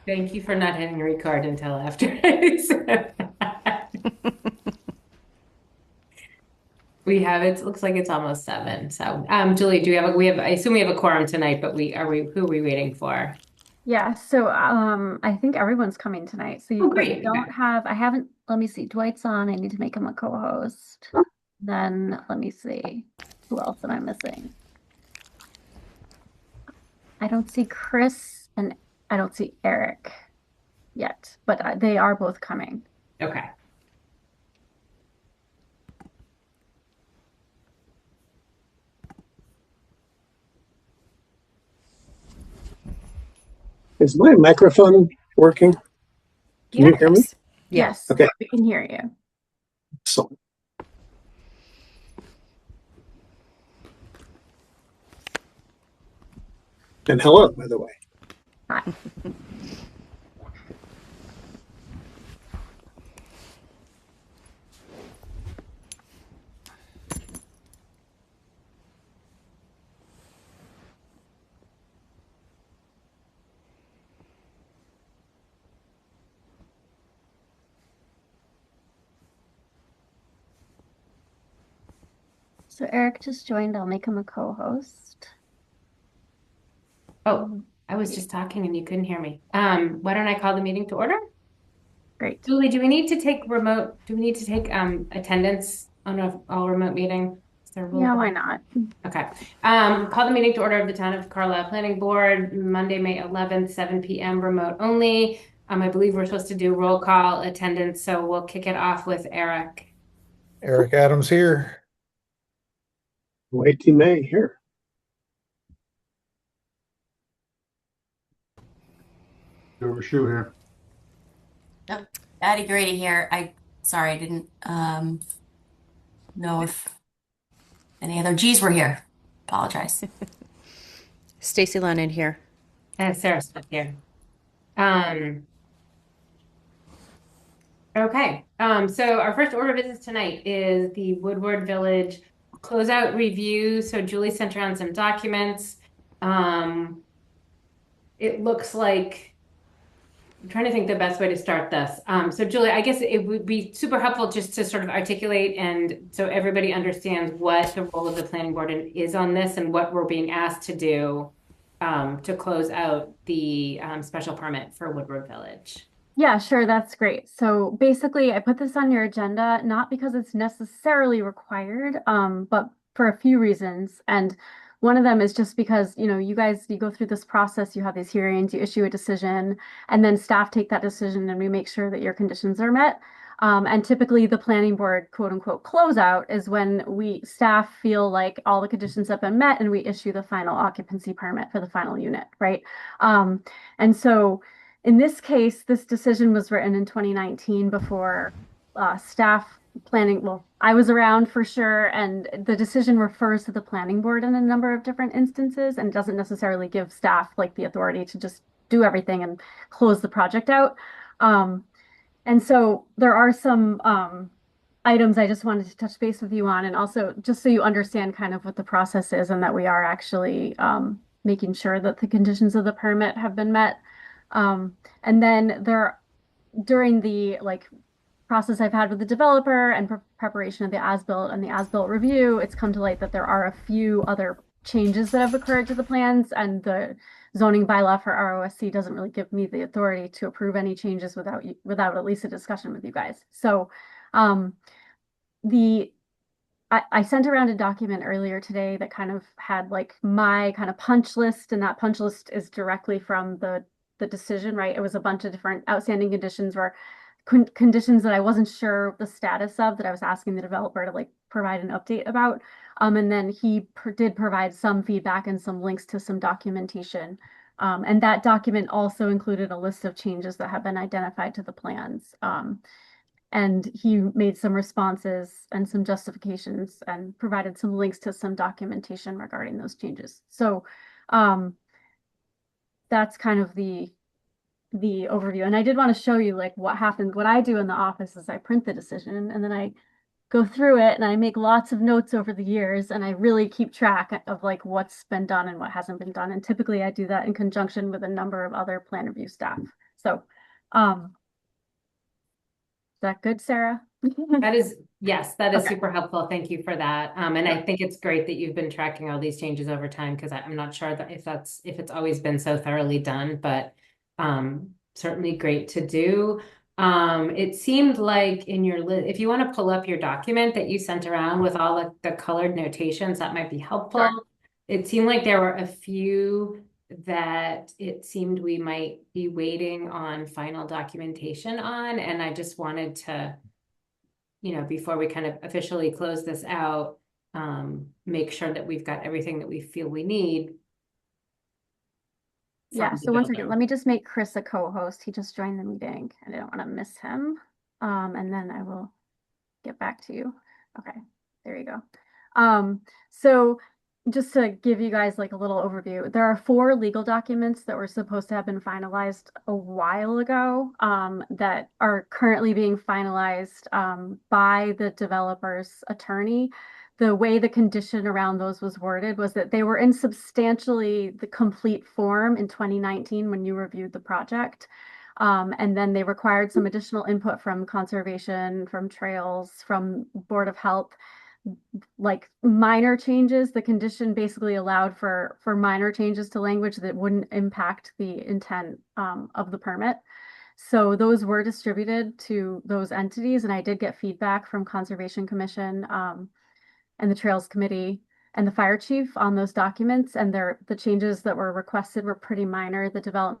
Thank you for not hitting record until after I said that. We have it looks like it's almost 7. So Julie, do I assume we have a quorum tonight, but who are we waiting for? Yeah, so I think everyone's coming tonight. So Oh, but you great. don't Okay. have I haven't let me see. Dwight's on. I need to make him a co-host. Then let me see. Who else am I missing? I don't see Chris and I don't see Eric yet, but they are both coming. Okay. Is my microphone working? Can you hear me? Yes. Yes, Yes. Okay, we can hear you. so and hello, by the way. Hi. So Eric just joined. I'll make him a co-host. Oh, Um, I was yeah, just talking and you couldn't hear me. Why don't I call the meeting to order? great. Julie, do we need to take attendance on a all remote meeting? Is there a rule? Yeah, why not? Okay. Call the meeting to order of the Town of Carlisle Planning Board, Monday, May 11th, 7 p.m. remote only. I believe we're supposed to do roll call attendance, so we'll kick it off with Eric. Eric Adams here. Wait, May here. Silver Shoe here. Yep. Addie Grady here. Sorry, I didn't know if any other G's were here. Apologize. Stacy Lennon here. And Sarah Smith here. Um, okay. So our first order of business tonight is the Woodward Village closeout review. So Julie sent around some documents. Um, it looks like I'm trying to think the best way to start this. So Julie, I guess it would be super helpful just to sort of articulate and so everybody understands what the role of the planning board is on this and what we're being asked to do to close out the special permit for Woodward Village. Yeah, sure, that's great. So basically, I put this on your agenda not because it's necessarily required, but for a few reasons. And one of them is just because, you guys, you go through this process, you have these hearings, you issue a decision, and then staff take that decision and we make sure that your conditions are met. And typically the planning board, quote unquote, closeout is when we staff feel like all the conditions have been met and we issue the final occupancy permit for the final unit, right? Um, and so in this case, this decision was written in 2019 before staff planning. Well, I was around for sure, and the decision refers to the planning board in a number of different instances and doesn't necessarily give staff like the authority to just do everything and close the project out. Um, and so there are some items I just wanted to touch base with you on, and also just so you understand kind of what the process is and that we are actually making sure that the conditions of the permit have been met. And then during the like process I've had with the developer and preparation of the as-built and the as-built review, it's come to light that there are a few other changes that have occurred to the plans, and the zoning bylaw for ROSC doesn't really give me the authority to approve any changes without at least a discussion with you guys. So, um, the I sent around a document earlier today that kind of had like my kind of punch list, and that punch list is directly from the decision, right? It was a bunch of different outstanding conditions where conditions that I wasn't sure the status of that I was asking the developer to like provide an update about. And then he did provide some feedback and some links to some documentation. And that document also included a list of changes that have been identified to the plans. And he made some responses and some justifications and provided some links to some documentation regarding those changes. So um, that's kind of the overview. And I did want to show you like what happens. What I do in the office is I print the decision and then I go through it and I make lots of notes over the years and I really keep track of like what's been done and what hasn't been done. And typically I do that in conjunction with a number of other plan review staff. So, is that good, Sarah? That is, yes, that is Okay. super helpful. Thank you for that. And I think it's great that you've been tracking all these changes over time because I'm not sure that if it's always been so thoroughly done, but certainly great to do. It seemed like in your if you want to pull up your document that you sent around with all the colored notations, that might be helpful. Sure. It seemed like there were a few that it seemed we might be waiting on final documentation on, and I just wanted to, before we kind of officially close this out, make sure that we've got everything that we feel we need. Yeah, from so the one second, builder. let me just make Chris a co-host. He just joined the meeting and I don't want to miss him. And then I will get back to you. Okay, there you go. So just to give you guys like a little overview, there are 4 legal documents that were supposed to have been finalized a while ago, that are currently being finalized, by the developer's attorney. The way the condition around those was worded was that they were in substantially the complete form in 2019 when you reviewed the project. And then they required some additional input from conservation, from trails, from Board of Health, like minor changes. The condition basically allowed for minor changes to language that wouldn't impact the intent, of the permit. So those were distributed to those entities, and I did get feedback from Conservation Commission, and the Trails Committee and the fire chief on those documents, and the changes that were requested were pretty minor. The development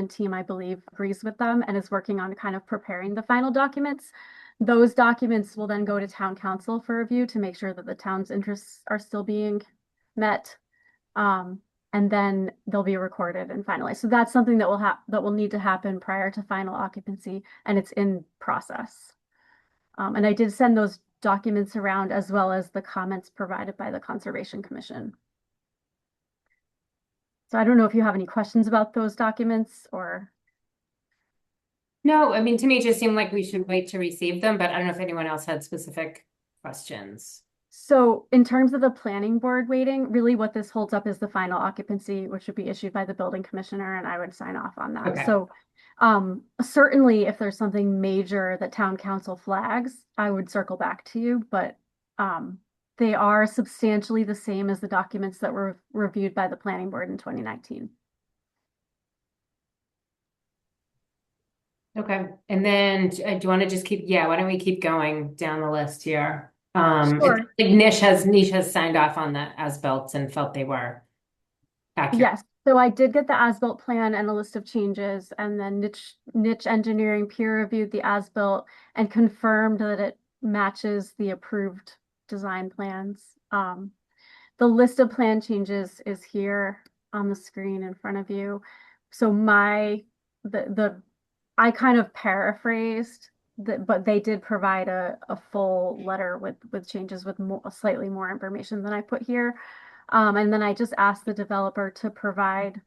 team, I believe, agrees with them and is working on kind of preparing the final documents. Those documents will then go to town council for review to make sure that the town's interests are still being met. And then they'll be recorded and finalized. So that's something that will need to happen prior to final occupancy, and it's in process. And I did send those documents around as well as the comments provided by the Conservation Commission. So I don't know if you have any questions about those documents or. No, I mean, to me, it just seemed like we should wait to receive them, but I don't know if anyone else had specific questions. So in terms of the planning board waiting, really what this holds up is the final occupancy, which would be issued by the building commissioner, and I would sign off on that. Okay. So certainly if there's something major that town council flags, I would circle back to you, but they are substantially the same as the documents that were reviewed by the planning board in 2019. Okay, and then do you want to just why don't we keep going down the list here? Sure. Like Nish has signed off on the as-built and felt they were accurate. Yes, so I did get the as-built plan and a list of changes, and then Niche Engineering peer reviewed the as-built and confirmed that it matches the approved design plans. The list of plan changes is here on the screen in front of you. So I kind of paraphrased but they did provide a full letter with changes with slightly more information than I put here. And then I just asked the developer to provide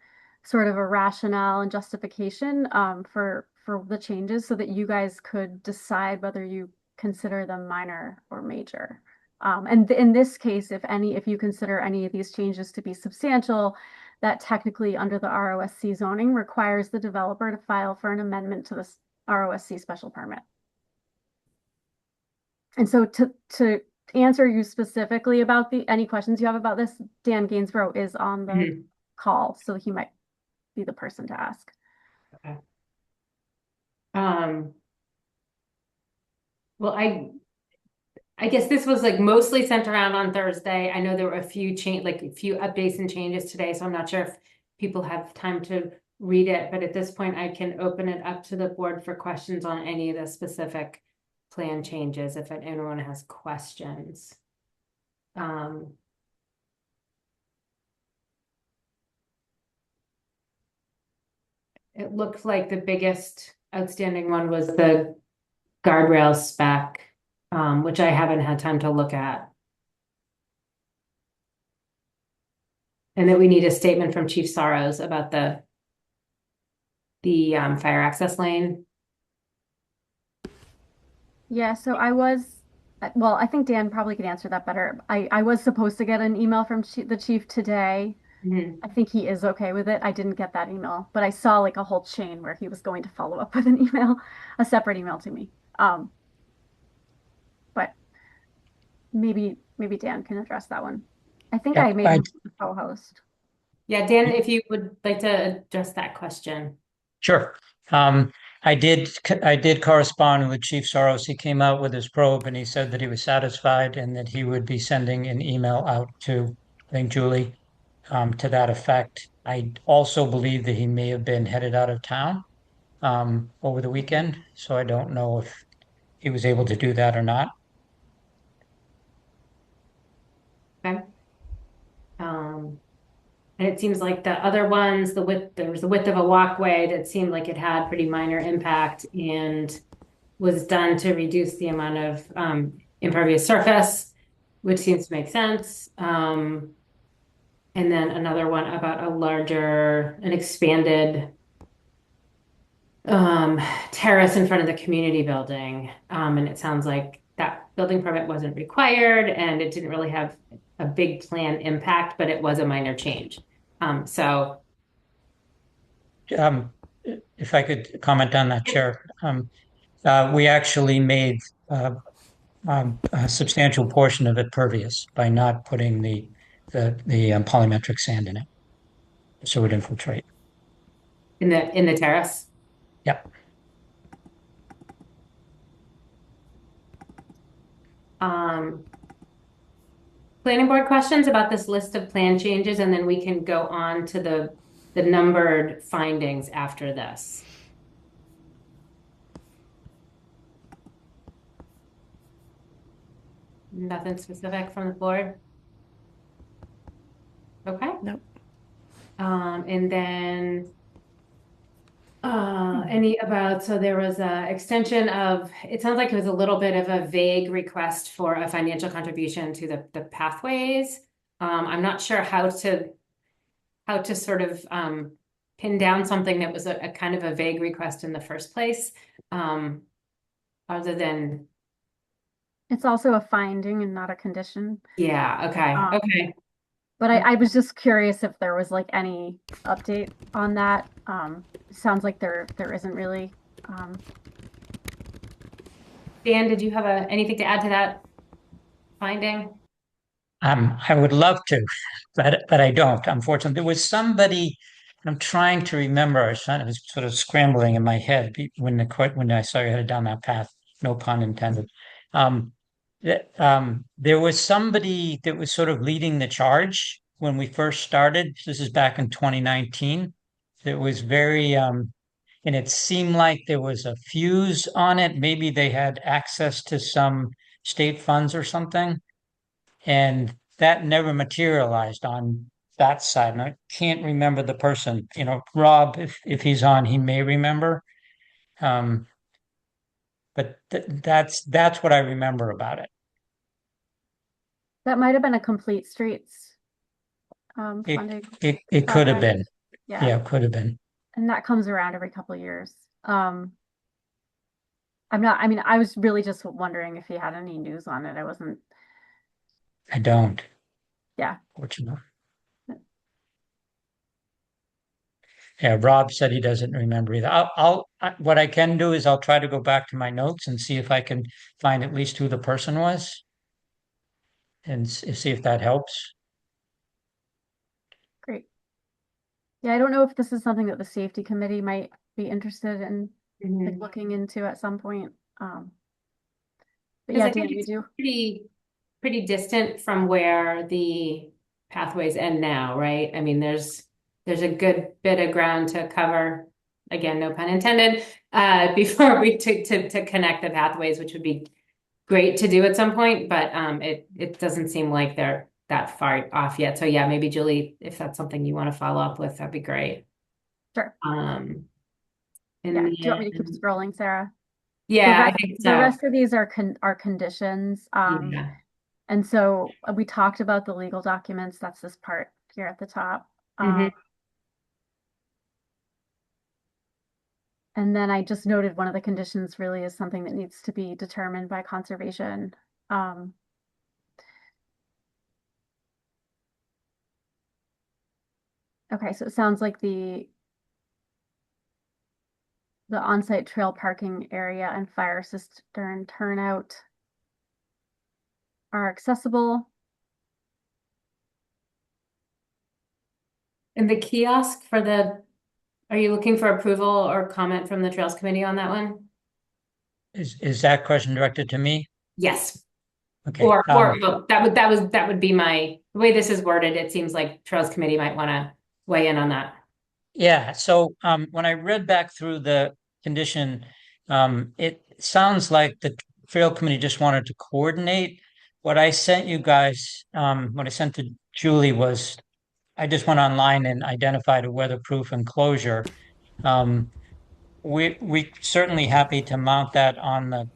sort of a rationale and justification, for the changes so that you guys could decide whether you consider them minor or major. And in this case, if you consider any of these changes to be substantial, that technically under the ROSC zoning requires the developer to file for an amendment to the ROSC special permit. And so to answer you specifically about any questions you have about this, Dan Gainsborough is on the call, so he might be the person to ask. Okay. Well, I guess this was like mostly sent around on Thursday. I know there were a few updates and changes today, so I'm not sure if people have time to read it, but at this point I can open it up to the board for questions on any of the specific plan changes if anyone has questions. It looked like the biggest outstanding one was the guardrail spec, which I haven't had time to look at. And that we need a statement from Chief Sorrows about the fire access lane. Yeah, so I think Dan probably could answer that better. I was supposed to get an email from the chief today, Mhm. I think he is okay with it. I didn't get that email, but I saw like a whole chain where he was going to follow up with an email, a separate email to me. But maybe Dan can address that one. I think Yeah, I made him a co-host. Yeah, Dan, if you would like to address that question. sure. I did correspond with Chief Soros. He came out with his probe and he said that he was satisfied and that he would be sending an email out to, I think, Julie, to that effect. I also believe that he may have been headed out of town over the weekend, so I don't know if he was able to do that or not. Okay. Um, and it seems like the other ones, there was the width of a walkway that seemed like it had pretty minor impact and was done to reduce the amount of impervious surface, which seems to make sense. And then another one about an expanded terrace in front of the community building. And it sounds like that building permit wasn't required and it didn't really have a big plan impact, but it was a minor change. So Um, if I could comment on that, Chair. We actually made a substantial portion of it pervious by not putting the polymetric sand in it, so it would infiltrate. in the terrace. Yep. Um, Planning board questions about this list of plan changes, and then we can go on to the numbered findings after this. Nothing specific from the board? Okay. Nope. And then so there was a extension of, it sounds like it was a little bit of a vague request for a financial contribution to the pathways. I'm not sure how to sort of pin down something that was a kind of a vague request in the first place. Other than, It's also a finding and not a condition. yeah, okay, Um, okay. But I was just curious if there was like any update on that. Sounds like there isn't really. Dan, did you have anything to add to that finding? I would love to, but I don't. Unfortunately, there was somebody. I'm trying to remember. I was sort of scrambling in my head when I saw you headed down that path. No pun intended. Um, there was somebody that was sort of leading the charge when we first started. This is back in 2019. It was very, and it seemed like there was a fuse on it. Maybe they had access to some state funds or something. And that never materialized on that side. And I can't remember the person. Rob, if he's on, he may remember. Um, but that's what I remember about it. That might have been a complete streets It funding it could have project. been. Yeah. Yeah, it could have been. And that comes around every couple of years. I mean, I was really just wondering if you had any news on it. I wasn't, I don't. yeah. Fortunately. Yeah, Rob said he doesn't remember either. What I can do is I'll try to go back to my notes and see if I can find at least who the person was and see if that helps. Great. Yeah, I don't know if this is something that the safety committee might be interested in like looking into at some point. But yeah, I think Dan, you it's do. pretty distant from where the pathways end now, right? I mean, there's a good bit of ground to cover. Again, no pun intended, before we to connect the pathways, which would be great to do at some point, but it doesn't seem like they're that far off yet. So yeah, maybe Julie, if that's something you want to follow up with, that'd be great. Sure. And Yeah. Do you want me to keep scrolling, Sarah? Yeah, I think so. The rest of these are conditions. Yeah. And so we talked about the legal documents. That's this part here at the top. Mhm. And then I just noted one of the conditions really is something that needs to be determined by conservation. Okay, so it sounds like the on-site trail parking area and fire cistern turnout are accessible. And the kiosk for are you looking for approval or comment from the Trails Committee on that one? Is that question directed to me? Yes. Okay. Or well, that would be the way this is worded, it seems like Trails Committee might want to weigh in on that. Yeah, so when I read back through the condition, it sounds like the trail committee just wanted to coordinate. What I sent you guys, what I sent to Julie was I just went online and identified a weatherproof enclosure. We certainly happy to mount that on the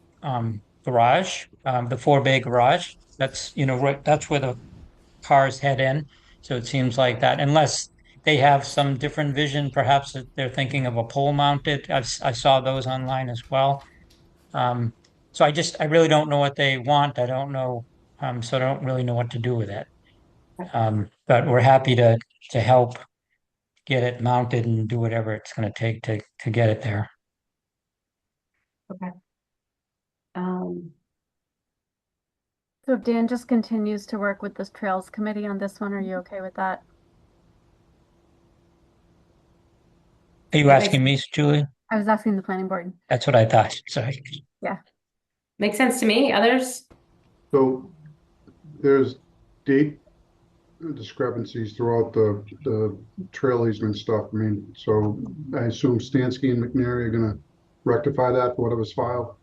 garage, the 4-bay garage. That's right, that's where the cars head in. So it seems like that, unless they have some different vision, perhaps that they're thinking of a pole mounted. I saw those online as well. Um, so I really don't know what they want. I don't know, so I don't really know what to do with it. But we're happy to help get it mounted and do whatever it's going to take to get it there. Okay. Um, So if Dan just continues to work with this Trails Committee on this one, are you okay with that? Are you That makes- asking me, Julie? I was asking the planning board. That's what I thought. Sorry. makes sense to me. Others? So there's date discrepancies throughout the trail easement stuff. I mean, so I assume Stansky and McNary are gonna rectify that for whatever's filed.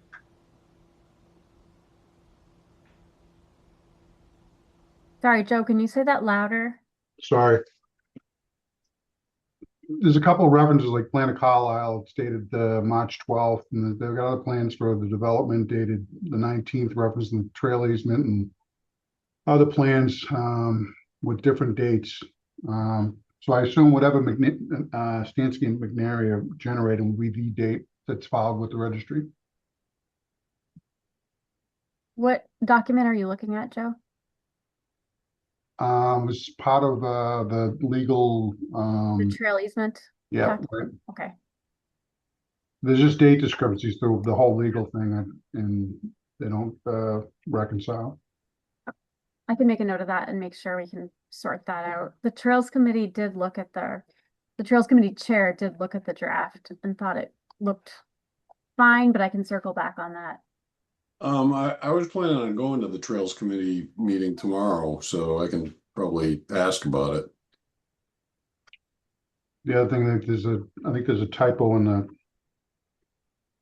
Sorry, Joe, can you say that louder? Sorry. There's a couple of references like Plan of Carlisle, it's dated March 12th, and they've got other plans for the development dated the 19th, referencing the trail easement and other plans with different dates. So I assume whatever Stansky and McNary are generating will be the date that's filed with the registry. What document are you looking at, Joe? It's part of the legal, The trail easement? yeah, doc- right. Okay. There's just date discrepancies through the whole legal thing and they don't reconcile. I can make a note of that and make sure we can sort that out. The Trails Committee did look at the Trails Committee chair did look at the draft and thought it looked fine, but I can circle back on that. I was planning on going to the Trails Committee meeting tomorrow, so I can probably ask about it. The other thing that I think there's a typo in the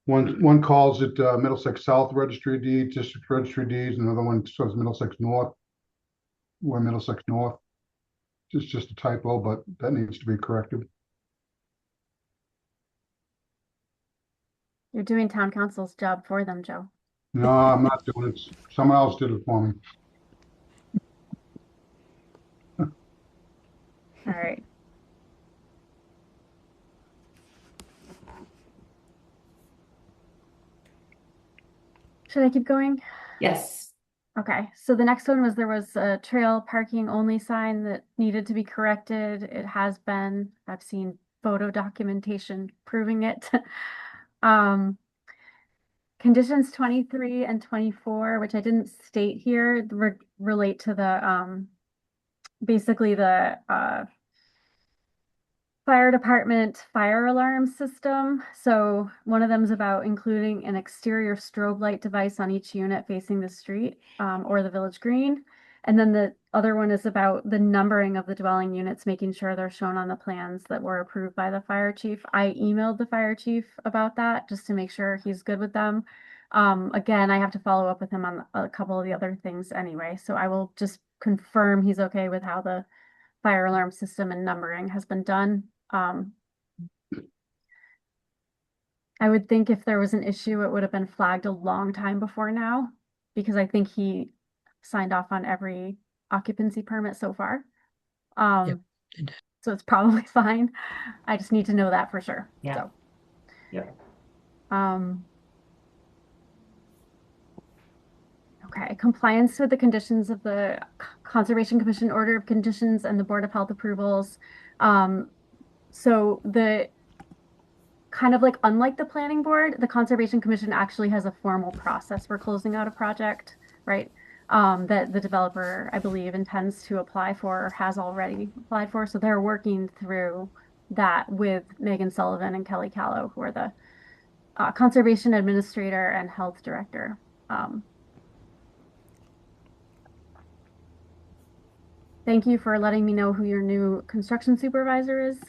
one calls it Middlesex South Registry of Deeds, District Registry of Deeds, and another one says Middlesex North. Or Middlesex North. It's just a typo, but that needs to be corrected. You're doing town council's job for them, Joe. No, I'm not doing it. Someone else did it for me. All right. Should I keep going? Yes. Okay, so the next one was there was a trail parking only sign that needed to be corrected. It has been, I've seen photo documentation proving it. Conditions 23 and 24, which I didn't state here, relate to the basically the fire department fire alarm system. So one of them is about including an exterior strobe light device on each unit facing the street or the village green. And then the other one is about the numbering of the dwelling units, making sure they're shown on the plans that were approved by the fire chief. I emailed the fire chief about that just to make sure he's good with them. Again, I have to follow up with him on a couple of the other things anyway. So I will just confirm he's okay with how the fire alarm system and numbering has been done. I would think if there was an issue, it would have been flagged a long time before now, because I think he signed off on every occupancy permit so far. Yep. So it's probably fine. I just need to know that for sure. Yeah. So, Yep. okay, compliance with the conditions of the Conservation Commission order of conditions and the Board of Health approvals. So the kind of like unlike the planning board, the Conservation Commission actually has a formal process for closing out a project, right? That the developer, I believe, intends to apply for or has already applied for. So they're working through that with Megan Sullivan and Kelly Callow, who are the conservation administrator and health director. Thank you for letting me know who your new construction supervisor is.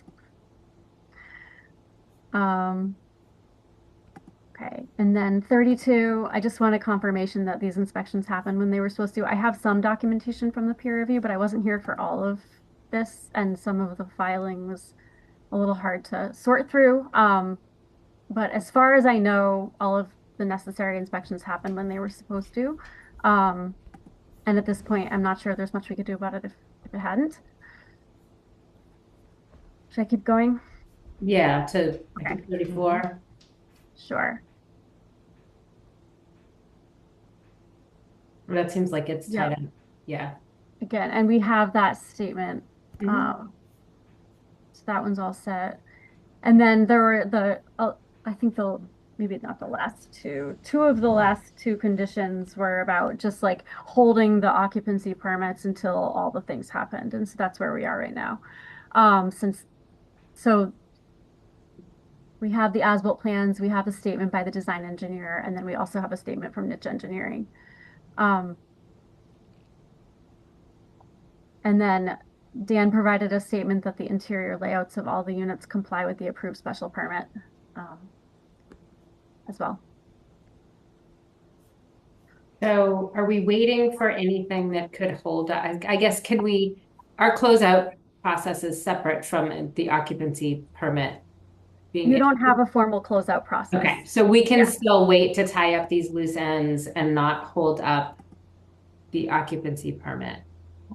Okay, and then 32, I just wanted confirmation that these inspections happened when they were supposed to. I have some documentation from the peer review, but I wasn't here for all of this, and some of the filing was a little hard to sort through. But as far as I know, all of the necessary inspections happened when they were supposed to. And at this point, I'm not sure there's much we could do about it if it hadn't. Should I keep going? Yeah, to I Okay. think 34. Sure. That seems like it's Yeah. tied up. Yeah. Again, and we have that statement. Mhm. So that one's all set. And then there were I think maybe not the last two of the last two conditions were about just like holding the occupancy permits until all the things happened. And so that's where we are right now. So we have the as-built plans, we have a statement by the design engineer, and then we also have a statement from Niche Engineering. And then Dan provided a statement that the interior layouts of all the units comply with the approved special permit as well. So are we waiting for anything that could hold, I guess, our closeout process is separate from the occupancy permit being You don't issued? have a formal closeout process. Okay, so we can Yeah. still wait to tie up these loose ends and not hold up the occupancy permit.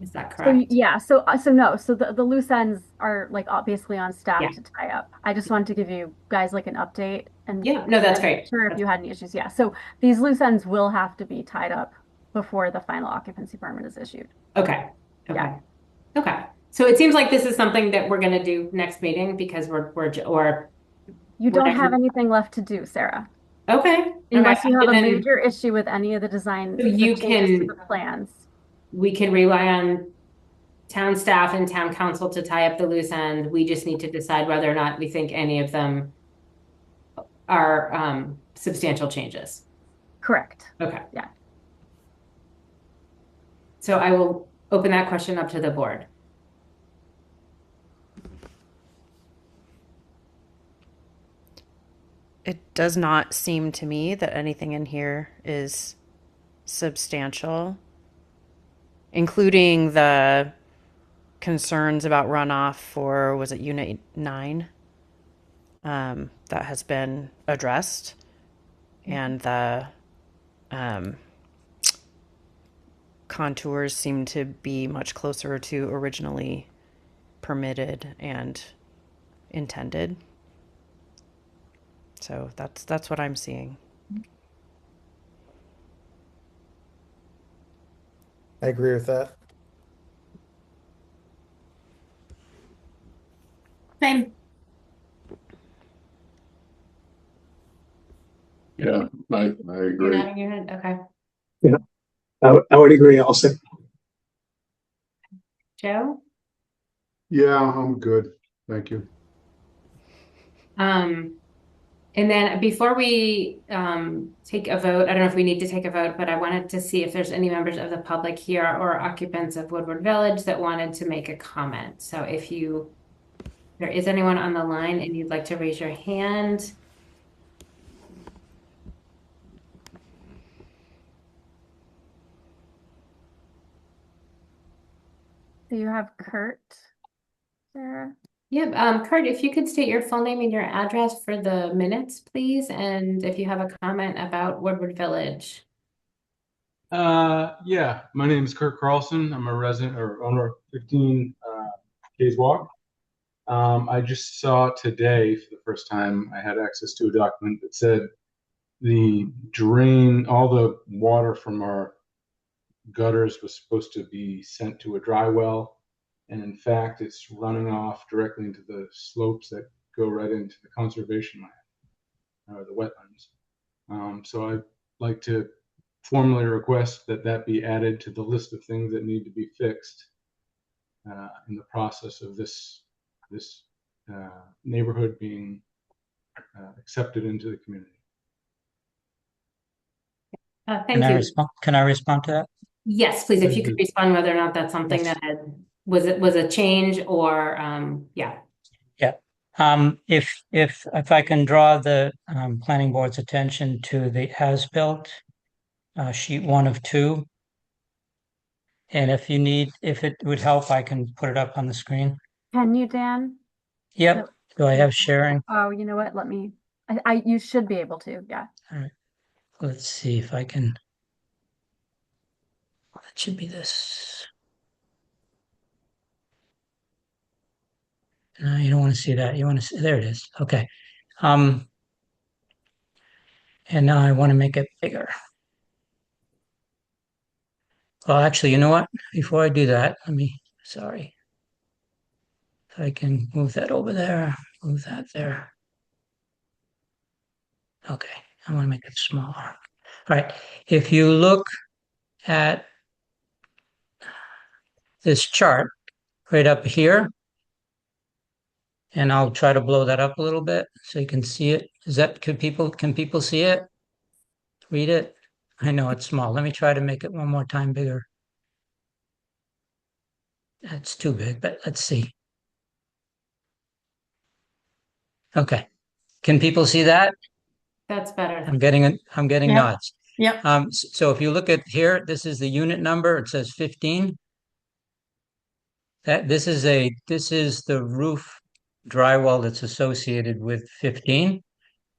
Is that So correct? yeah, so no, so the loose ends are like obviously on staff Yeah. to tie up. I just wanted to give you guys like an update and Yeah, no, that's I'm great. sure if you had any issues. Yeah, so these loose ends will have to be tied up before the final occupancy permit is issued. Okay, okay, Yeah. okay. So it seems like this is something that we're gonna do next meeting because You We're don't next- have anything left to do, Sarah. okay. Unless Okay, you have a then major issue with any of the design, So the you changes to can- the plans. we can rely on town staff and town council to tie up the loose end. We just need to decide whether or not we think any of them are substantial changes. Correct. Okay. Yeah. So I will open that question up to the board. It does not seem to me that anything in here is substantial, including the concerns about runoff for, was it Unit 9? That has been addressed, and the contours seem to be much closer to originally permitted and intended. So that's what I'm seeing. I agree with that. Same. Yeah, I You're agree. nodding your head, okay. I would agree also. Joe? Yeah, I'm good. Thank you. And then before we take a vote, I don't know if we need to take a vote, but I wanted to see if there's any members of the public here or occupants of Woodward Village that wanted to make a comment. So if there is anyone on the line and you'd like to raise your hand. So you have Kurt, Sarah? Yep, Kurt, if you could state your full name and your address for the minutes, please, and if you have a comment about Woodward Village. Yeah, my name is Kurt Carlson. I'm a resident or owner of 15 Kays Walk. I just saw today for the first time, I had access to a document that said the drain, all the water from our gutters was supposed to be sent to a dry well, and in fact, it's running off directly into the slopes that go right into the conservation land, or the wetlands. So I'd like to formally request that that be added to the list of things that need to be fixed in the process of this neighborhood being accepted into the community. Thank Can I you. respond? Can I respond to that? Yes, please, if you could respond whether or not that's something Yes. that was a change or, yeah. Yeah. If I can draw the planning board's attention to the as-built sheet 1 of 2, and if it would help, I can put it up on the screen. Can you, Dan? Yep. Do I have sharing? Oh, you know what? Let me, you should be able to, yeah. All right. Let's see if I can. That should be this. No, you don't want to see that. You want to see, there it is. Okay. And now I want to make it bigger. Well, actually, you know what? Before I do that, sorry. If I can move that over there, move that there. Okay, I want to make it smaller. All right, if you look at this chart right up here, and I'll try to blow that up a little bit so you can see it. Can people see it? Read it? I know it's small. Let me try to make it one more time bigger. That's too big, but let's see. Okay. Can people see that? That's better. I'm getting Yep. nods. Yep. So if you look at here, this is the unit number. It says 15. This is the roof drywall that's associated with 15.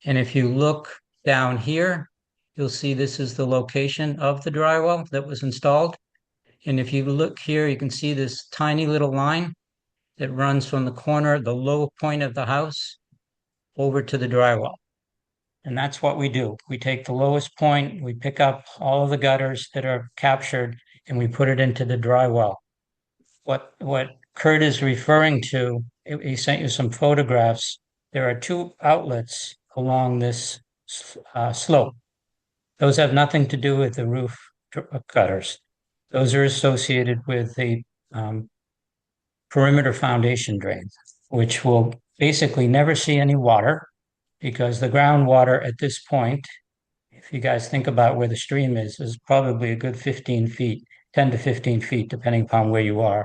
And if you look down here, you'll see this is the location of the drywall that was installed. And if you look here, you can see this tiny little line that runs from the corner, the low point of the house, over to the drywall. And that's what we do. We take the lowest point, we pick up all of the gutters that are captured, and we put it into the drywall. What Kurt is referring to, he sent you some photographs. There are 2 outlets along this slope. Those have nothing to do with the roof gutters. Those are associated with the perimeter foundation drains, which will basically never see any water because the groundwater at this point, if you guys think about where the stream is probably a good 15 feet, 10 to 15 feet, depending upon where you are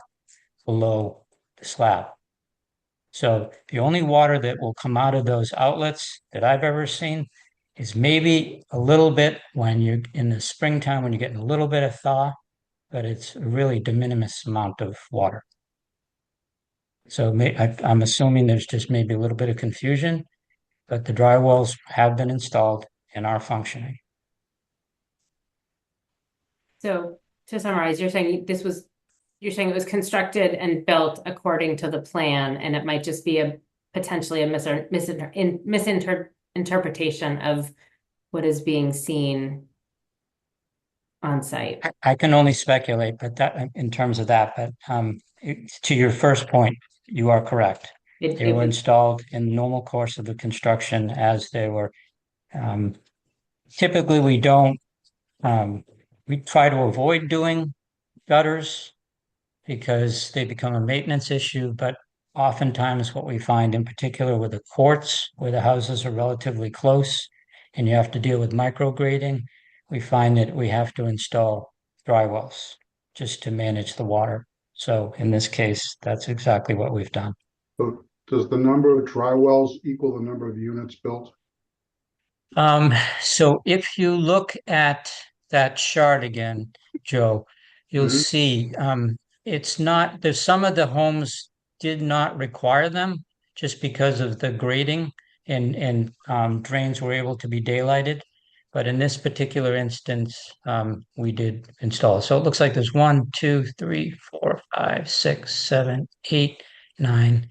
below the slab. So the only water that will come out of those outlets that I've ever seen is maybe a little bit when you're in the springtime, when you're getting a little bit of thaw, but it's a really de minimis amount of water. So I'm assuming there's just maybe a little bit of confusion, but the drywalls have been installed and are functioning. So to summarize, you're saying it was constructed and built according to the plan, and it might just be potentially a misinterpretation of what is being seen on site. I can only speculate, but that in terms of that, but to your first point, you are correct. They were installed in the normal course of the construction as they were. Typically, we try to avoid doing gutters because they become a maintenance issue, but oftentimes what we find in particular with the courts, where the houses are relatively close and you have to deal with micrograding, we find that we have to install drywalls just to manage the water. So in this case, that's exactly what we've done. So does the number of dry wells equal the number of units built? So if you look at that chart again, Joe, you'll see there's some of the homes did not require them just because of the grading and drains were able to be daylighted. But in this particular instance, we did install. So it looks like there's 1, 2, 3, 4, 5, 6, 7, 8, 9,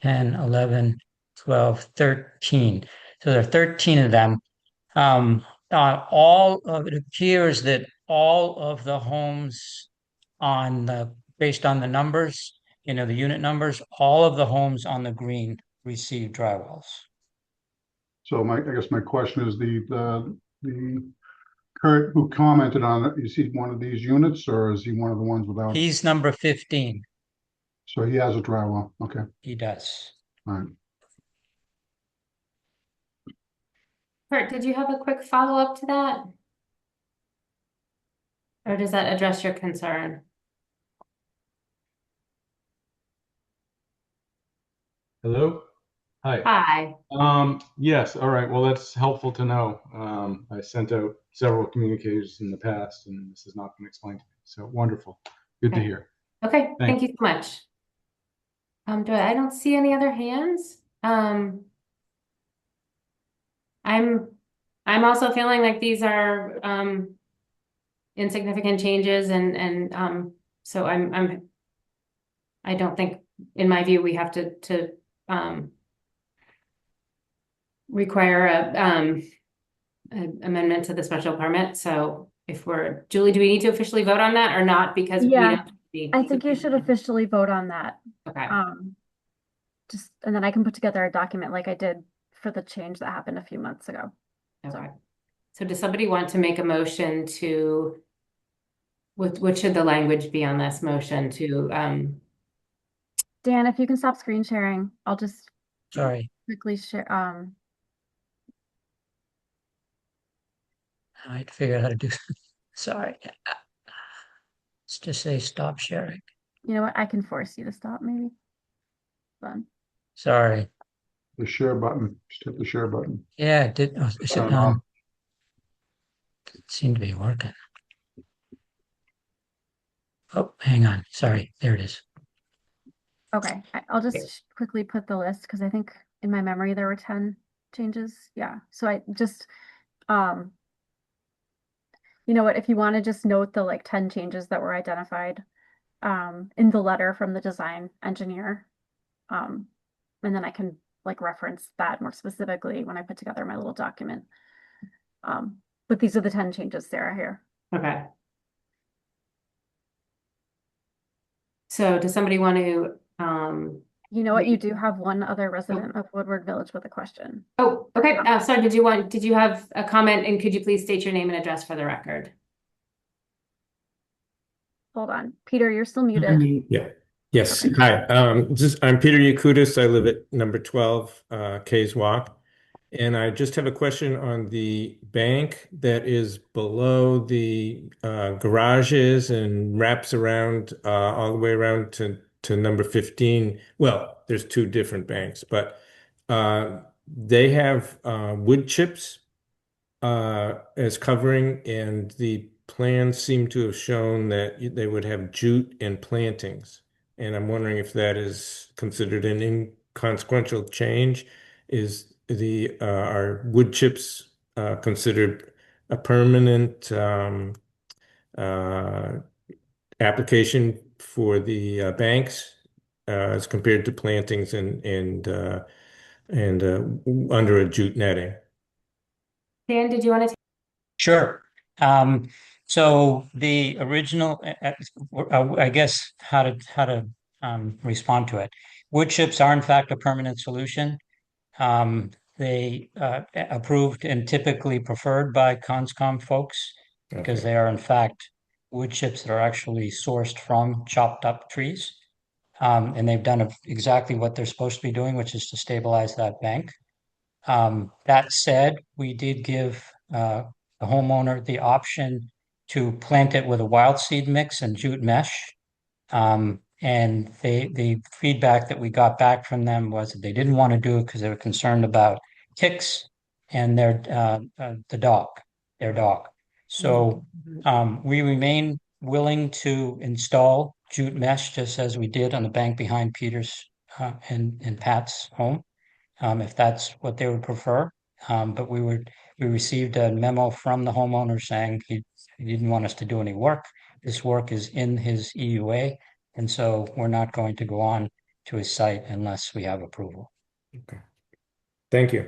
10, 11, 12, 13. So there are 13 of them. It appears that all of the homes on based on the numbers, the unit numbers, all of the homes on the green receive dry wells. So I guess my question is the Kurt who commented on it, is he one of these units or is he one of the ones without? He's number 15. So he has a dry well. Okay. He does. All right. Kurt, did you have a quick follow-up to that? Or does that address your concern? Hello? Hi. Hi. Yes, all right. Well, that's helpful to know. I sent out several communicators in the past, and this has not been explained to me. So wonderful. Good to Okay. hear. Okay, thank Thanks. you so much. I don't see any other hands. I'm also feeling like these are insignificant changes and so I don't think, in my view, we have to require an amendment to the special permit. So if Julie, do we need to officially vote on that or not? Because we Yeah, don't need. I think you should officially vote on that. Okay. And then I can put together a document like I did for the change that happened a few months ago. Okay. So does somebody want to make a motion to, what should the language be on this motion to, Dan, if you can stop screen sharing, I'll just Sorry. quickly share. I had to figure out how to do. Sorry. Let's just say stop sharing. You know what? I can force you to stop maybe. Fun. Sorry. The share button. Just hit the share button. Yeah, it did. Oh, is it, it seemed to be working. Oh, hang on. Sorry. There it is. Okay, I'll just quickly put the list because I think in my memory there were 10 changes. Yeah, so I just, you know what, if you want to just note the like 10 changes that were identified in the letter from the design engineer, and then I can like reference that more specifically when I put together my little document. But these are the 10 changes, Sarah, here. okay. So does somebody want to, You know what, you do have one other resident of Woodward Village with a question. oh, okay. Sorry, did you have a comment and could you please state your name and address for the record? Hold on, Peter, you're still muted. Yeah. Yes. Okay. Hi. I'm Peter Yakutis. I live at number 12, Kays Walk. And I just have a question on the bank that is below the garages and wraps around all the way around to number 15. Well, there's two different banks, but they have wood chips as covering, and the plans seem to have shown that they would have jute and plantings. And I'm wondering if that is considered an inconsequential change. Is are wood chips considered a permanent application for the banks as compared to plantings and under a jute netting? Dan, did you want to? Sure. So the original, I guess how to respond to it. Wood chips are in fact a permanent solution. They approved and typically preferred by Conscom folks because they are in fact wood chips that are actually sourced from chopped up trees. And they've done exactly what they're supposed to be doing, which is to stabilize that bank. That said, we did give the homeowner the option to plant it with a wild seed mix and jute mesh. And the feedback that we got back from them was that they didn't want to do it because they were concerned about ticks and their dog. So we remain willing to install jute mesh just as we did on the bank behind Peter's and Pat's home, if that's what they would prefer. But we received a memo from the homeowner saying he didn't want us to do any work. This work is in his EUA, and so we're not going to go on to his site unless we have approval. Okay. Thank you.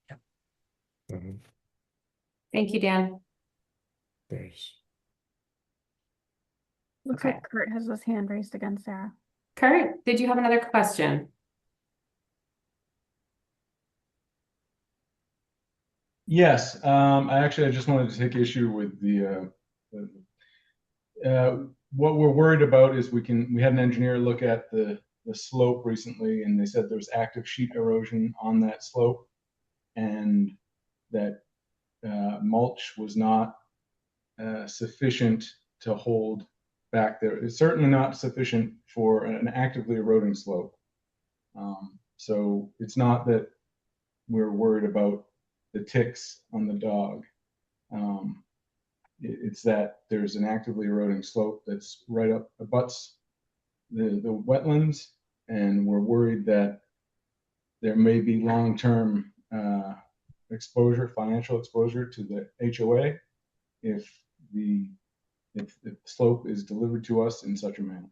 Yep. Thank you, Dan. There's Looks Okay. like Kurt has his hand raised again, Sarah. Kurt, did you have another question? Yes, I just wanted to take issue with what we're worried about is we had an engineer look at the slope recently, and they said there was active sheet erosion on that slope, and that mulch was not sufficient to hold back there. It's certainly not sufficient for an actively eroding slope. So it's not that we're worried about the ticks on the dog. It's that there's an actively eroding slope that's right up abuts the wetlands, and we're worried that there may be long-term financial exposure to the HOA if the slope is delivered to us in such a manner.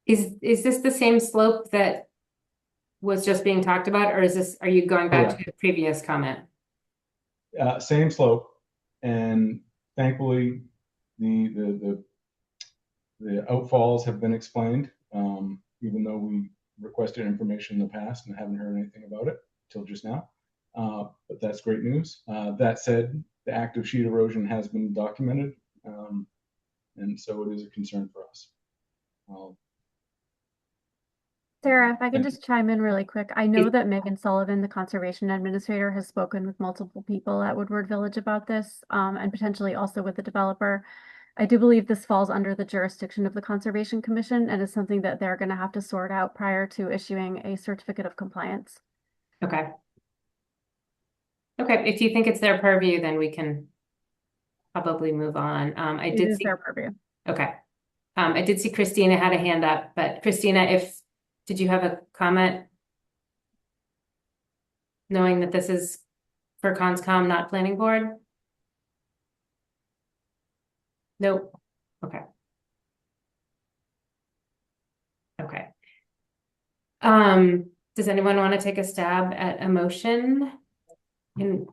Is this the same slope that was just being talked about, or are you going back Correct. to the previous comment? Same slope, and thankfully the outfalls have been explained, even though we requested information in the past and haven't heard anything about it till just now. But that's great news. That said, the active sheet erosion has been documented, and so it is a concern for us. Sarah, if I can Thank just chime in really quick. I know that Megan Sullivan, the conservation administrator, has spoken with multiple people at Woodward Village about this, and potentially also with the developer. I do believe this falls under the jurisdiction of the Conservation Commission and is something that they're going to have to sort out prior to issuing a certificate of compliance. Okay. Okay, if you think it's their purview, then we can probably move on. I It did is see. their purview. Okay. I did see Christina had a hand up, but Christina, did you have a comment? Knowing that this is for Conscom, not planning board? Nope. Okay. Okay. Does anyone want to take a stab at a motion in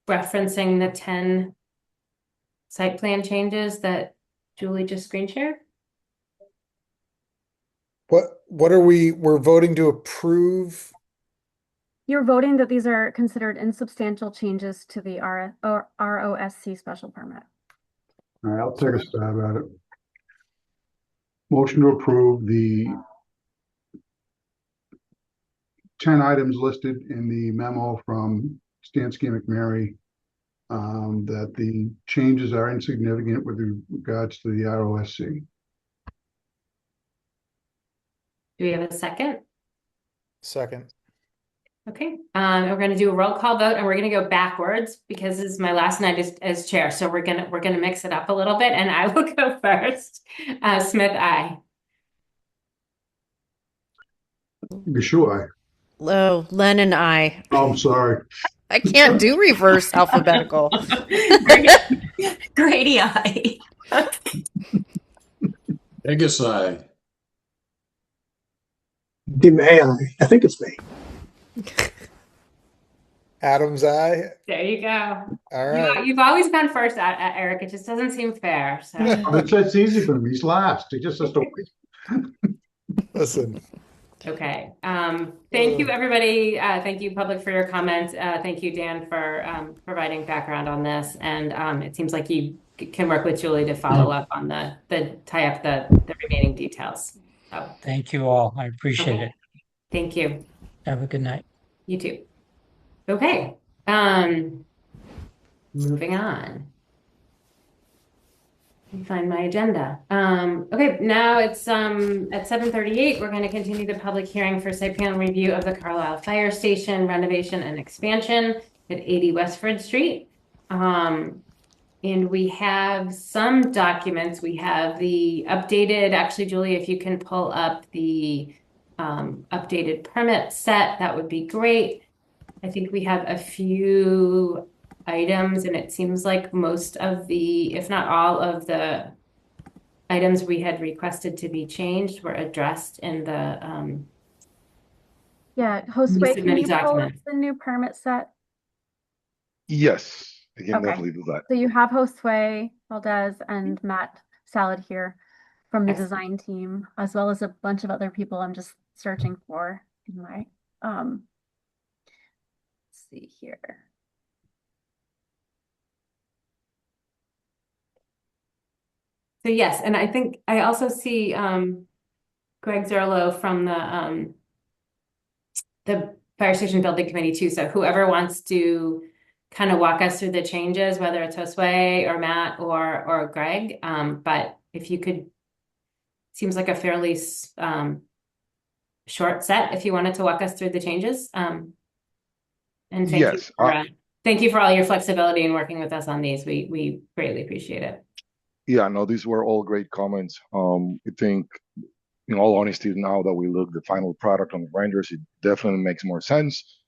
referencing the 10 site plan changes that Julie just screen shared? What are we're voting to approve? You're voting that these are considered insubstantial changes to the ROSC special permit. All right, I'll take a stab at it. Motion to approve the 10 items listed in the memo from Stansky McMary, that the changes are insignificant with regards to the ROSC. Do we have a second? Second. Okay, we're going to do a roll call vote, and we're going to go backwards because this is my last night as chair. So we're gonna mix it up a little bit, and I will go first. Smith, aye. Sure. Oh, Len and I. Oh, I'm sorry. I can't do reverse alphabetical. Grady, aye. I guess I. I think it's me. Adam's eye. There you go. All right. You've always gone first, Eric. It just doesn't seem fair. So It's easy for him. He's last. He just has to wait. Listen. okay. Thank you, everybody. Thank you, public, for your comments. Thank you, Dan, for providing background on this. And it seems like you can work with Julie to follow up on tie up the remaining details. So, Thank you all. I appreciate it. thank you. Have a good night. You too. Okay. Moving on. Let me find my agenda. Okay, now it's at 7:38. We're going to continue the public hearing for site plan review of the Carlisle Fire Station renovation and expansion at 80 Westford Street. And we have some documents. We have the updated, actually, Julie, if you can pull up the updated permit set, that would be great. I think we have a few items, and it seems like most of if not all of the items we had requested to be changed were addressed in the Yeah, Josue, can you submitted pull up documents. the new permit set? Yes, I can Okay. definitely do that. So you have Josue, Valdez and Matt Salad here from the Yes. design team, as well as a bunch of other people I'm just searching for in my, let's see here. So yes, and I think I also see Greg Zerlo from the Fire Station Building Committee too. So whoever wants to kind of walk us through the changes, whether it's Josue or Matt or Greg, but if you could, seems like a fairly short set if you wanted to walk us through the changes. And Yes, thank you for all your flexibility in working with us on these. We greatly appreciate it. yeah, no, these were all great comments. I think, in all honesty, now that we look the final product on the renders, it definitely makes more sense.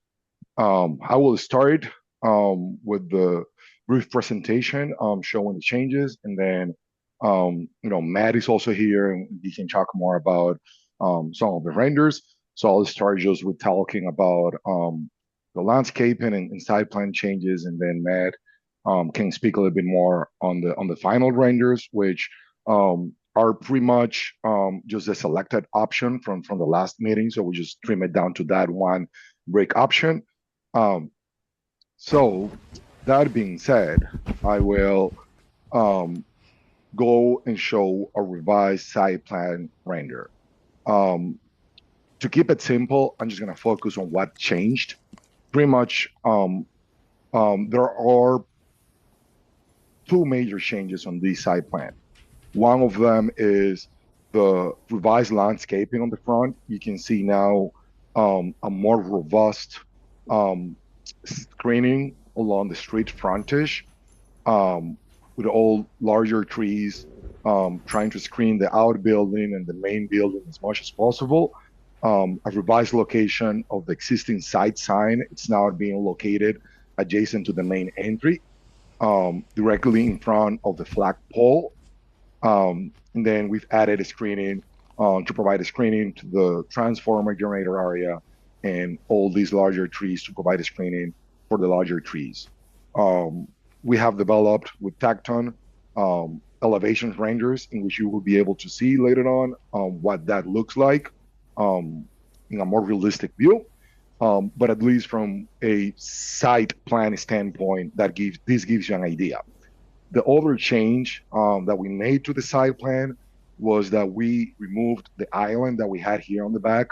I will start with the brief presentation showing the changes, and then Matt is also here and he can talk more about some of the renders. So I'll start just with talking about the landscaping and side plan changes, and then Matt can speak a little bit more on the final renders, which are pretty much just a selected option from the last meeting. So we just trim it down to that one break option. So that being said, I will go and show a revised site plan render. To keep it simple, I'm just gonna focus on what changed. Pretty much, there are two major changes on this site plan. One of them is the revised landscaping on the front. You can see now a more robust screening along the street frontage with all larger trees, trying to screen the outbuilding and the main building as much as possible. A revised location of the existing site sign. It's now being located adjacent to the main entry, directly in front of the flagpole. And then we've added a screening to provide a screening to the transformer generator area and all these larger trees to provide a screening for the larger trees. We have developed with Tacton elevation renders in which you will be able to see later on what that looks like in a more realistic view. But at least from a site plan standpoint, this gives you an idea. The other change that we made to the site plan was that we removed the island that we had here on the back.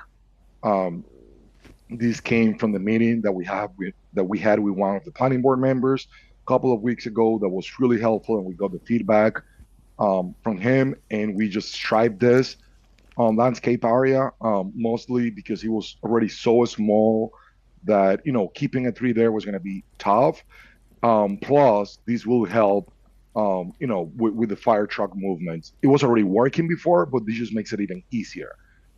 This came from the meeting that we had with one of the planning board members a couple of weeks ago. That was really helpful, and we got the feedback from him, and we just striped this landscape area, mostly because it was already so small that keeping a tree there was going to be tough. Plus, this will help with the fire truck movements. It was already working before, but this just makes it even easier.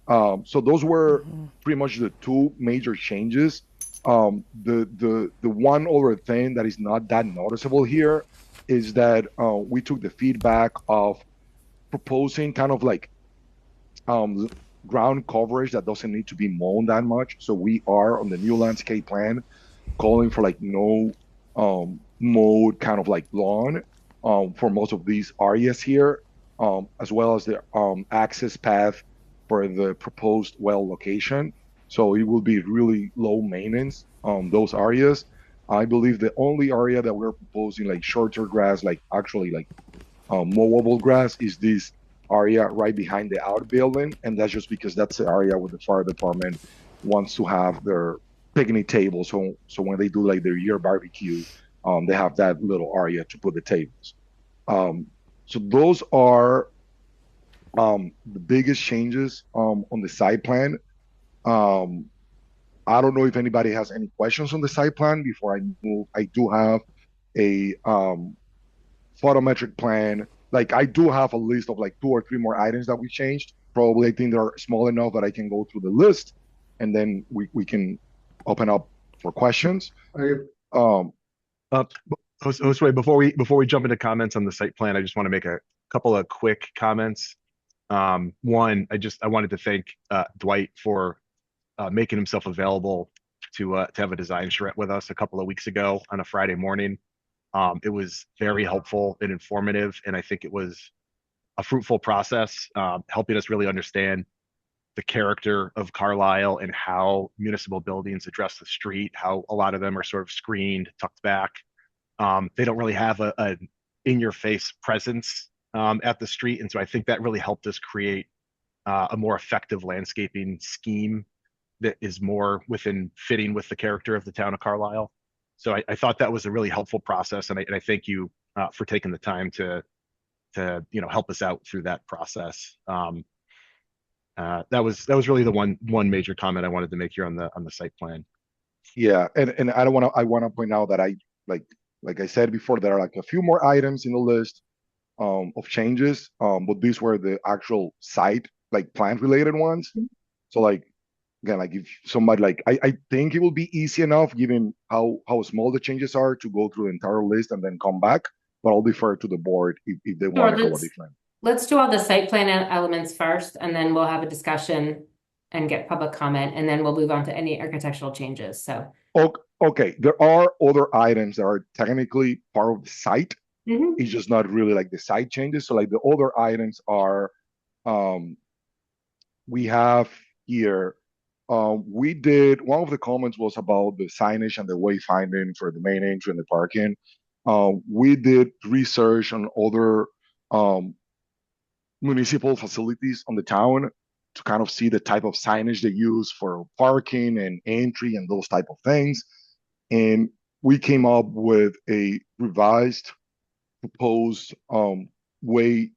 So those were pretty much the two major changes. The one other thing that is not that noticeable here is that we took the feedback of proposing kind of like ground coverage that doesn't need to be mown that much. So we are on the new landscape plan calling for like no mowed kind of like lawn for most of these areas here, as well as the access path for the proposed well location. So it will be really low maintenance on those areas. I believe the only area that we're proposing like shorter grass, like actually like mowable grass, is this area right behind the outbuilding, and that's just because that's the area where the fire department wants to have their picnic table. So when they do like their year barbecue, they have that little area to put the tables. So those are the biggest changes on the site plan. I don't know if anybody has any questions on the site plan before I move. I do have a photometric plan. Like I do have a list of like 2 or 3 more items that we changed. Probably I think they're small enough that I can go through the list, and then we can open up for questions. Josue, before we jump into comments on the site plan, I just want to make a couple of quick comments. One, I wanted to thank Dwight for making himself available to have a design charrette with us a couple of weeks ago on a Friday morning. It was very helpful and informative, and I think it was a fruitful process, helping us really understand the character of Carlisle and how municipal buildings address the street, how a lot of them are sort of screened, tucked back. They don't really have a in-your-face presence at the street, and so I think that really helped us create a more effective landscaping scheme that is more within fitting with the character of the town of Carlisle. So I thought that was a really helpful process, and I thank you for taking the time to help us out through that process. That was really the one major comment I wanted to make here on the site plan. Yeah, and I want to point out that like I said before, there are like a few more items in the list of changes, but these were the actual site like plant related ones. So like again, like if somebody like I think it will be easy enough given how small the changes are to go through the entire list and then come back, but I'll defer to the board if they want to go a different. Let's do all the site plan elements first, and then we'll have a discussion and get public comment, and then we'll move on to any architectural changes. So okay, there are other items that are technically part of the site. Mhm. It's just not really like the site changes. So like the other items are, we have here, we did, one of the comments was about the signage and the wayfinding for the main entry and the parking. We did research on other municipal facilities on the town to kind of see the type of signage they use for parking and entry and those type of things. And we came up with a revised proposed way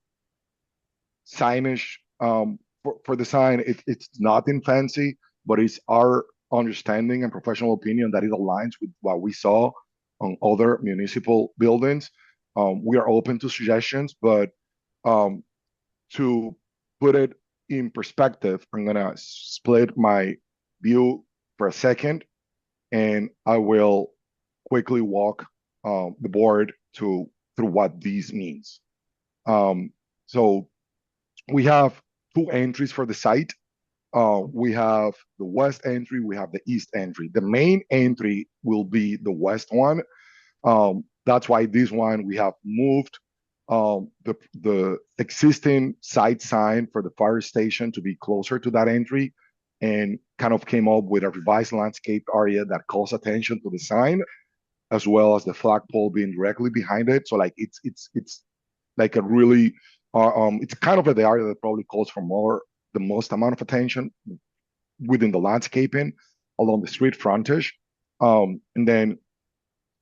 signage for the sign. It's nothing fancy, but it's our understanding and professional opinion that it aligns with what we saw on other municipal buildings. We are open to suggestions, but to put it in perspective, I'm gonna split my view for a second, and I will quickly walk the board through what these means. So we have two entries for the site. We have the west entry, we have the east entry. The main entry will be the west one. That's why this one we have moved the existing site sign for the fire station to be closer to that entry, and kind of came up with a revised landscape area that calls attention to the sign, as well as the flagpole being directly behind it. So like it's like a really it's kind of the area that probably calls for the most amount of attention within the landscaping along the street frontage. And then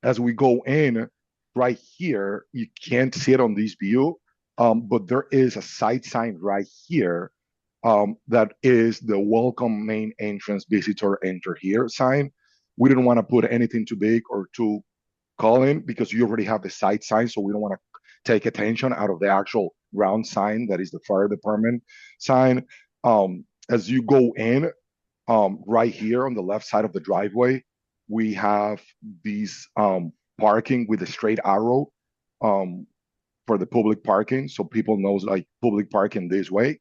as we go in right here, you can't see it on this view, but there is a site sign right here that is the welcome main entrance, visitor enter here sign. We didn't want to put anything too big or too calling because you already have the site sign, so we don't want to take attention out of the actual ground sign that is the fire department sign. As you go in, right here on the left side of the driveway, we have these parking with a straight arrow for the public parking, so people knows like public parking this way.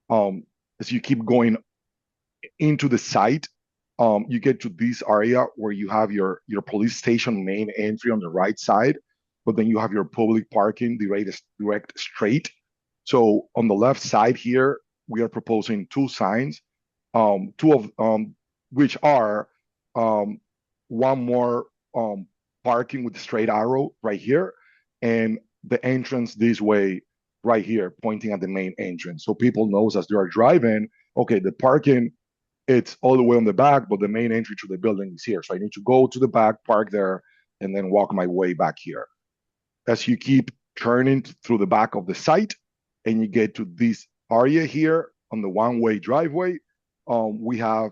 As you keep going into the site, you get to this area where you have your police station main entry on the right side, but then you have your public parking direct straight. So on the left side here, we are proposing two signs, two of which are one more parking with the straight arrow right here, and the entrance this way right here, pointing at the main entrance. So people knows as they are driving, okay, the parking, it's all the way on the back, but the main entry to the building is here. So I need to go to the back, park there, and then walk my way back here. As you keep turning through the back of the site and you get to this area here on the one-way driveway, we have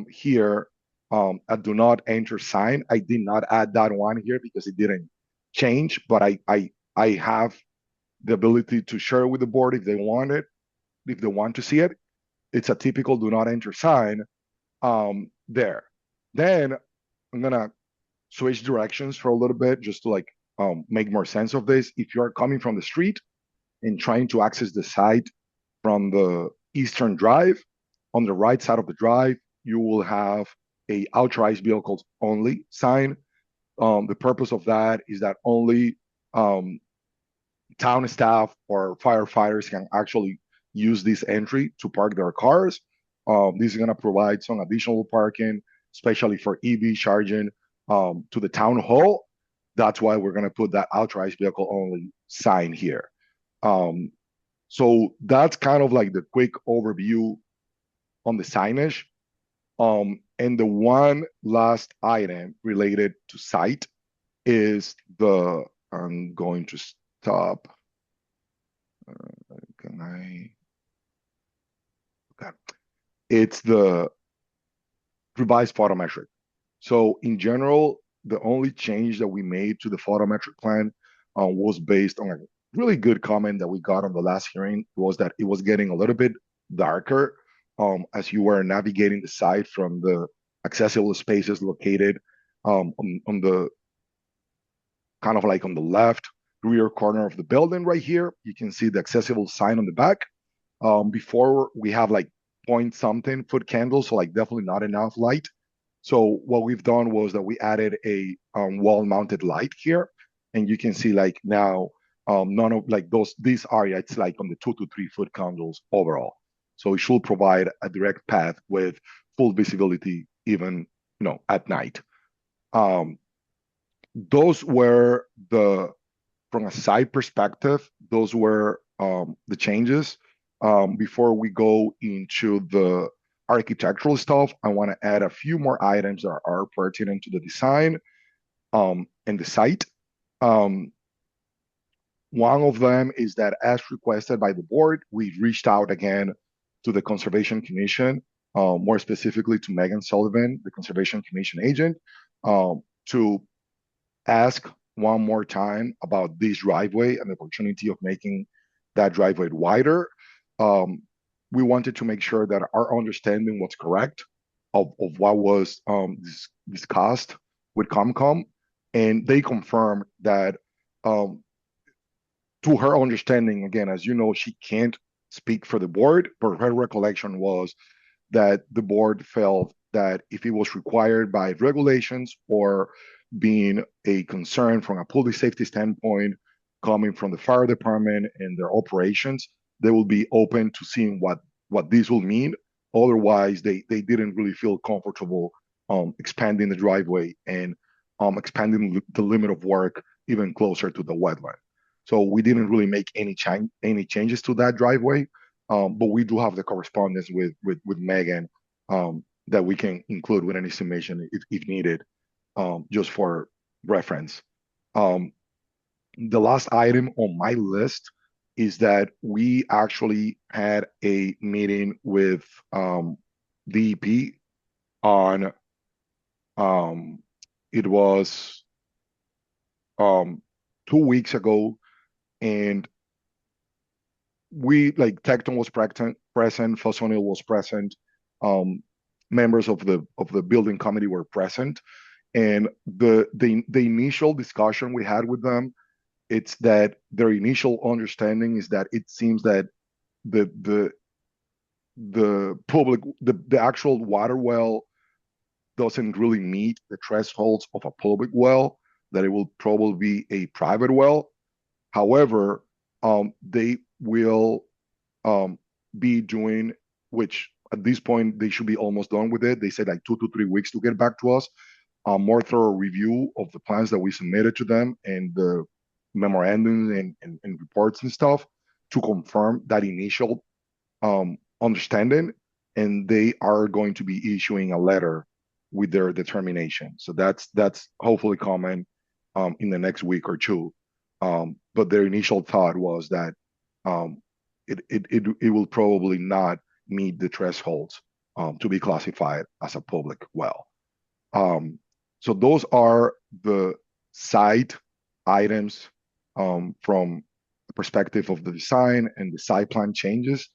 here a do not enter sign. I did not add that one here because it didn't change, but I have the ability to share with the board if they want it, if they want to see it. It's a typical do not enter sign there. Then I'm gonna switch directions for a little bit just to like make more sense of this. If you are coming from the street and trying to access the site from the eastern drive, on the right side of the drive, you will have a authorized vehicles only sign The purpose of that is that only town staff or firefighters can actually use this entry to park their cars. This is going to provide some additional parking, especially for EV charging to the town hall. That's why we're going to put that authorized vehicle only sign here. So that's kind of like the quick overview on the signage. And the one last item related to site is I'm going to stop. Okay. It's the revised photometric. So in general, the only change that we made to the photometric plan was based on a really good comment that we got on the last hearing, was that it was getting a little bit darker as you were navigating the site from the accessible spaces located on the kind of like on the left rear corner of the building right here. You can see the accessible sign on the back. Before we have like point something foot candles, so like definitely not enough light. So what we've done was that we added a wall mounted light here, and you can see like now none of like this area, it's like on the 2 to 3 foot candles overall. So it should provide a direct path with full visibility even at night. Those were from a site perspective, those were the changes. Before we go into the architectural stuff, I want to add a few more items that are pertinent to the design and the site. One of them is that, as requested by the board, we reached out again to the Conservation Commission, more specifically to Megan Sullivan, the Conservation Commission agent, to ask one more time about this driveway and the opportunity of making that driveway wider. We wanted to make sure that our understanding was correct of what was discussed with COMCOM, and they confirmed that to her understanding, again, as you know, she can't speak for the board, but her recollection was that the board felt that if it was required by regulations or being a concern from a public safety standpoint, coming from the fire department and their operations, they will be open to seeing what this will mean. Otherwise, they didn't really feel comfortable expanding the driveway and expanding the limit of work even closer to the wetland. So we didn't really make any changes to that driveway, but we do have the correspondence with Megan that we can include with any summation if needed, just for reference. The last item on my list is that we actually had a meeting with DEP on it was 2 weeks ago, and we like Tecton was present, Fosonil was present, members of the building committee were present, and the initial discussion we had with them, it's that their initial understanding is that it seems that the actual water well doesn't really meet the thresholds of a public well, that it will probably be a private well. However, they will be doing, which at this point they should be almost done with it. They said like 2 to 3 weeks to get back to us. A more thorough review of the plans that we submitted to them and the memorandums and reports and stuff to confirm that initial understanding, and they are going to be issuing a letter with their determination. So that's hopefully coming in the next week or two. But their initial thought was that it will probably not meet the thresholds to be classified as a public well. So those are the site items from the perspective of the design and the site plan changes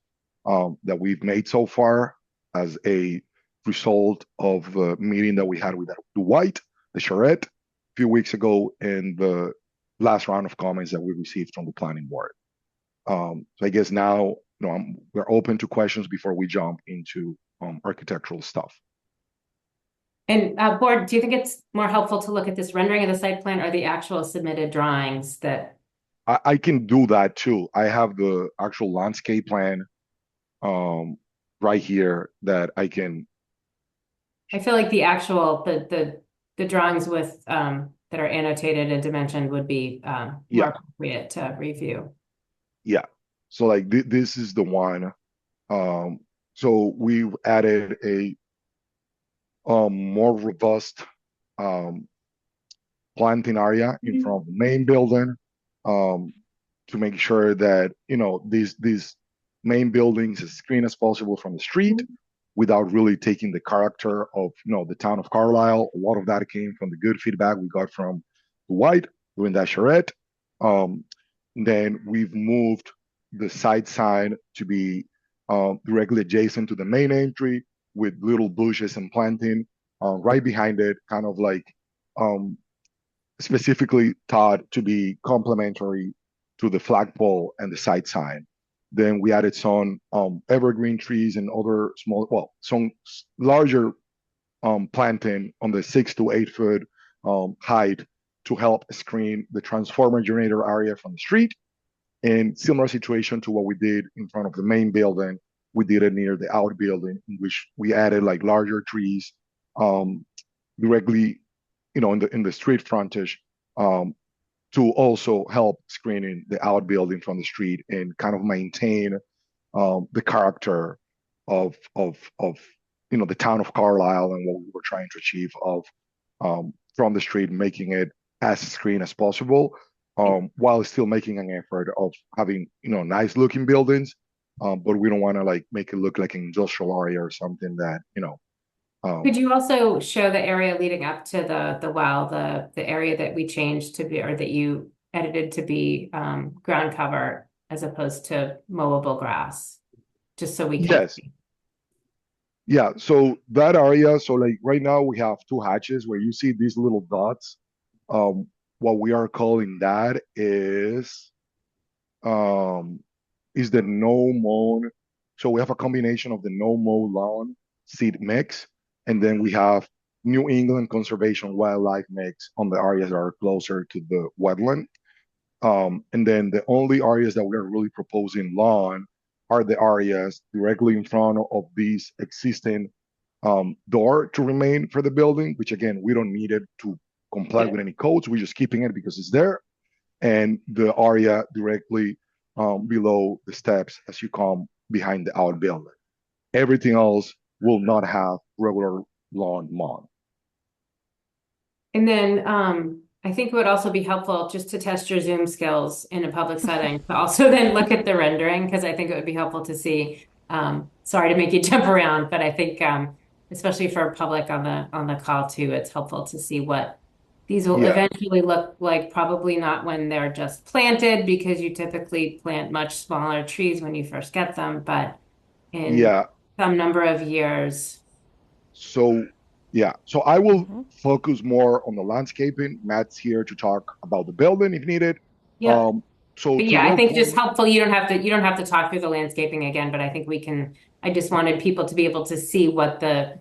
that we've made so far as a result of the meeting that we had with Dwight, the charrette, a few weeks ago, and the last round of comments that we received from the planning board. So I guess now we're open to questions before we jump into architectural stuff. And board, do you think it's more helpful to look at this rendering of the site plan or the actual submitted drawings that? I can do that too. I have the actual landscape plan right here that I can. I feel like the actual the drawings with that are annotated and dimensioned would be more Yeah. appropriate to review. Yeah. So like this is the one. So we've added a more robust planting area in front of the main building to make sure that these main buildings as screen as possible from the street without really taking the character of the town of Carlisle. A lot of that came from the good feedback we got from White doing that charrette. Then we've moved the side sign to be directly adjacent to the main entry with little bushes and planting right behind it, kind of like specifically thought to be complementary to the flagpole and the side sign. Then we added some evergreen trees and other some larger planting on the 6 to 8 foot height to help screen the transformer generator area from the street. And similar situation to what we did in front of the main building, we did it near the outbuilding, in which we added like larger trees directly, in the street frontage to also help screening the outbuilding from the street and kind of maintain the character of the town of Carlisle and what we were trying to achieve of from the street, making it as screen as possible, while still making an effort of having nice looking buildings, but we don't want to like make it look like an industrial area or something that Could you also show the area leading up to the well, the area that we changed to be, or that you edited to be ground cover as opposed to mowable grass, just so we can. Yes. Yeah, so that area, so like right now we have 2 hatches where you see these little dots. What we are calling that is the no mown. So we have a combination of the no mow lawn seed mix, and then we have New England Conservation Wildlife mix on the areas that are closer to the wetland. And then the only areas that we're really proposing lawn are the areas directly in front of these existing door to remain for the building, which again, we don't need it to comply with any codes. We're just keeping it because it's there. And the area directly below the steps as you come behind the outbuilding. Everything else will not have regular lawn mown. And then I think it would also be helpful just to test your Zoom skills in a public setting, but also then look at the rendering, because I think it would be helpful to see. Sorry to make you jump around, but I think especially for public on the call too, it's helpful to see what these will eventually look like. Probably not when they're just planted, because you typically plant much smaller trees when you first get them, but in some number of years. So I will focus more on the landscaping. Matt's here to talk about the building if needed. Yeah. So I think just helpful. You don't have to talk through the landscaping again, but I think we can. I just wanted people to be able to see what the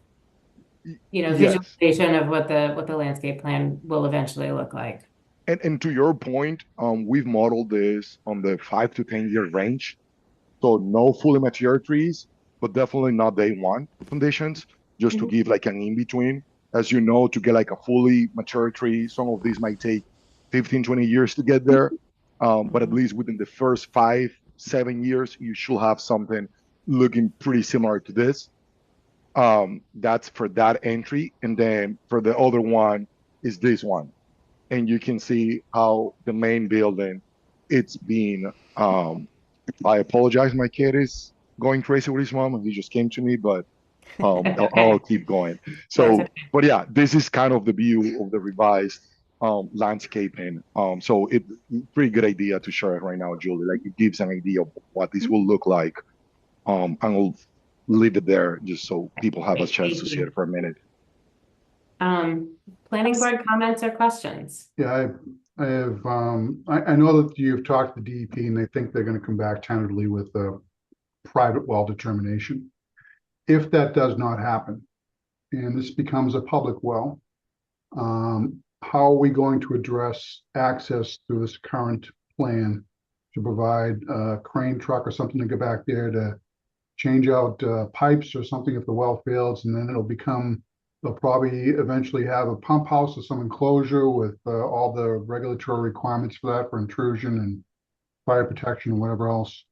visualization of what the landscape plan will eventually look like. And to your point, we've modeled this on the 5 to 10 year range. So no fully mature trees, but definitely not day one conditions, just to give like an in-between. As you know, to get like a fully mature tree, some of these might take 15, 20 years to get there. But at least within the first 5, 7 years, you should have something looking pretty similar to this. That's for that entry. And then for the other one is this one. And you can see how the main building, it's been, I apologize, my kid is going crazy with his mom and he just came to me, but I'll keep going. So, but yeah, this is kind of the view of the revised landscaping. So it's pretty good idea to share it right now, Julie. Like it gives an idea of what this will look like. And we'll leave it there just so people have a chance to see it for a minute. Planning board comments or questions? Yeah, I have, I know that you've talked to DEP and they think they're going to come back tentatively with a private well determination. If that does not happen, and this becomes a public well, how are we going to address access through this current plan to provide a crane truck or something to go back there to change out pipes or something if the well fails, and then they'll probably eventually have a pump house or some enclosure with all the regulatory requirements for that, for intrusion and fire protection and whatever else.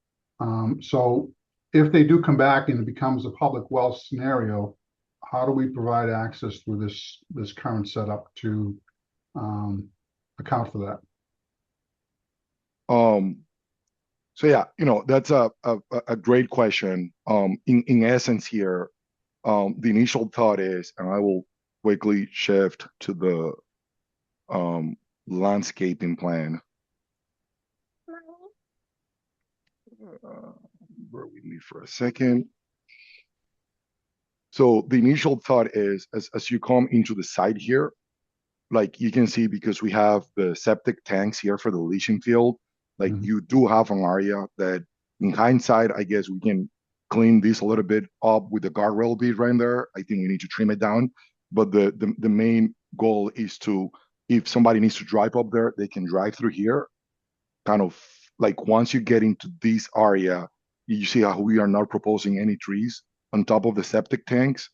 So if they do come back and it becomes a public well scenario, how do we provide access through this current setup to account for that? So yeah, that's a great question. In essence here, the initial thought is, and I will quickly shift to the landscaping plan. Bear with me for a second. So the initial thought is, as you come into the site here, like you can see, because we have the septic tanks here for the leaching field, like you do have an area that in hindsight, I guess we can clean this a little bit up with the guardrail bead right there. I think we need to trim it down. But the main goal is to, if somebody needs to drive up there, they can drive through here. Kind of like once you get into this area, you see how we are not proposing any trees on top of the septic tanks.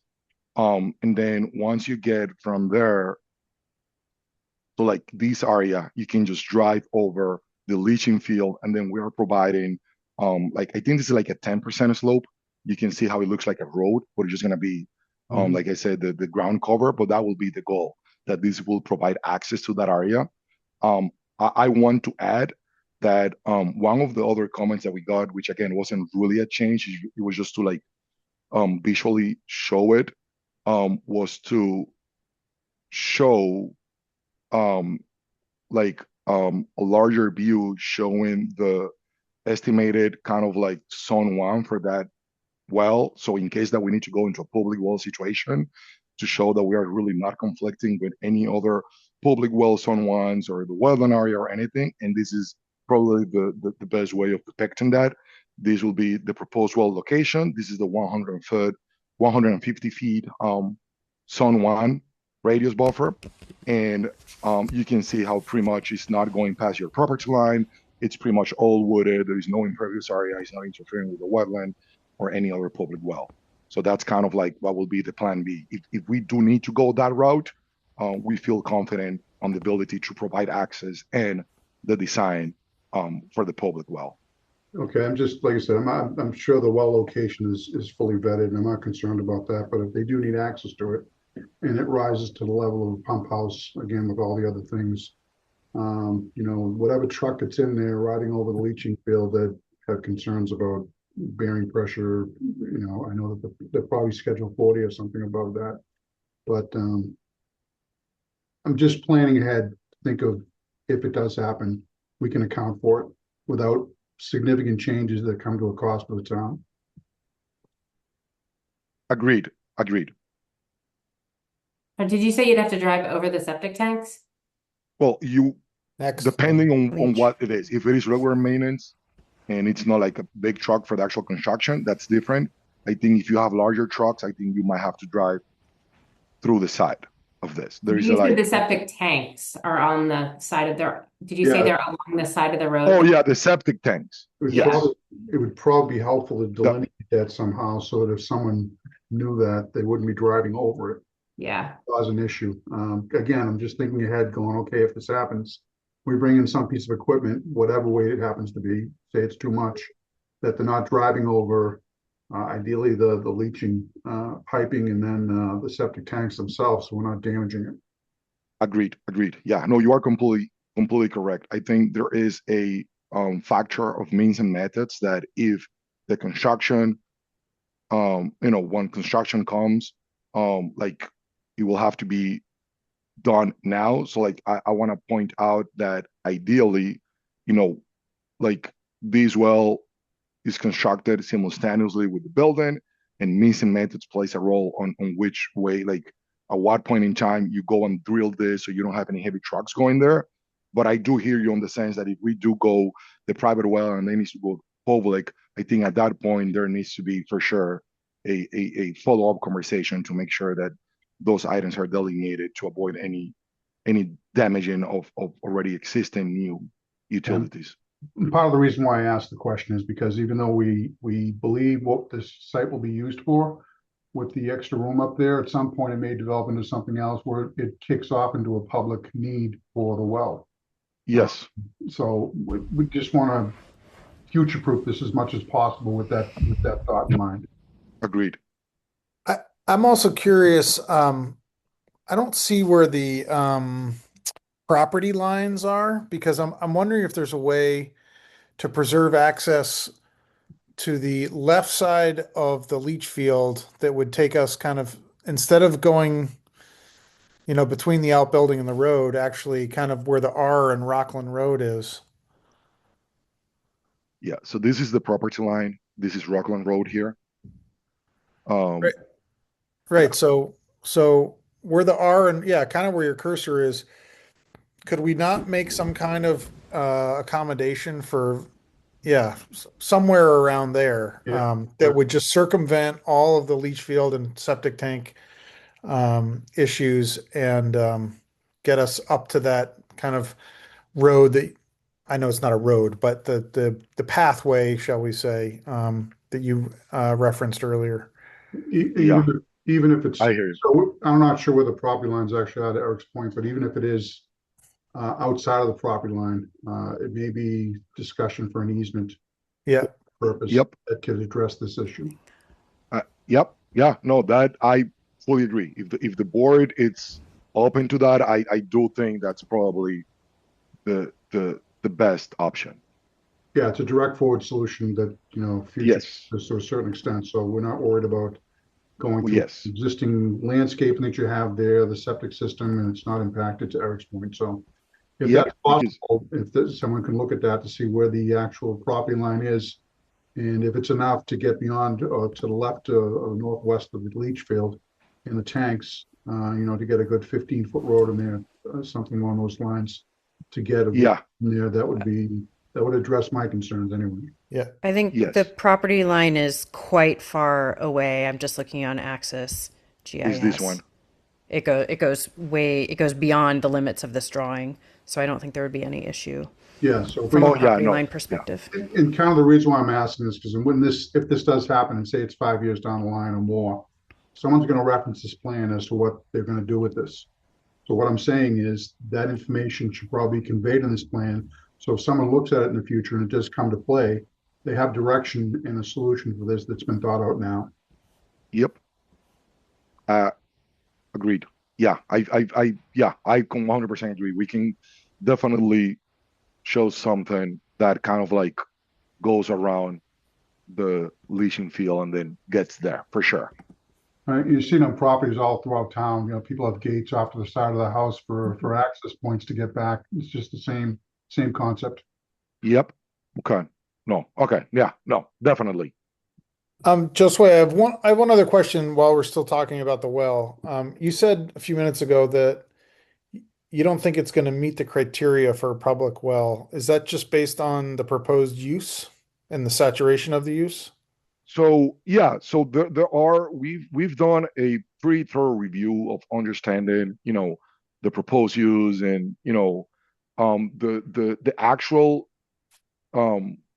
And then once you get from there to like this area, you can just drive over the leaching field, and then we are providing like I think this is like a 10% slope. You can see how it looks like a road, but it's just gonna be like I said, the ground cover, but that will be the goal, that this will provide access to that area. I want to add that one of the other comments that we got, which again wasn't really a change, it was just to like visually show it, was to show like a larger view showing the estimated kind of like zone 1 for that well. So in case that we need to go into a public well situation, to show that we are really not conflicting with any other public well zone 1s or the wetland area or anything. And this is probably the best way of depicting that. This will be the proposed well location. This is the 150 feet zone 1 radius buffer. And you can see how pretty much it's not going past your property line. It's pretty much all wooded. There is no impervious area. It's not interfering with the wetland or any other public well. So that's kind of like what will be the plan B. If we do need to go that route, we feel confident on the ability to provide access and the design for the public well. Okay, I'm just, like I said, I'm sure the well location is fully vetted, and I'm not concerned about that. But if they do need access to it, and it rises to the level of a pump house, again, with all the other things, whatever truck that's in there riding over the leaching field that have concerns about bearing pressure, I know that they're probably Schedule 40 or something above that. But I'm just planning ahead to think of, if it does happen, we can account for it without significant changes that come to a cost for the town. Agreed. Did you say you'd have to drive over the septic tanks? Well, depending on what it is. If it is regular maintenance and it's not like a big truck for the actual construction, that's different. I think if you have larger trucks, I think you might have to drive through the side of this. You said the septic tanks are on the side of did you say they're along the side of the road? Oh yeah, the septic tanks. It would probably be helpful to delineate that somehow, so that if someone knew that, they wouldn't be driving over it. Yeah. Cause an issue. Again, I'm just thinking ahead, going, okay, if this happens, we bring in some piece of equipment, whatever weight it happens to be, say it's too much, that they're not driving over, ideally the leaching piping, and then the septic tanks themselves, so we're not damaging it. Agreed. Yeah, no, you are completely correct. I think there is a factor of means and methods that if the construction, when construction comes, like it will have to be done now. So like I want to point out that ideally, like this well is constructed simultaneously with the building, and means and methods plays a role on which way, like at what point in time you go and drill this so you don't have any heavy trucks going there. But I do hear you on the sense that if we do go the private well and they need to go public, I think at that point there needs to be for sure a follow-up conversation to make sure that those items are delineated to avoid any damaging of already existing new utilities. And part of the reason why I asked the question is because even though we believe what this site will be used for, with the extra room up there, at some point it may develop into something else where it kicks off into a public need for the well. Yes. So we just want to future-proof this as much as possible with that thought in mind. Agreed. I'm also curious, I don't see where the property lines are, because I'm wondering if there's a way to preserve access to the left side of the leach field that would take us kind of, instead of going, between the outbuilding and the road, actually kind of where the R and Rockland Road is. Yeah, so this is the property line. This is Rockland Road here. Right. So where the R and kind of where your cursor is, could we not make some kind of accommodation for, somewhere around there, that would just circumvent all of the leach field and septic tank issues and get us up to that kind of road that, I know it's not a road, but the pathway, shall we say, that you referenced earlier. Even if it's, I hear you. So I'm not sure where the property lines actually are to Eric's point, but even if it is outside of the property line, it may be discussion for an easement purpose that could address this issue. Yep. Yeah. No, that I fully agree. If the board is open to that, I do think that's probably the best option. Yeah, it's a direct forward solution that futures to a certain extent. So we're not worried about going through existing landscaping that you have there, the septic system, and it's not impacted, to Eric's point. So if that's possible, if someone can look at that to see where the actual property line is, and if it's enough to get beyond or to the left or northwest of the leach field and the tanks, to get a good 15-foot road in there, something along those lines, to get in there, that would address my concerns anyway. Yeah. I think the property line is quite far away. I'm just looking on Axis GIS. Is this one? It goes beyond the limits of this drawing, so I don't think there would be any issue. Yeah, so from a property line perspective. And kind of the reason why I'm asking this, because if this does happen, and say it's 5 years down the line or more, someone's going to reference this plan as to what they're going to do with this. So what I'm saying is that information should probably be conveyed in this plan. So if someone looks at it in the future and it does come to play, they have direction and a solution for this that's been thought out now. Yep. Agreed. Yeah, I 100% agree. We can definitely show something that kind of like goes around the leaching field and then gets there for sure. You see on properties all throughout town, people have gates off to the side of the house for access points to get back. It's just the same concept. Yep. Okay. No. Okay. Yeah. No. Definitely. Josue, I have one other question while we're still talking about the well. You said a few minutes ago that you don't think it's going to meet the criteria for a public well. Is that just based on the proposed use and the saturation of the use? So we've done a pretty thorough review of understanding, the proposed use and the actual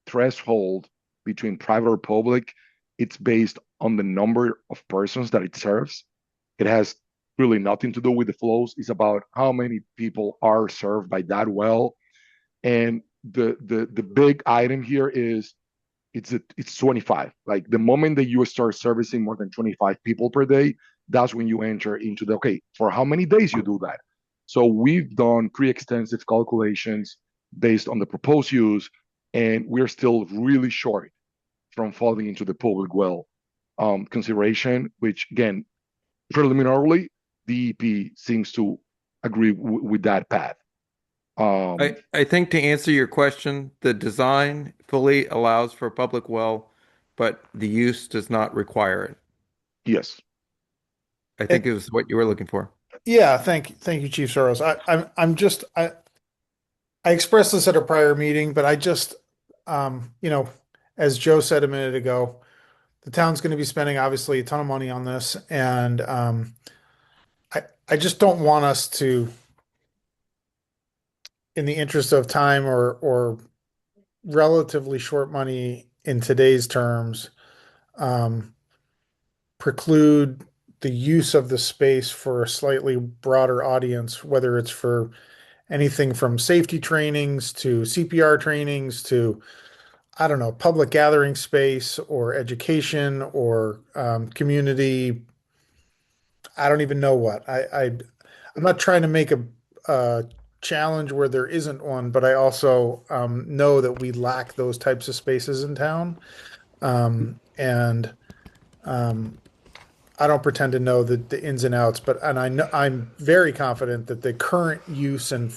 threshold between private or public. It's based on the number of persons that it serves. It has really nothing to do with the flows. It's about how many people are served by that well. And the big item here is it's 25. Like the moment that you start servicing more than 25 people per day, that's when you enter into for how many days you do that. So we've done pretty extensive calculations based on the proposed use, and we're still really short from falling into the public well consideration, which again, preliminarily, the EP seems to agree with that path. I think to answer your question, the design fully allows for a public well, but the use does not require it. Yes. I think it was what you were looking for. Yeah, thank you, Chief Soros. I expressed this at a prior meeting, but I just, as Joe said a minute ago, the town's going to be spending obviously a ton of money on this, and I just don't want us to, in the interest of time or relatively short money in today's terms, preclude the use of the space for a slightly broader audience, whether it's for anything from safety trainings to CPR trainings to, I don't know, public gathering space or education or community. I don't even know what. I'm not trying to make a challenge where there isn't one, but I also know that we lack those types of spaces in town. And I don't pretend to know the ins and outs, but and I know I'm very confident that the current use and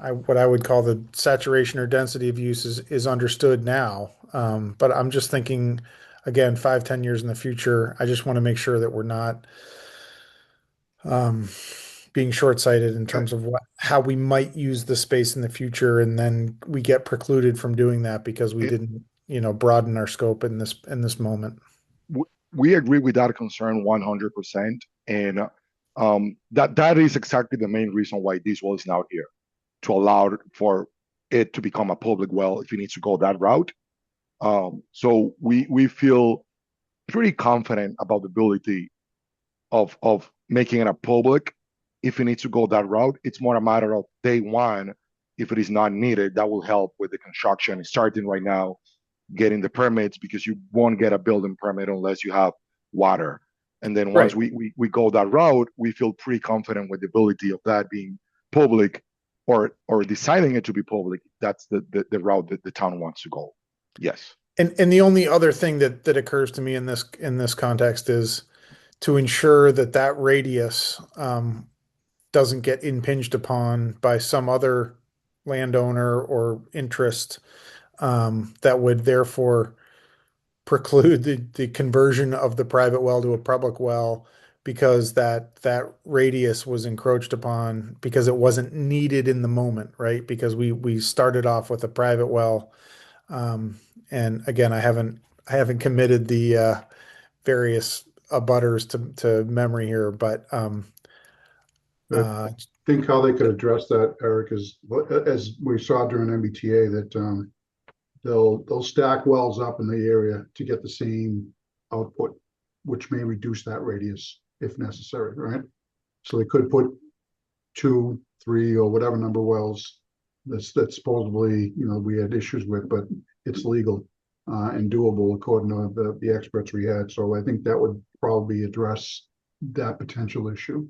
what I would call the saturation or density of use is understood now. But I'm just thinking again, 5, 10 years in the future. I just want to make sure that we're not being short-sighted in terms of how we might use the space in the future, and then we get precluded from doing that because we didn't, broaden our scope in this moment. We agree with that concern 100%, and that is exactly the main reason why this well is now here, to allow for it to become a public well if it needs to go that route. So we feel pretty confident about the ability of making it a public if it needs to go that route. It's more a matter of day one, if it is not needed, that will help with the construction starting right now, getting the permits, because you won't get a building permit unless you have water. And then once we go that route, we feel pretty confident with the ability of that being public, or deciding it to be public. That's the route that the town wants to go. Yes. And the only other thing that occurs to me in this context is to ensure that radius doesn't get impinged upon by some other landowner or interest that would therefore preclude the conversion of the private well to a public well, because that radius was encroached upon because it wasn't needed in the moment, right? Because we started off with a private well. And again, I haven't committed the various abutters to memory here, but I think how they could address that, Eric, is as we saw during MBTA, that they'll stack wells up in the area to get the same output, which may reduce that radius if necessary, right? So they could put 2, 3, or whatever number of wells that supposedly we had issues with, but it's legal and doable according to the experts we had. So I think that would probably address that potential issue.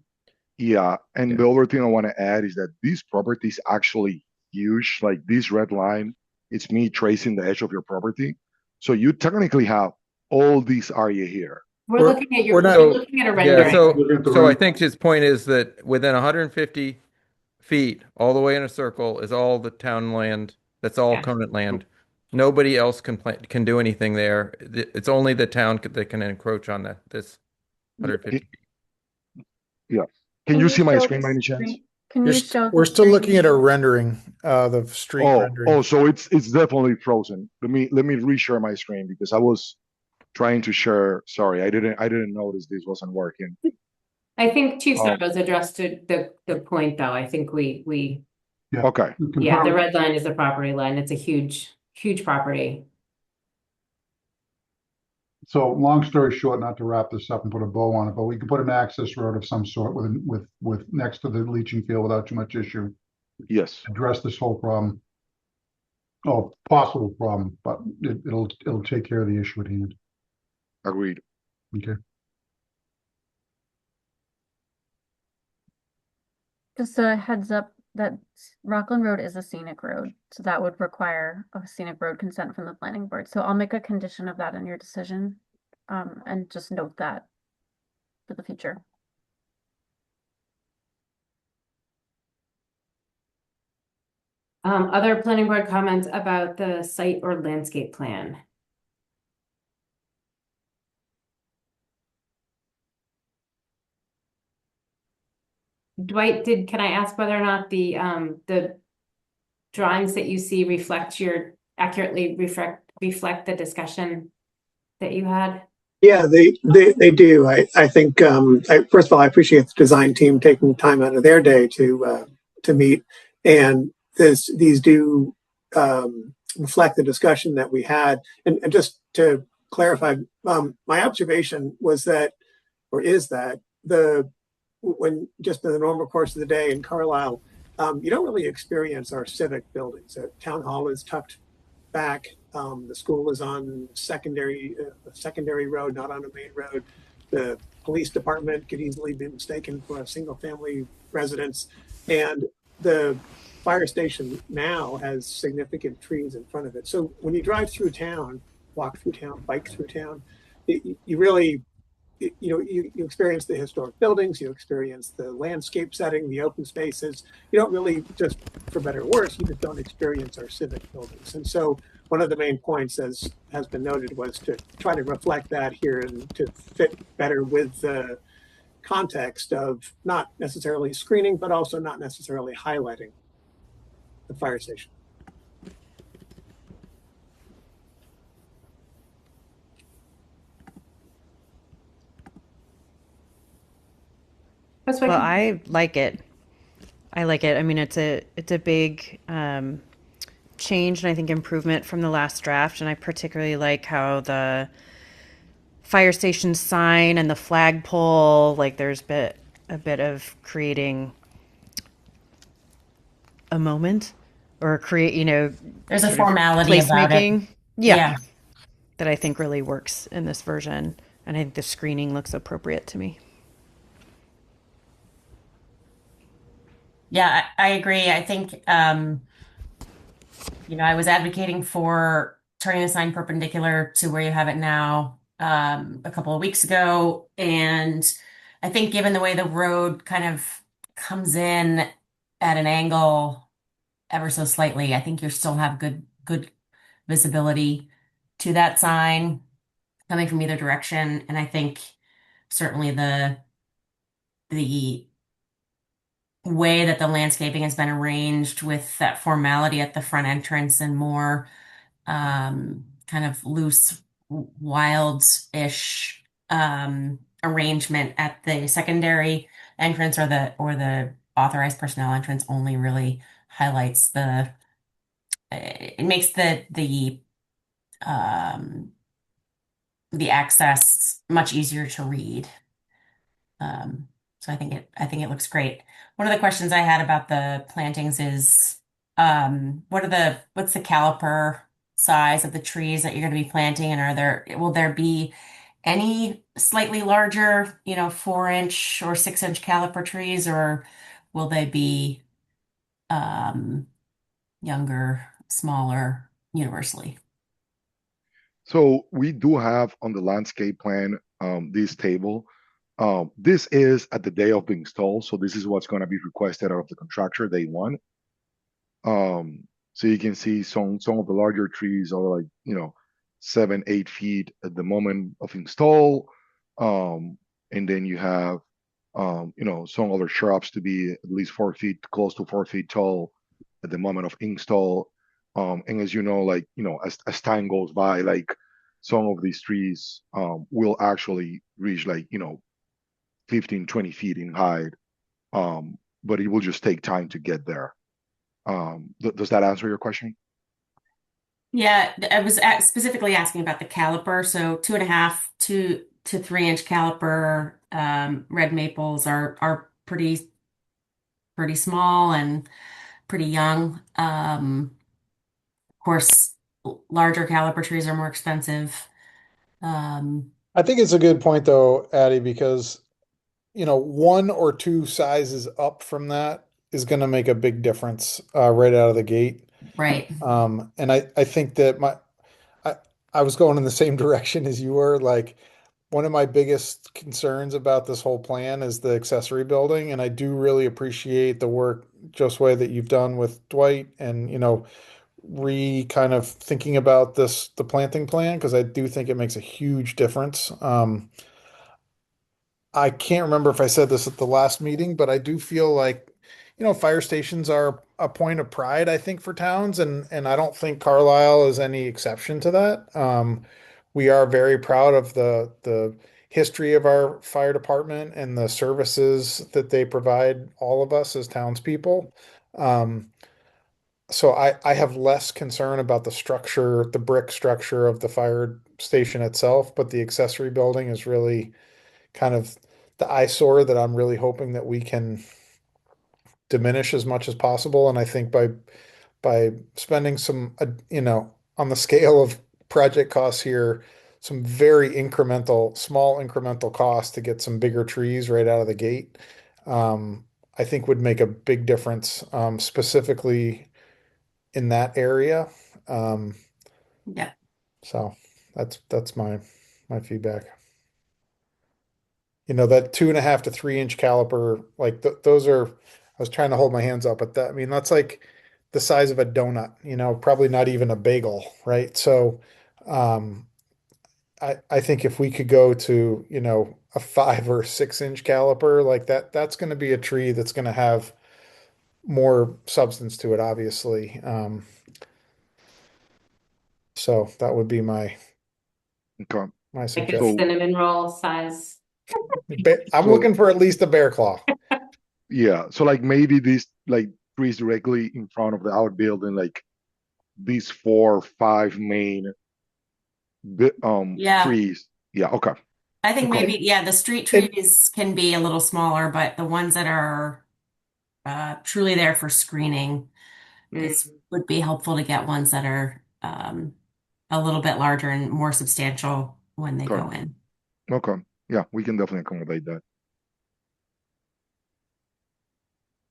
Yeah, and the other thing I want to add is that this property is actually huge. Like this red line, it's me tracing the edge of your property. So you technically have all this area here. We're looking at a rendering. Yeah, so I think his point is that within 150 feet, all the way in a circle, is all the town land. That's all covenant land. Nobody else can do anything there. It's only the town that can encroach on this 150 feet. Yeah. Can you see my screen by any chance? Can you show? We're still looking at a rendering, the street rendering. Oh, so it's definitely frozen. Let me reshare my screen because I was trying to share. Sorry, I didn't notice this wasn't working. I think Chief Sarbo's addressed the point, though. I think we Okay. Yeah, the red line is the property line. It's a huge property. So long story short, not to wrap this up and put a bow on it, but we could put an access road of some sort with next to the leaching field without too much issue. Yes. Address this whole problem. Oh, possible problem, but it'll take care of the issue at hand. Agreed. Okay. Just a heads up that Rockland Road is a scenic road, so that would require a scenic road consent from the planning board. So I'll make a condition of that in your decision, and just note that for the future. Other planning board comments about the site or landscape plan? Dwight, can I ask whether or not the drawings that you see accurately reflect the discussion that you had? Yeah, they do. I think first of all, I appreciate the design team taking time out of their day to meet, and these do reflect the discussion that we had. And just to clarify, my observation was that, or is that the when just in the normal course of the day in Carlisle, you don't really experience our civic buildings. Town hall is tucked back. The school is on secondary road, not on a main road. The police department could easily be mistaken for a single family residence. And the fire station now has significant trees in front of it. So when you drive through town, walk through town, bike through town, you really, you experience the historic buildings, you experience the landscape setting, the open spaces. You don't really, just for better or worse, you just don't experience our civic buildings. And so one of the main points, as has been noted, was to try to reflect that here and to fit better with the context of not necessarily screening, but also not necessarily highlighting the fire station. That's what Well, I like it. I like it. I mean, it's a big change and I think improvement from the last draft. And I particularly like how the fire station sign and the flagpole, like there's a bit of creating a moment or create, There's a sort of formality about it. placemaking. Yeah. Yeah. That I think really works in this version. And I think the screening looks appropriate to me. Yeah, I agree. I think, I was advocating for turning the sign perpendicular to where you have it now, a couple of weeks ago. And I think given the way the road kind of comes in at an angle ever so slightly, I think you still have good visibility to that sign coming from either direction. And I think certainly the way that the landscaping has been arranged with that formality at the front entrance and more kind of loose, wild-ish arrangement at the secondary entrance or the authorized personnel entrance only really highlights it makes the access much easier to read. So I think it looks great. One of the questions I had about the plantings is, what's the caliper size of the trees that you're going to be planting, and will there be any slightly larger, 4-inch or 6-inch caliper trees, or will they be younger, smaller, universally? So we do have on the landscape plan this table. This is at the day of the install, so this is what's going to be requested out of the contractor day one. So you can see some of the larger trees are like 7-8 feet at the moment of install, and then you have some other shrubs to be at least 4 feet, close to 4 feet tall at the moment of install. And as as time goes by, like some of these trees will actually reach 15, 20 feet in height. But it will just take time to get there. Does that answer your question? Yeah, I was specifically asking about the caliper. So 2.5 to 3-inch caliper red maples are pretty small and pretty young. Of course, larger caliper trees are more expensive. I think it's a good point though, Addie, because one or two sizes up from that is going to make a big difference right out of the gate. Right. And I think that I was going in the same direction as you were. Like, one of my biggest concerns about this whole plan is the accessory building, and I do really appreciate the work, Josue, that you've done with Dwight and kind of thinking about the planting plan, because I do think it makes a huge difference. I can't remember if I said this at the last meeting, but I do feel like, fire stations are a point of pride, I think, for towns, and I don't think Carlisle is any exception to that. we are very proud of the history of our fire department and the services that they provide all of us as townspeople. Um, so I have less concern about the structure, the brick structure of the fire station itself, but the accessory building is really kind of the eyesore that I'm really hoping that we can diminish as much as possible. And I think by spending some, on the scale of project costs here, some very incremental, small incremental costs to get some bigger trees right out of the gate, I think would make a big difference, specifically in that area. Um, Yeah. so that's my feedback. That 2.5 to 3 inch caliper, like those are, I was trying to hold my hands up, but that, I mean, that's like the size of a donut, probably not even a bagel, right? So, um, I think if we could go to, a 5 or 6 inch caliper like that, that's going to be a tree that's going to have more substance to it, obviously. So that would be my Okay. Like a suggestion. cinnamon roll size. I'm So- looking for at least a bear claw. Yeah, so like maybe these like trees directly in front of the outbuilding, like these 4 or 5 main Yeah. trees. Yeah, okay. I think Okay. maybe, yeah, the street trees can be a little smaller, but the ones that are truly there for screening would be helpful to get ones that are a little bit larger and more substantial when they Okay. go in. Okay. Yeah, we can definitely accommodate that.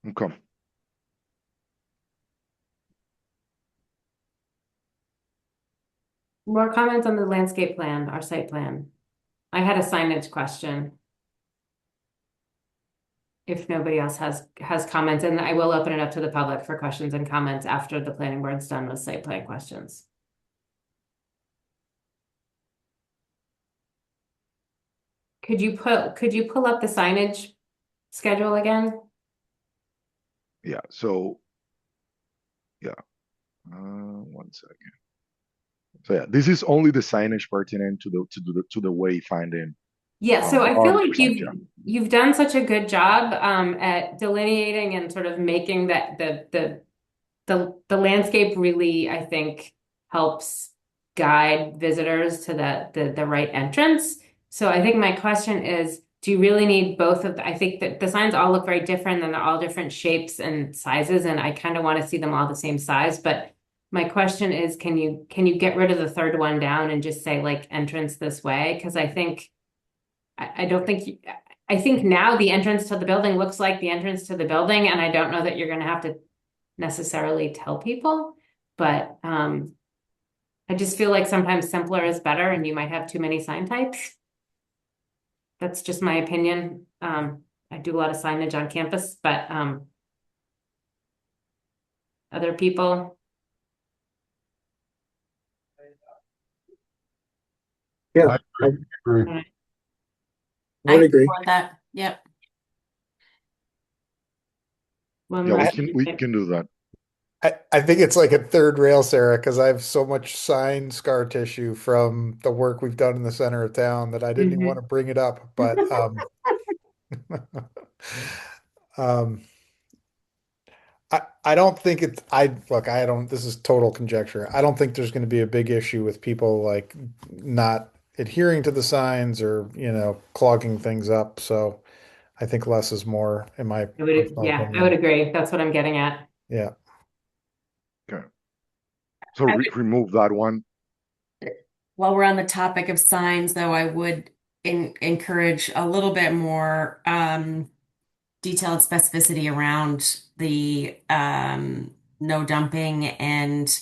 Okay. More comments on the landscape plan, our site plan. I had a signage question. If nobody else has comments, and I will open it up to the public for questions and comments after the planning board's done with site plan questions. Could you pull up the signage schedule again? Yeah, so yeah. 1 second. So yeah, this is only the signage pertinent to the wayfinding. Yeah, so I feel like 100%, yeah. you've done such a good job at delineating and sort of making that the landscape really, I think, helps guide visitors to the right entrance. So I think my question is, do you really need both of I think that the signs all look very different and they're all different shapes and sizes, and I kind of want to see them all the same size. But my question is, can you get rid of the third one down and just say like entrance this way? Because I don't think I think now the entrance to the building looks like the entrance to the building, and I don't know that you're going to have to necessarily tell people, but I just feel like sometimes simpler is better, and you might have too many sign types. That's just my opinion. I do a lot of signage on campus, but other people. Yeah, I Agree. would agree. support that. Yep. One Yeah, last we can do that. I think it's like a third rail, Sarah, because I have so much sign scar tissue from the work we've done in the center of town that I didn't even want to bring it up. But um, I don't think it's I don't, this is total conjecture. I don't think there's going to be a big issue with people like not adhering to the signs or, clogging things up. So I think less is more in my personal yeah, opinion. I would agree. That's what I'm getting at. Yeah. Okay. So remove that one. While we're on the topic of signs, though, I would encourage a little bit more detailed specificity around the no dumping. And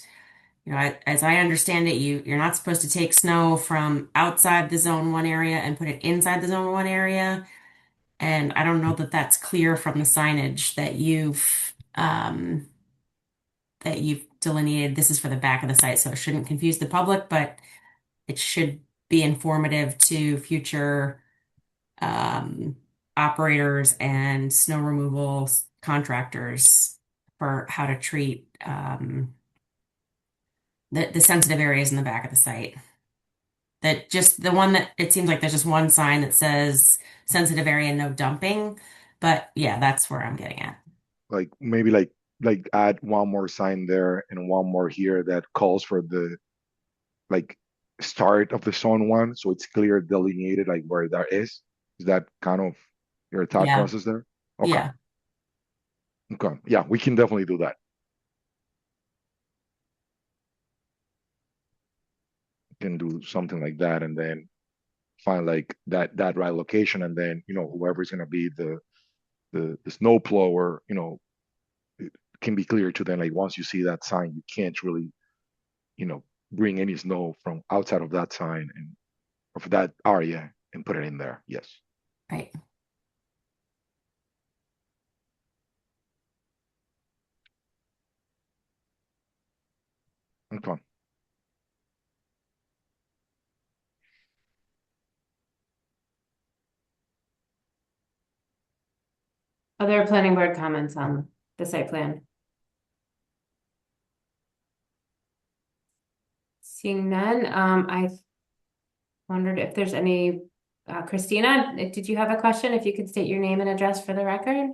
as I understand it, you're not supposed to take snow from outside the zone 1 area and put it inside the zone 1 area. And I don't know that that's clear from the signage that you've delineated. This is for the back of the site, so it shouldn't confuse the public, but it should be informative to future operators and snow removal contractors for how to treat the sensitive areas in the back of the site. that just the one that it seems like there's just one sign that says sensitive area, no dumping. But yeah, that's where I'm getting at. Like maybe like add one more sign there and one more here that calls for the like start of the zone one, so it's clear delineated like where that is. Is that kind of your thought Yeah. process there? Okay. Yeah. Okay. Yeah, we can definitely do that. Can do something like that and then find like that right location, and then whoever's gonna be the snow plower, it can be clear to them like once you see that sign, you can't really bring any snow from outside of that sign and of that area and put it in there. Yes. Right. Okay. Other planning board comments on the site plan? Seeing none, I wondered if there's any, Christina, did you have a question? If you could state your name and address for the record?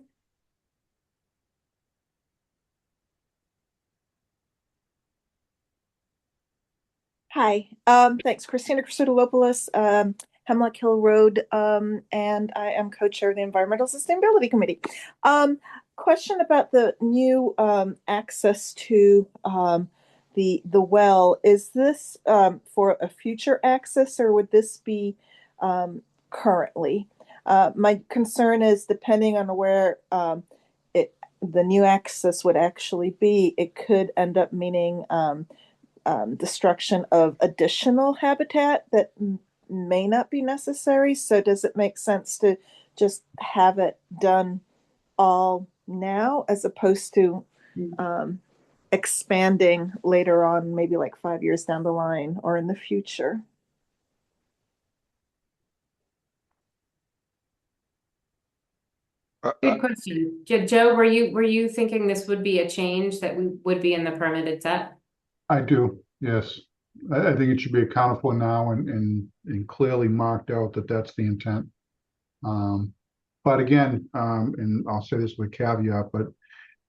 Hi, thanks. Christina Christodoulopoulos, Hemlock Hill Road, and I am co-chair of the Environmental Sustainability Committee. Question about the new access to the well. Is this for a future access, or would this be currently? My concern is depending on where the new access would actually be, it could end up meaning destruction of additional habitat that may not be necessary. So does it make sense to just have it done all now as opposed to expanding later on, maybe like 5 years down the line or in the future? Good question. Joe, were you thinking this would be a change that we would be in the permitted set? I do, yes. I think it should be accounted for now and clearly marked out that that's the intent. But again, and I'll say this with a caveat, but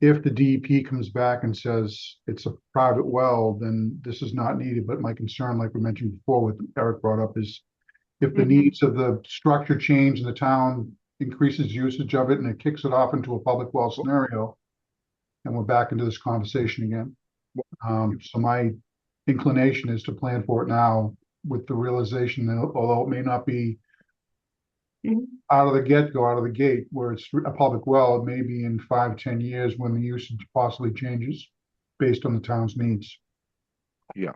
if the DEP comes back and says it's a private well, then this is not needed. But my concern, like we mentioned before, what Eric brought up, is if the needs of the structure change and the town increases usage of it and it kicks it off into a public well scenario, and we're back into this conversation again. So my inclination is to plan for it now with the realization that although it may not be out of the gate where it's a public well, it may be in 5-10 years when the usage possibly changes based on the town's needs. Yeah.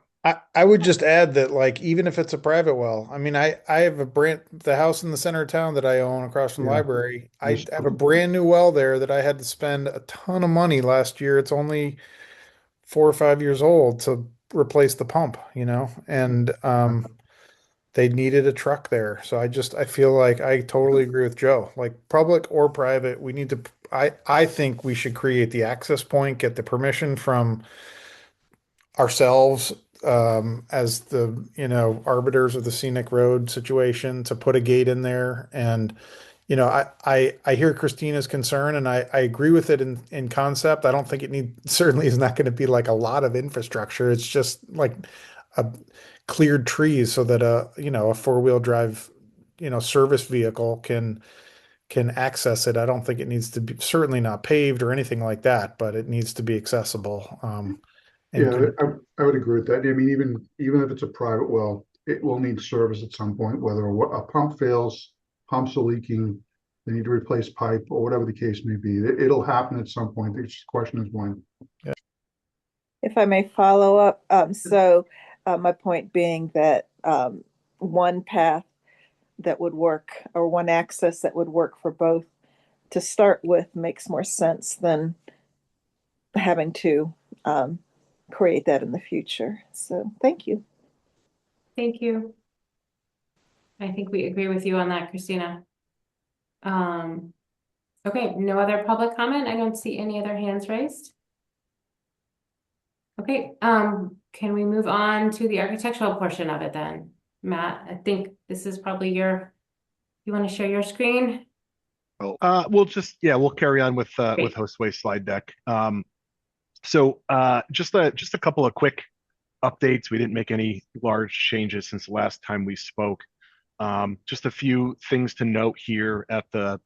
I would just add that, like, even if it's a private well, I mean, I have the house in the center of town that I own across from the library. I have a brand new well there that I had to spend a ton of money last year. It's only 4 or 5 years old to replace the pump, and they needed a truck there. So I feel like I totally agree with Joe. Like, public or private, we need to. I think we should create the access point, get the permission from ourselves as the arbiters of the scenic road situation to put a gate in there. And I hear Christina's concern, and I agree with it in concept. I don't think certainly is not going to be like a lot of infrastructure. It's just like a cleared trees so that a 4-wheel drive service vehicle can access it. I don't think it needs to be, certainly not paved or anything like that, but it needs to be accessible. Yeah, I would agree with that. I mean, even if it's a private well, it will need service at some point, whether a pump fails, pumps are leaking, they need to replace pipe, or whatever the case may be. It'll happen at some point. The question is when. Yeah. If I may follow up, my point being that one path that would work, or one access that would work for both to start with, makes more sense than having to create that in the future. So thank you. Thank you. I think we agree with you on that, Christina. Okay, no other public comment? I don't see any other hands raised. Okay, can we move on to the architectural portion of it then? Matt, I think this is probably you want to share your screen? We'll carry on with Great. Josue slide deck. Just a couple of quick updates. We didn't make any large changes since the last time we spoke. Just a few things to note here at the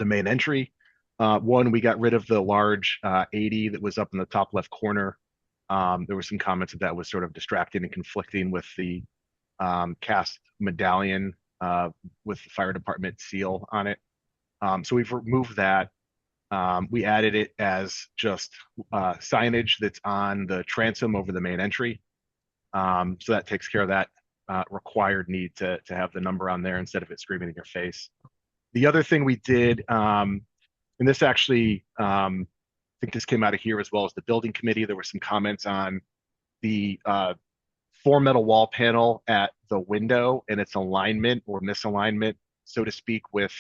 main entry. One, we got rid of the large 80 that was up in the top left corner. There were some comments that was sort of distracting and conflicting with the cast medallion with the fire department seal on it. So we've removed that. We added it as just signage that's on the transom over the main entry. So that takes care of that required need to have the number on there instead of it screaming in your face. The other thing we did, and this actually, I think this came out of here as well as the building committee, there were some comments on the 4 metal wall panel at the window and its alignment or misalignment, so to speak, with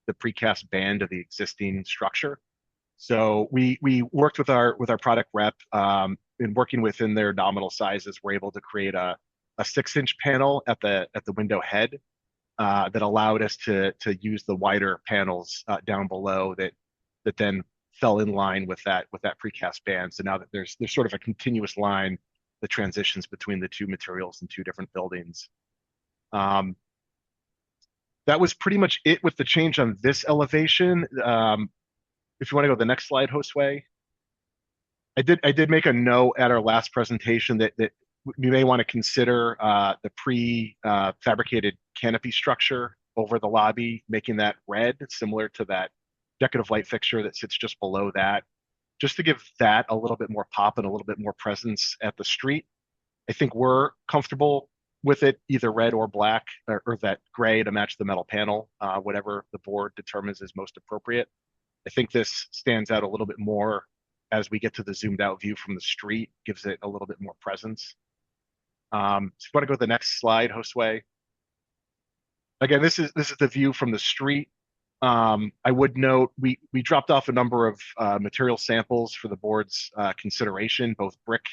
the precast band of the existing structure. So we worked with our product rep in working within their nominal sizes. We're able to create a 6-inch panel at the window head that allowed us to use the wider panels down below that then fell in line with that precast band. So now that there's sort of a continuous line that transitions between the two materials in two different buildings. That was pretty much it with the change on this elevation. If you want to go to the next slide, Josue. I did make a note at our last presentation that we may want to consider the pre-fabricated canopy structure over the lobby, making that red, similar to that decorative light fixture that sits just below that, just to give that a little bit more pop and a little bit more presence at the street. I think we're comfortable with it either red or black, or that gray to match the metal panel, whatever the board determines is most appropriate. I think this stands out a little bit more as we get to the zoomed out view from the street, gives it a little bit more presence. So if you want to go to the next slide, Josue. Again, this is the view from the street. I would note we dropped off a number of material samples for the board's consideration, both brick,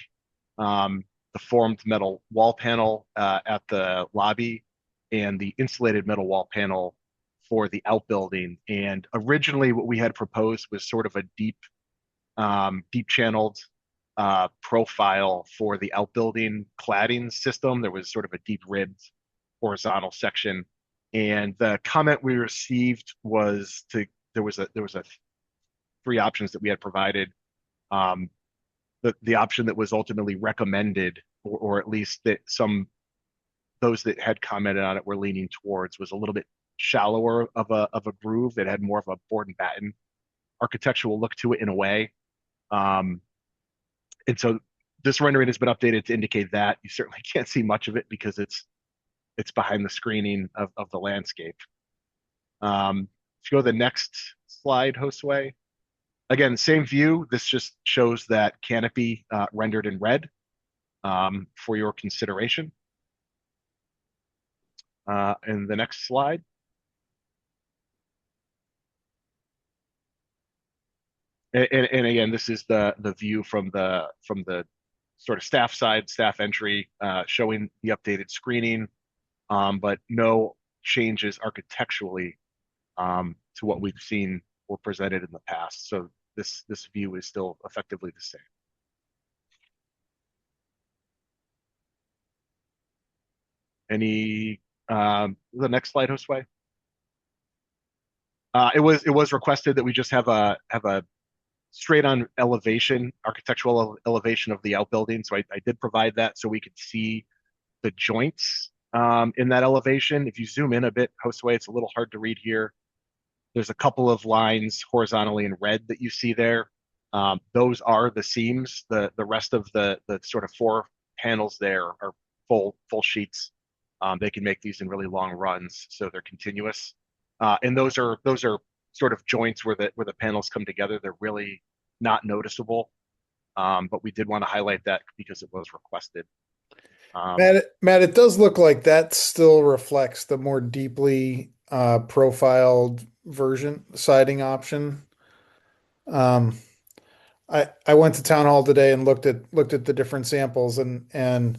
the formed metal wall panel at the lobby, and the insulated metal wall panel for the outbuilding. And originally what we had proposed was sort of a deep channeled profile for the outbuilding cladding system. There was sort of a deep ribbed horizontal section. And the comment we received was there was a 3 options that we had provided. The option that was ultimately recommended, or at least that those that had commented on it were leaning towards, was a little bit shallower of a groove that had more of a board and batten architectural look to it in a way. And so this rendering has been updated to indicate that. You certainly can't see much of it because it's behind the screening of the landscape. If you go to the next slide, Josue. Again, same view. This just shows that canopy rendered in red for your consideration. And the next slide. And again, this is the view from the sort of staff side, staff entry, showing the updated screening, but no changes architecturally to what we've seen or presented in the past. So this view is still effectively the same. The next slide, Josue. It was requested that we just have a straight on elevation, architectural elevation of the outbuilding. So I did provide that so we could see the joints in that elevation. If you zoom in a bit, Josue, it's a little hard to read here. There's a couple of lines horizontally in red that you see there. Those are the seams. The rest of the sort of 4 panels there are full sheets. They can make these in really long runs, so they're continuous. And those are sort of joints where the panels come together. They're really not noticeable, but we did want to highlight that because it was requested. Matt, it does look like that still reflects the more deeply profiled version siding option. I went to town hall today and looked at the different samples, and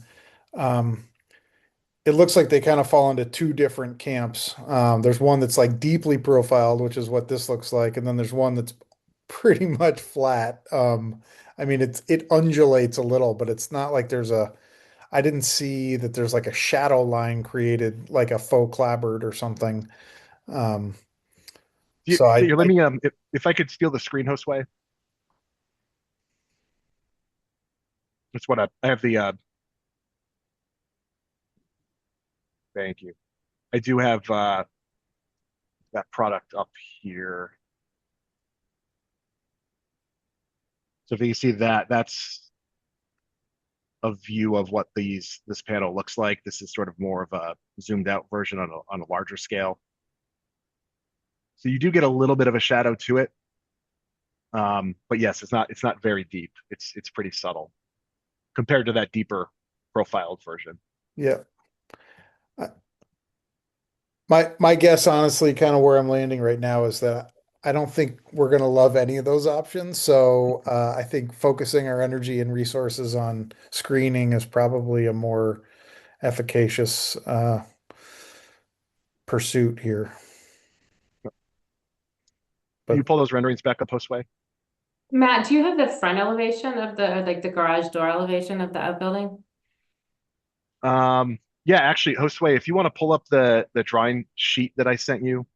it looks like they kind of fall into two different camps. There's one that's like deeply profiled, which is what this looks like, and then there's one that's pretty much flat. I mean, it undulates a little, but it's not like I didn't see that there's like a shadow line created like a faux clapboard or something. Um, so Here, let me if I could steal the screen host way. That's what I have the thank you. I do have that product up here. So if you see that, that's a view of what this panel looks like. This is sort of more of a zoomed out version on a larger scale. So you do get a little bit of a shadow to it. But yes, it's not very deep. It's pretty subtle compared to that deeper profiled version. yeah. My guess, honestly, kind of where I'm landing right now is that I don't think we're going to love any of those options. So I think focusing our energy and resources on screening is probably a more efficacious pursuit here. Can you pull those renderings back up Postway? Matt, do you have the front elevation of the garage door elevation of the outbuilding? Yeah, actually, Hostway, if you want to pull up the drawing sheet that I sent you.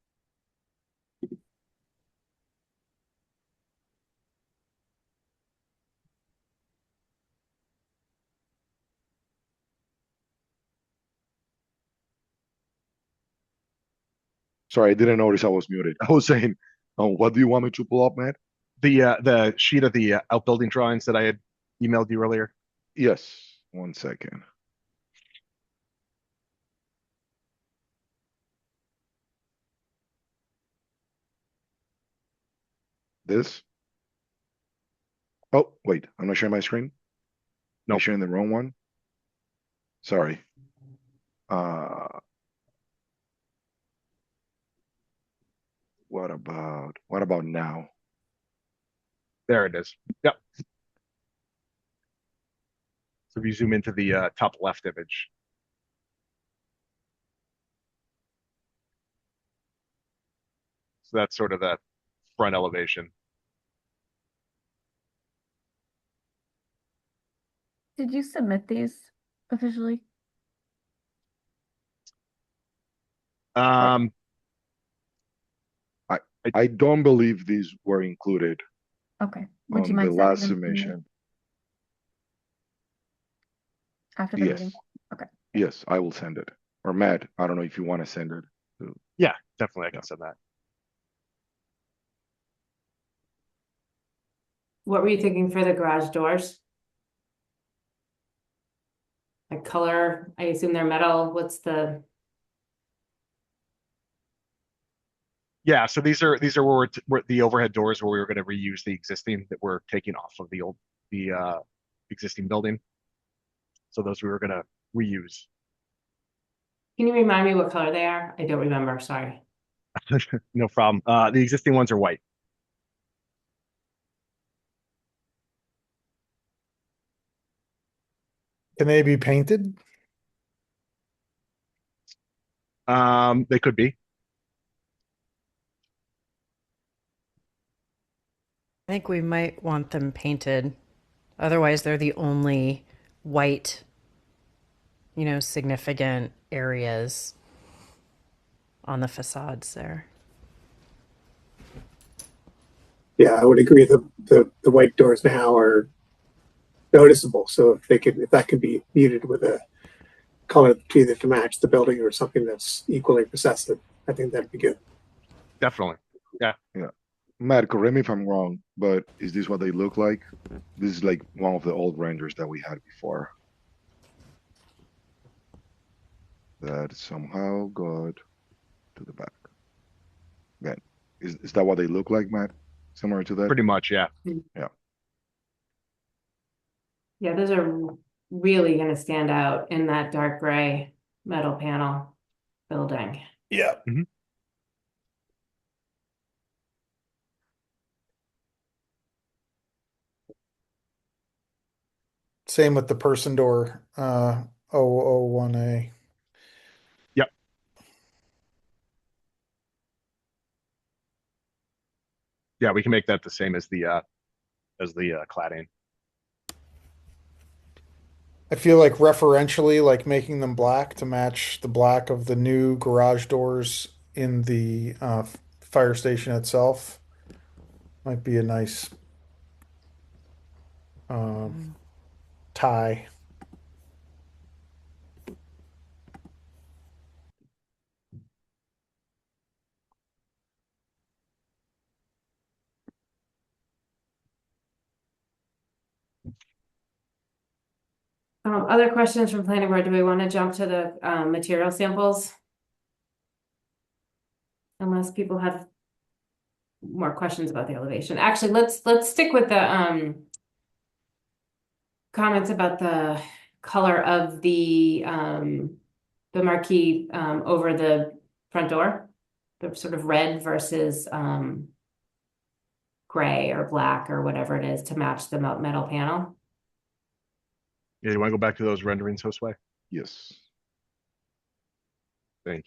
Sorry, I didn't notice I was muted. I was saying, what do you want me to pull up, Matt? The sheet of the outbuilding drawings that I had emailed you earlier. Yes, 1 second. This? Oh, wait, I'm not sharing my screen. No, I'm sharing the wrong one. Sorry. What about now? There it is. Yep. So if you zoom into the top left image. So that's sort of the front elevation. Did you submit these officially? I don't believe these were included Okay. Would you on the mind last sending them to me submission. after the Yes. meeting? Okay. Yes, I will send it. Or Matt, I don't know if you want to send it. Yeah, definitely I can send that. What were you thinking for the garage doors? Like color, I assume they're metal. What's the? Yeah, so these are where the overhead doors where we were going to reuse the existing that we're taking off of the existing building. So those we were going to reuse. Can you remind me what color they are? I don't remember, sorry. No problem. The existing ones are white. Can they be painted? They could be. I think we might want them painted. Otherwise, they're the only white, significant areas on the facades there. Yeah, I would agree. The white doors now are noticeable. So if that could be muted with a color either to match the building or something that's equally recessive, I think that'd be good. Definitely. Yeah. Yeah. Matt, correct me if I'm wrong, but is this what they look like? This is like one of the old renders that we had before. That somehow got to the back. Again, is that what they look like, Matt? Similar to that? Pretty much, yeah. Yeah. Yeah, those are really going to stand out in that dark gray metal panel building. Yeah. Mm-hmm. Same with the person door, 001A. Yeah, we can make that the same as the cladding. I feel like referentially, like making them black to match the black of the new garage doors in the fire station itself might be a nice tie. Other questions from planning board? Do we want to jump to the material samples? Unless people have more questions about the elevation. Actually, let's stick with the comments about the color of the marquee over the front door, the sort of red versus gray or black or whatever it is to match the metal panel. Yeah, you want to go back to those renderings, Josue? Yes. Thank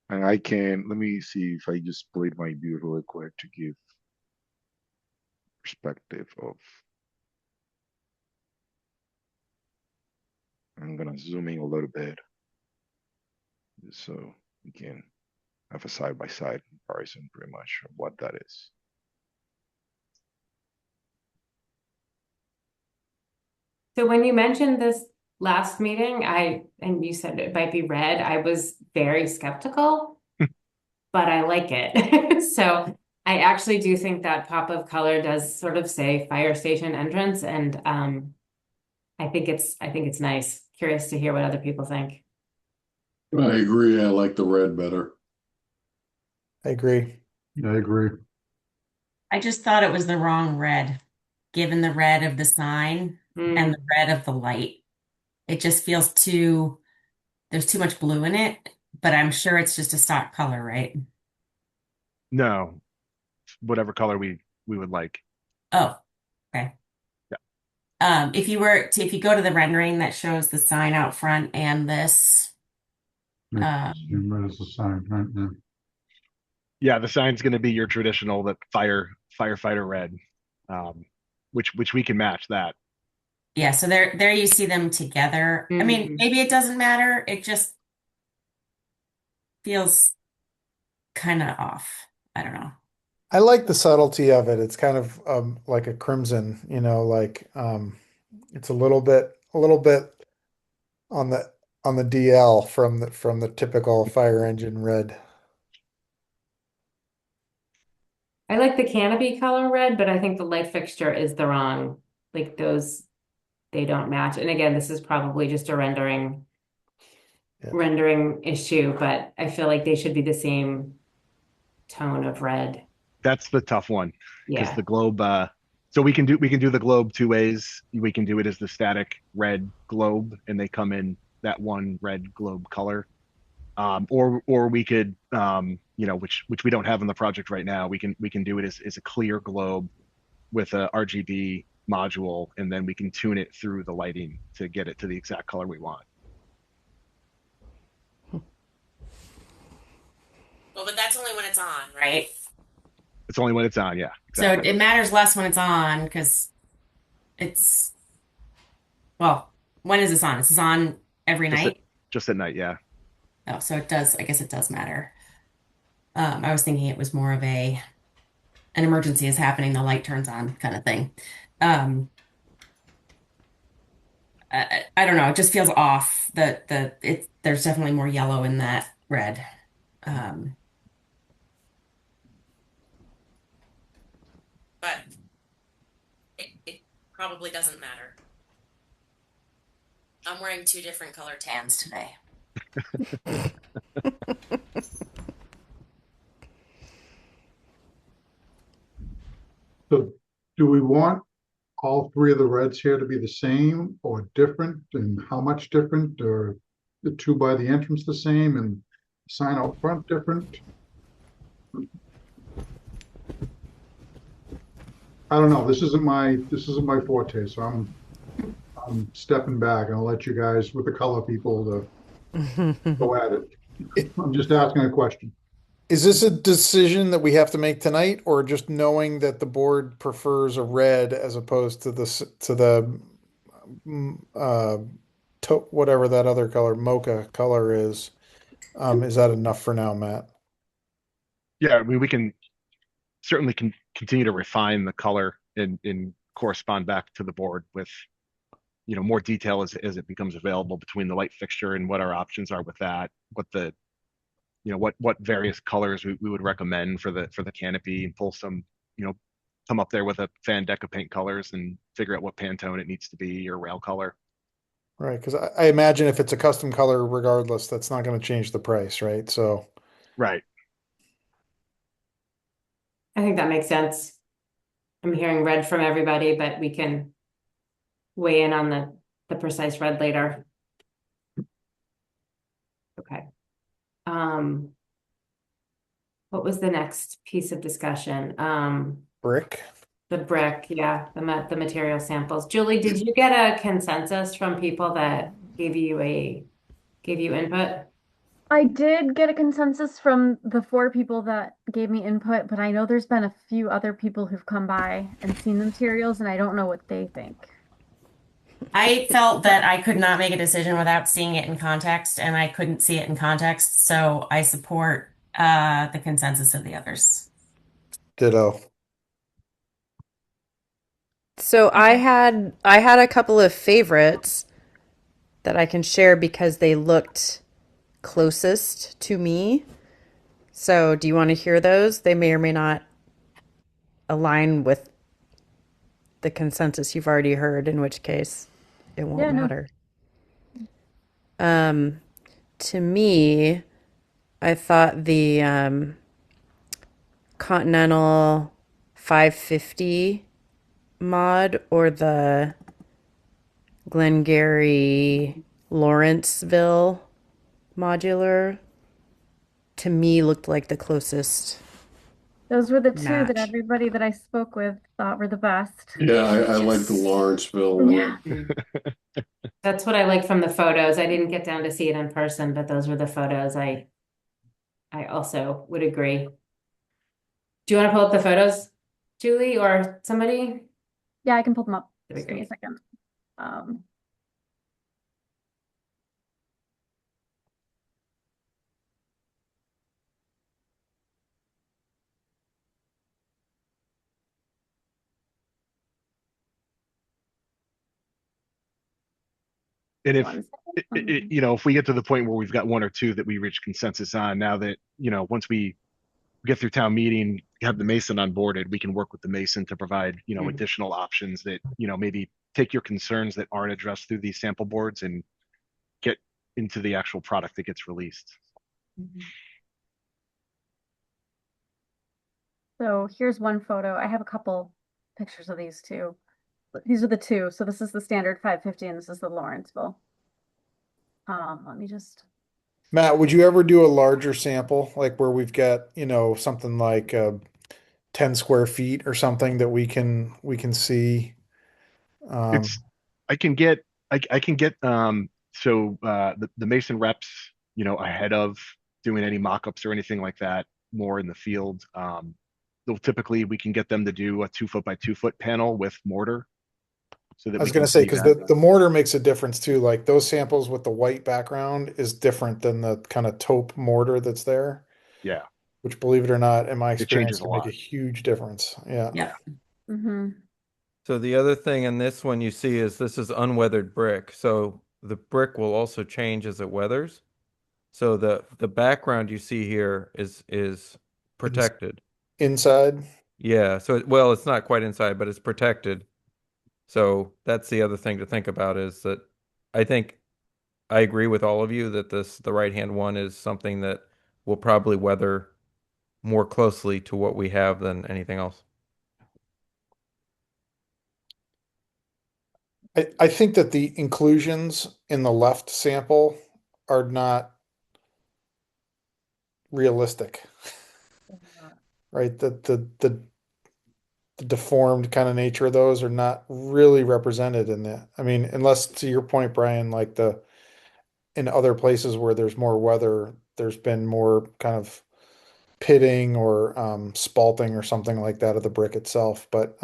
you. And I can, let me see if I just split my view really quick to give perspective of. I'm gonna zoom in a little bit, so we can have a side-by-side comparison pretty much of what that is. So when you mentioned this last meeting, and you said it might be red, I was very skeptical, but I like it. So I actually do think that pop of color does sort of say fire station entrance, and I think it's nice. Curious to hear what other people think. I agree. I like the red better. I agree. I agree. I just thought it was the wrong red, given the red of the sign and the red of the light. It just feels there's too much blue in it, but I'm sure it's just a stock color, right? No, whatever color we would like. Oh, okay. Yeah. If you go to the rendering that shows the sign out front and this, Red is the sign, right? Yeah. Yeah, the sign's going to be your traditional firefighter red, which we can match that. yeah, so there you see them together. I mean, maybe it doesn't matter. It just feels kind of off. I don't know. I like the subtlety of it. It's kind of like a crimson, like it's a little bit on the DL from the typical fire engine red. I like the canopy color red, but I think the light fixture is the wrong, like those, they don't match. And again, this is probably just a rendering issue, but I feel like they should be the same tone of red. That's the tough one because Yeah. the globe. So we can do the globe two ways. We can do it as the static red globe, and they come in that one red globe color, or we could, which we don't have in the project right now. We can do it as a clear globe with a RGB module, and then we can tune it through the lighting to get it to the exact color we want. Well, but that's only when it's on, right? It's only when it's on, yeah. Exactly. So it matters less when it's on because when is this on? Is this on every night? Just at night, yeah. Oh, so it does. I guess it does matter. I was thinking it was more of an emergency is happening, the light turns on kind of thing. I don't know. It just feels off. There's definitely more yellow in that red. But it probably doesn't matter. I'm wearing 2 different color tans today. So do we want all 3 of the reds here to be the same or different, and how much different, or the 2 by the entrance the same and sign out front different? I don't know. This isn't my forte, so I'm I'm stepping back. I'll let you guys with the color people to go at it. I'm just asking a question. Is this a decision that we have to make tonight, or just knowing that the board prefers a red as opposed to whatever that other color, mocha color is? Is that enough for now, Matt? Yeah, I mean, we can certainly continue to refine the color and correspond back to the board with, more detail as it becomes available between the light fixture and what our options are with that, what various colors we would recommend for the canopy, and pull some, come up there with a fan deck of paint colors and figure out what Pantone it needs to be, or rail color. Right, because I imagine if it's a custom color, regardless, that's not going to change the price, right? So, Right. I think that makes sense. I'm hearing red from everybody, but we can weigh in on the precise red later. Okay. What was the next piece of discussion? brick. The brick, yeah, the material samples. Julie, did you get a consensus from people that gave you input? I did get a consensus from the 4 people that gave me input, but I know there's been a few other people who've come by and seen the materials, and I don't know what they think. I felt that I could not make a decision without seeing it in context, and I couldn't see it in context, so I support the consensus of the others. Ditto. So I had a couple of favorites that I can share because they looked closest to me. So do you want to hear those? They may or may not align with the consensus you've already heard, in which case it won't Yeah, no. matter. To me, I thought the Continental 550 mod or the Glengarry Lawrenceville modular to me looked like the closest. Those were the 2 that Match. everybody that I spoke with thought were the best. Yeah, I like the Lawrenceville one. Yeah. That's what I like from the photos. I didn't get down to see it in person, but those were the photos. I also would agree. Do you want to pull up the photos, Julie, or somebody? Yeah, I can pull them up. That'd Just be give me a great. second. And if One second. if we get to the point where we've got 1 or 2 that we reach consensus on, now that, once we get through town meeting, have the Mason onboarded, we can work with the Mason to provide, additional options that, maybe take your concerns that aren't addressed through these sample boards and get into the actual product that gets released. So here's one photo. I have a couple pictures of these too. But these are the 2. So this is the standard 550 and this is the Lawrenceville. Let me just. Matt, would you ever do a larger sample, like where we've got, something like 10 square feet or something that we can see? It's I can get the Mason reps, ahead of doing any mock-ups or anything like that, more in the field. They'll typically, we can get them to do a 2-foot by 2-foot panel with mortar, so that I was we going can to say, see because that. the mortar makes a difference too. Like those samples with the white background is different than the kind of taupe mortar that's there, Yeah, which, believe it or not, in my it experience, changes a can make a lot. huge difference. Yeah. Yeah. So the other thing in this one you see is this is unweathered brick. So the brick will also change as it weathers. So the background you see here is protected. Inside. Yeah. So it's not quite inside, but it's protected. So that's the other thing to think about is that I think I agree with all of you that the right-hand one is something that will probably weather more closely to what we have than anything else. I think that the inclusions in the left sample are not realistic, right? The the deformed kind of nature of those are not really represented in that. I mean, unless to your point, Brian, like in other places where there's more weather, there's been more kind of pitting or spalting or something like that of the brick itself. But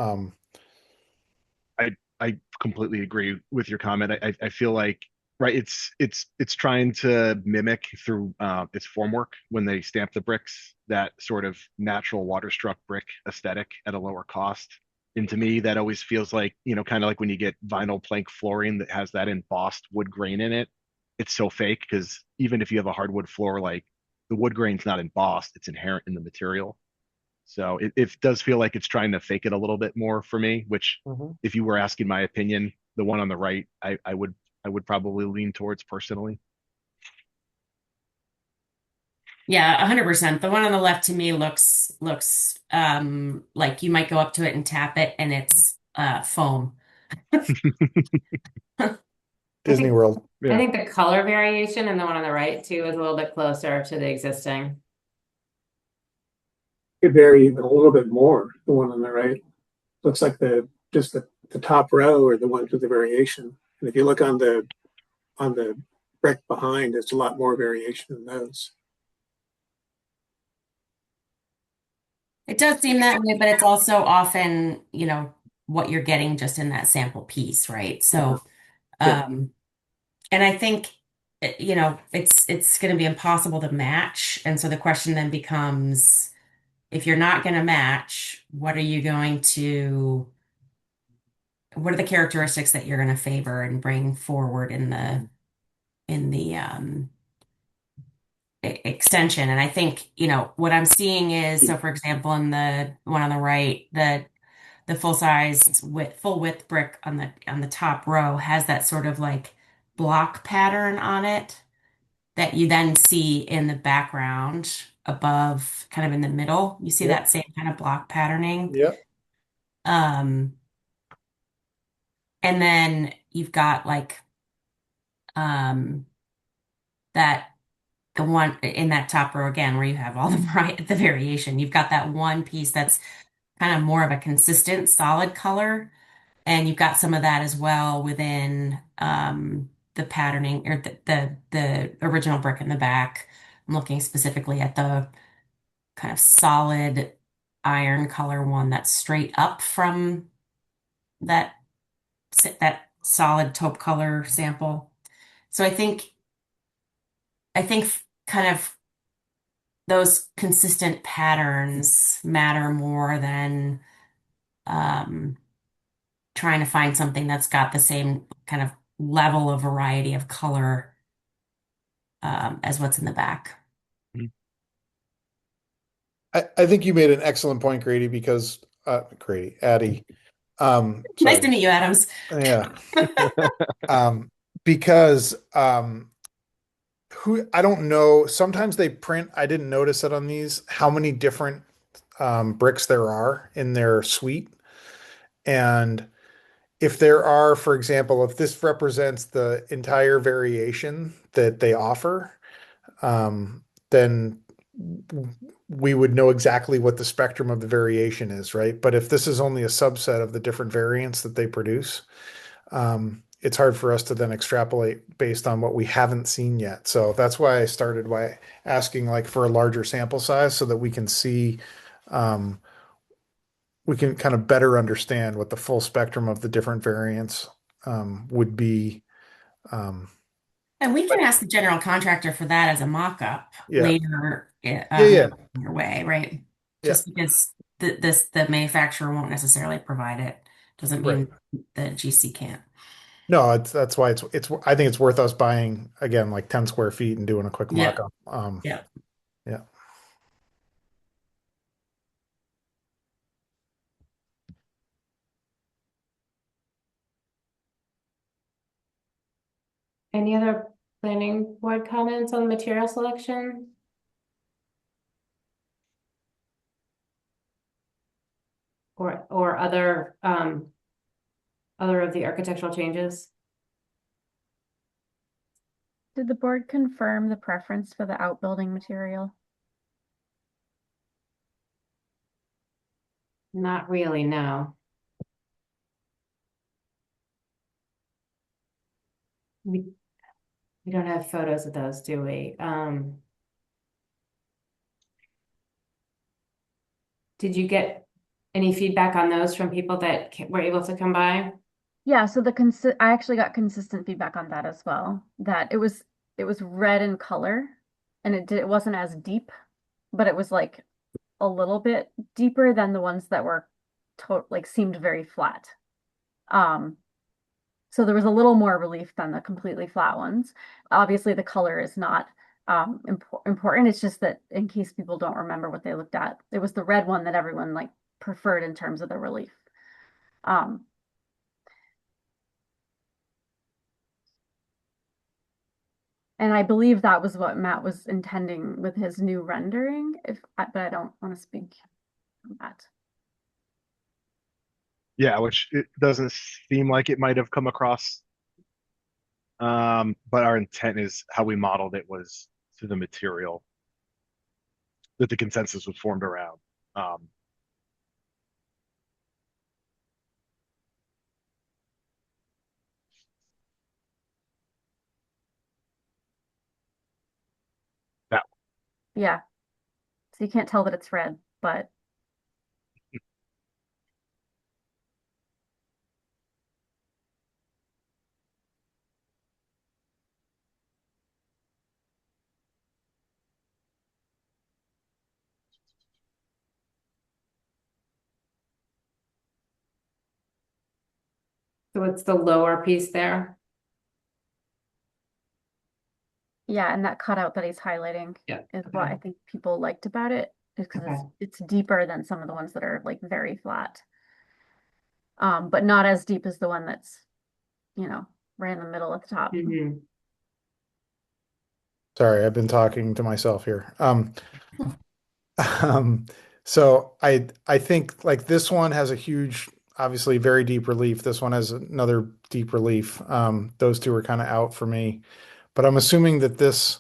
I completely agree with your comment. I feel like right, it's trying to mimic through its formwork when they stamp the bricks that sort of natural water struck brick aesthetic at a lower cost. And to me, that always feels like, kind of like when you get vinyl plank flooring that has that embossed wood grain in it. It's so fake because even if you have a hardwood floor, like the wood grain's not embossed, it's inherent in the material. So it does feel like it's trying to fake it a little bit more for me, which if you were asking my opinion, the one on the right, I would probably lean towards personally. Yeah, 100%. The one on the left to me looks like you might go up to it and tap it and it's foam. Disney World. I think the color variation in the one on the right too is a little bit closer to the existing. Could vary even a little bit more. The one on the right looks like the top row or the ones with the variation. And if you look on the brick behind, there's a lot more variation in those. It does seem that way, but it's also often, what you're getting just in that sample piece, right? So, and I think, it's going to be impossible to match. And so the question then becomes, if you're not going to match, what are the characteristics that you're going to favor and bring forward in the extension? And I think, what I'm seeing is, so for example, in the one on the right, the full width brick on the top row has that sort of like block pattern on it that you then see in the background above, kind of in the middle. You see that same kind of block patterning. Yep. And then you've got like that the one in that top row again where you have all the variation. You've got that one piece that's kind of more of a consistent solid color, and you've got some of that as well within the patterning or the original brick in the back. I'm looking specifically at the kind of solid iron color one that's straight up from that solid taupe color sample. So I think kind of those consistent patterns matter more than trying to find something that's got the same kind of level of variety of color as what's in the back. I think you made an excellent point, Grady, because Addie. Nice to meet you, Adams. Yeah. Because I don't know. Sometimes they print. I didn't notice it on these how many different bricks there are in their suite, and if there are, for example, if this represents the entire variation that they offer, then we would know exactly what the spectrum of the variation is, right? But if this is only a subset of the different variants that they produce, it's hard for us to then extrapolate based on what we haven't seen yet. So that's why I started by asking like for a larger sample size so that we can see, we can kind of better understand what the full spectrum of the different variants would be. And we can ask the general contractor for that as a mock-up later your way, right? Just because the manufacturer won't necessarily provide it doesn't mean the GC can't. No, that's why it's I think it's worth us buying again like 10 square feet and doing a quick mock-up. Yeah. Any other planning board comments on material selection? Or other of the architectural changes? Did the board confirm the preference for the outbuilding material? Not really, no. We we don't have photos of those, do we? Did you get any feedback on those from people that were able to come by? Yeah, so I actually got consistent feedback on that as well. That it was red in color and it wasn't as deep, but it was like a little bit deeper than the ones that were like seemed very flat. Um, so there was a little more relief than the completely flat ones. Obviously, the color is not important. It's just that in case people don't remember what they looked at, it was the red one that everyone like preferred in terms of the relief. Um, and I believe that was what Matt was intending with his new rendering. But I don't want to speak on that. Yeah, which it doesn't seem like it might have come across. But our intent is how we modeled it was to the material that the consensus was formed around. That Yeah. So you can't tell that it's red, but So it's the lower piece there. yeah, and that cutout that he's highlighting is what I think people liked about it, because it's deeper than some of the ones that are like very flat. But not as deep as the one that's, right in the middle at the top. Sorry, I've been talking to myself here. So I think like this one has a huge, obviously very deep relief. This one has another deep relief. Those two are kind of out for me, but I'm assuming that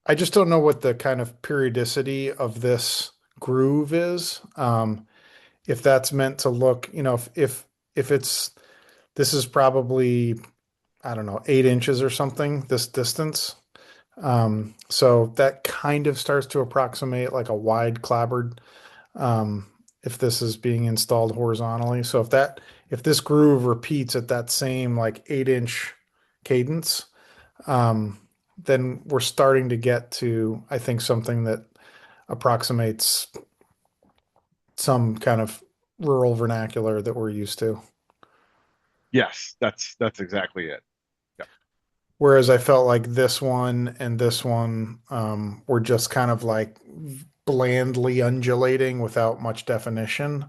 I just don't know what the kind of periodicity of this groove is. If that's meant to look, if this is probably, I don't know, 8 inches or something, this distance. So that kind of starts to approximate like a wide clapboard, if this is being installed horizontally. So if this groove repeats at that same like 8-inch cadence, then we're starting to get to, I think, something that approximates some kind of rural vernacular that we're used to. Yes, that's exactly it. Whereas I felt like this one and this one were just kind of like blandly undulating without much definition.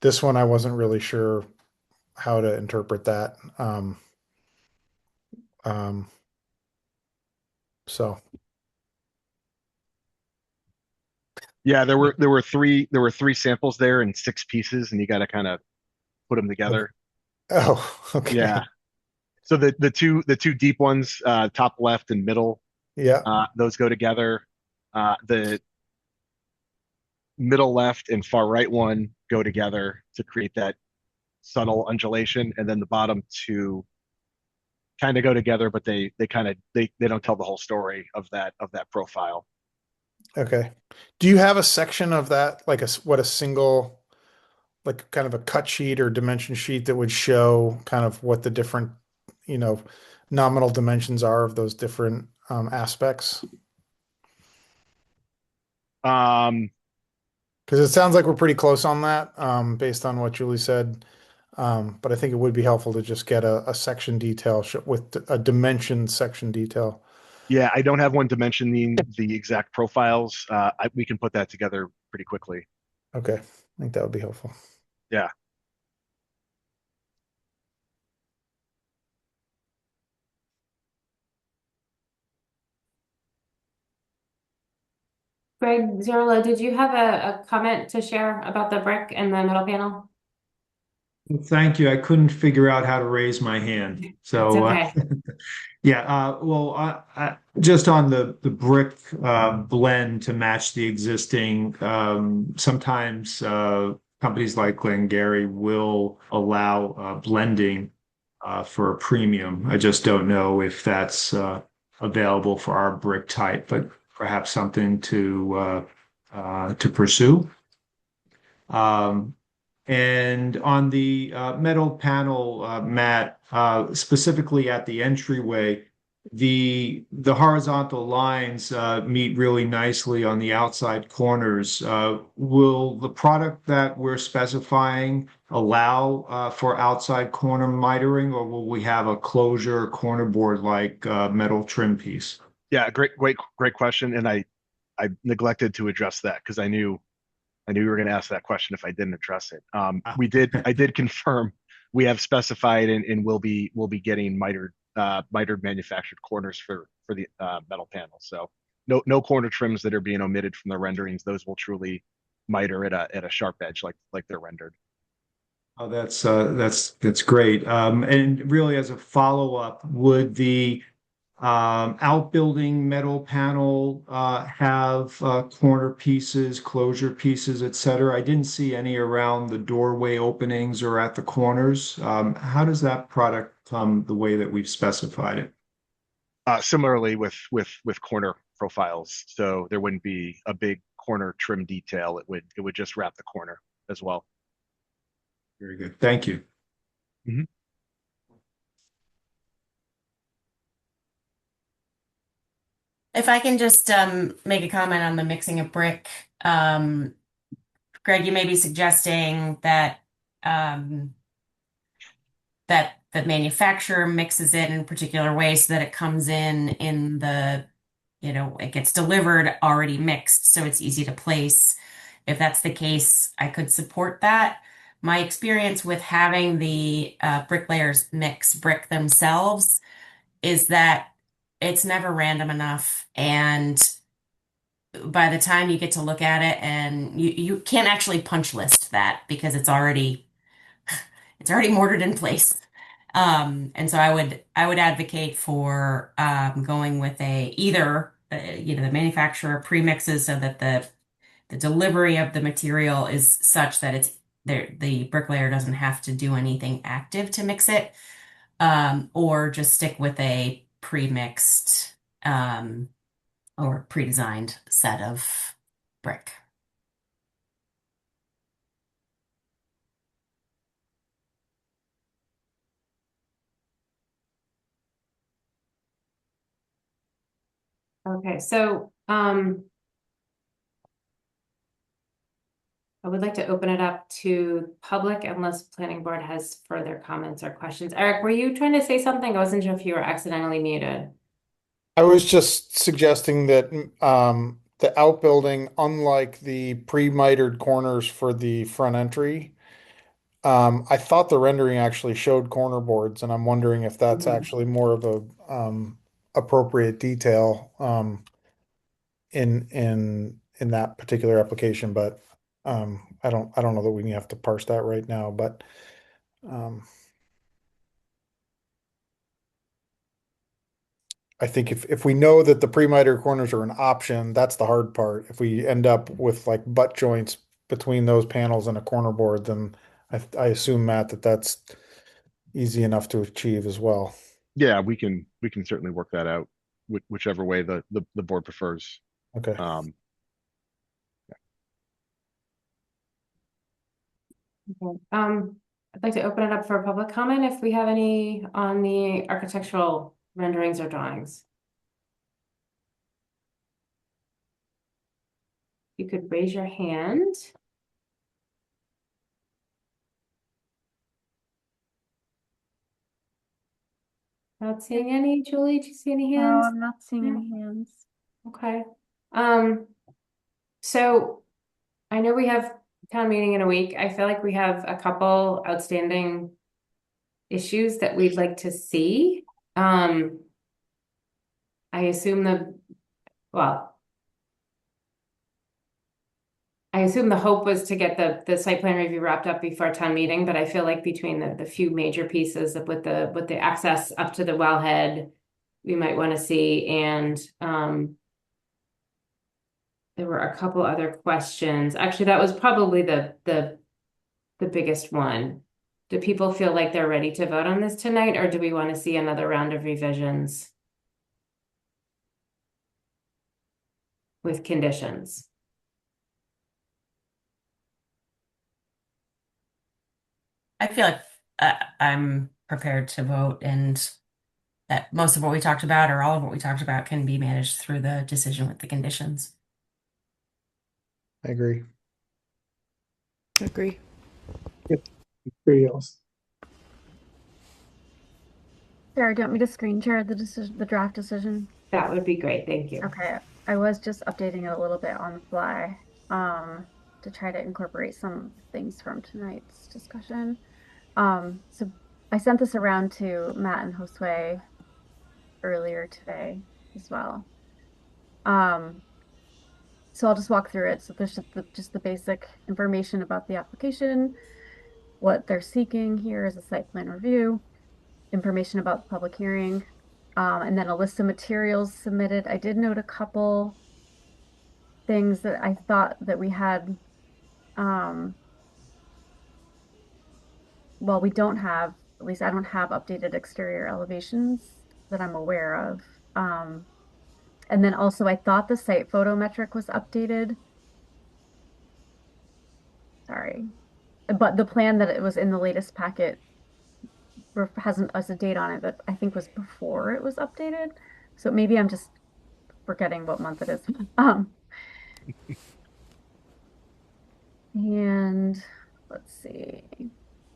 This one, I wasn't really sure how to interpret that. So Yeah, there were three samples there and 6 pieces, and you got to kind of put them together. Oh, okay. Yeah. So the two deep ones, top left and middle, Yeah. those go together. The middle left and far right one go together to create that subtle undulation, and then the bottom two kind of go together, but they don't tell the whole story of that profile. Okay. Do you have a section of that, like a single, like kind of a cut sheet or dimension sheet that would show kind of what the different, nominal dimensions are of those different aspects? Because it sounds like we're pretty close on that, based on what Julie said. But I think it would be helpful to just get a section detail with a dimension section detail. Yeah, I don't have one dimensioning the exact profiles. We can put that together pretty quickly. Okay, I think that would be helpful. Yeah. Greg Zerla, did you have a comment to share about the brick and the middle panel? Thank you. I couldn't figure out how to raise my hand. It's So, okay. yeah, well, just on the brick blend to match the existing, sometimes companies like Glengarry will allow blending for a premium. I just don't know if that's available for our brick type, but perhaps something to pursue. And on the metal panel, Matt, specifically at the entryway, the horizontal lines meet really nicely on the outside corners. Will the product that we're specifying allow for outside corner mitering, or will we have a closure corner board like metal trim piece? Yeah, great question. And I neglected to address that because I knew you were going to ask that question if I didn't address it. I did confirm we have specified and will be getting mitered manufactured corners for the metal panels. So no corner trims that are being omitted from the renderings. Those will truly miter at a sharp edge like they're rendered. Oh, that's great. And really, as a follow-up, would the outbuilding metal panel have corner pieces, closure pieces, etc.? I didn't see any around the doorway openings or at the corners. How does that product come the way that we've specified it? Similarly with corner profiles, so there wouldn't be a big corner trim detail. It would just wrap the corner as well. Very good. Thank you. Mhm. If I can just make a comment on the mixing of brick, Greg, you may be suggesting that that the manufacturer mixes it in particular ways so that it comes in the, it gets delivered already mixed, so it's easy to place. If that's the case, I could support that. My experience with having the bricklayers mix brick themselves is that it's never random enough, and by the time you get to look at it, and you can't actually punch list that because it's already mortared in place. And so I would advocate for going with either the manufacturer premixes so that the delivery of the material is such that it's there, the bricklayer doesn't have to do anything active to mix it, or just stick with a pre-mixed or pre-designed set of brick. Okay, so I would like to open it up to public unless planning board has further comments or questions. Eric, were you trying to say something? I wasn't sure if you were accidentally muted. I was just suggesting that the outbuilding, unlike the pre-mitered corners for the front entry, I thought the rendering actually showed corner boards, and I'm wondering if that's actually more of a appropriate detail in that particular application. But I don't know that we have to parse that right now. But I think if we know that the pre-miter corners are an option, that's the hard part. If we end up with like butt joints between those panels and a corner board, then I assume, Matt, that that's easy enough to achieve as well. Yeah, we can certainly work that out, whichever way the board prefers. Okay. Okay. I'd like to open it up for public comment if we have any on the architectural renderings or drawings. You could raise your hand. Not seeing any. Julie, do you see any hands? No, I'm not seeing any hands. Okay. So I know we have town meeting in a week. I feel like we have a couple outstanding issues that we'd like to see. I assume well, I assume the hope was to get the site plan review wrapped up before town meeting, but I feel like between the few major pieces with the access up to the wellhead, we might want to see, and there were a couple other questions. Actually, that was probably the biggest one. Do people feel like they're ready to vote on this tonight, or do we want to see another round of revisions with conditions? I feel like I'm prepared to vote, and that most of what we talked about, or all of what we talked about, can be managed through the decision with the conditions. I agree. Agree. Anybody else? Sarah, do you want me to screen share the decision, the draft decision? That would be great. Thank you. Okay, I was just updating it a little bit on the fly, to try to incorporate some things from tonight's discussion. So I sent this around to Matt and Josue earlier today as well. So I'll just walk through it. So there's just the basic information about the application, what they're seeking here is a site plan review, information about the public hearing, and then a list of materials submitted. I did note a couple things that I thought that we had, well, we don't have, at least I don't have updated exterior elevations that I'm aware of. And then also I thought the site photometric was updated. Sorry. But the plan that it was in the latest packet hasn't as a date on it that I think was before it was updated. So maybe I'm just forgetting what month it is. And let's see.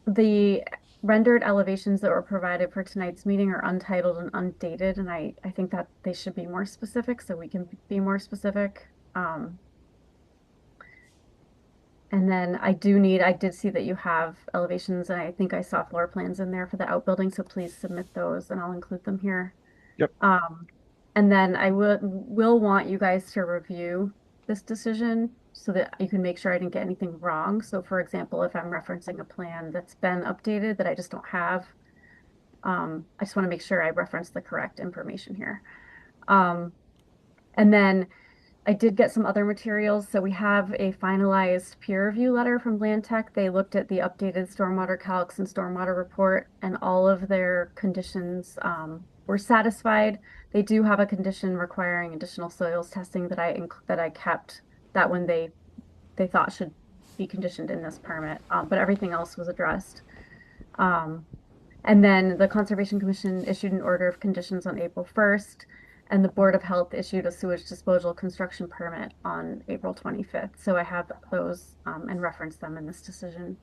The rendered elevations that were provided for tonight's meeting are untitled and undated, and I think that they should be more specific, so we can be more specific. And then I did see that you have elevations, and I think I saw floor plans in there for the outbuilding, so please submit those and I'll include them here. Yep. And then I will want you guys to review this decision so that you can make sure I didn't get anything wrong. So for example, if I'm referencing a plan that's been updated that I just don't have, I just want to make sure I reference the correct information here. And then I did get some other materials. So we have a finalized peer review letter from Land Tech. They looked at the updated stormwater calcs and stormwater report, and all of their conditions were satisfied. They do have a condition requiring additional soils testing that I kept, that one they thought should be conditioned in this permit, but everything else was addressed. And then the Conservation Commission issued an order of conditions on April 1st. And the Board of Health issued a sewage disposal construction permit on April 25th. So I have those and reference them in this decision.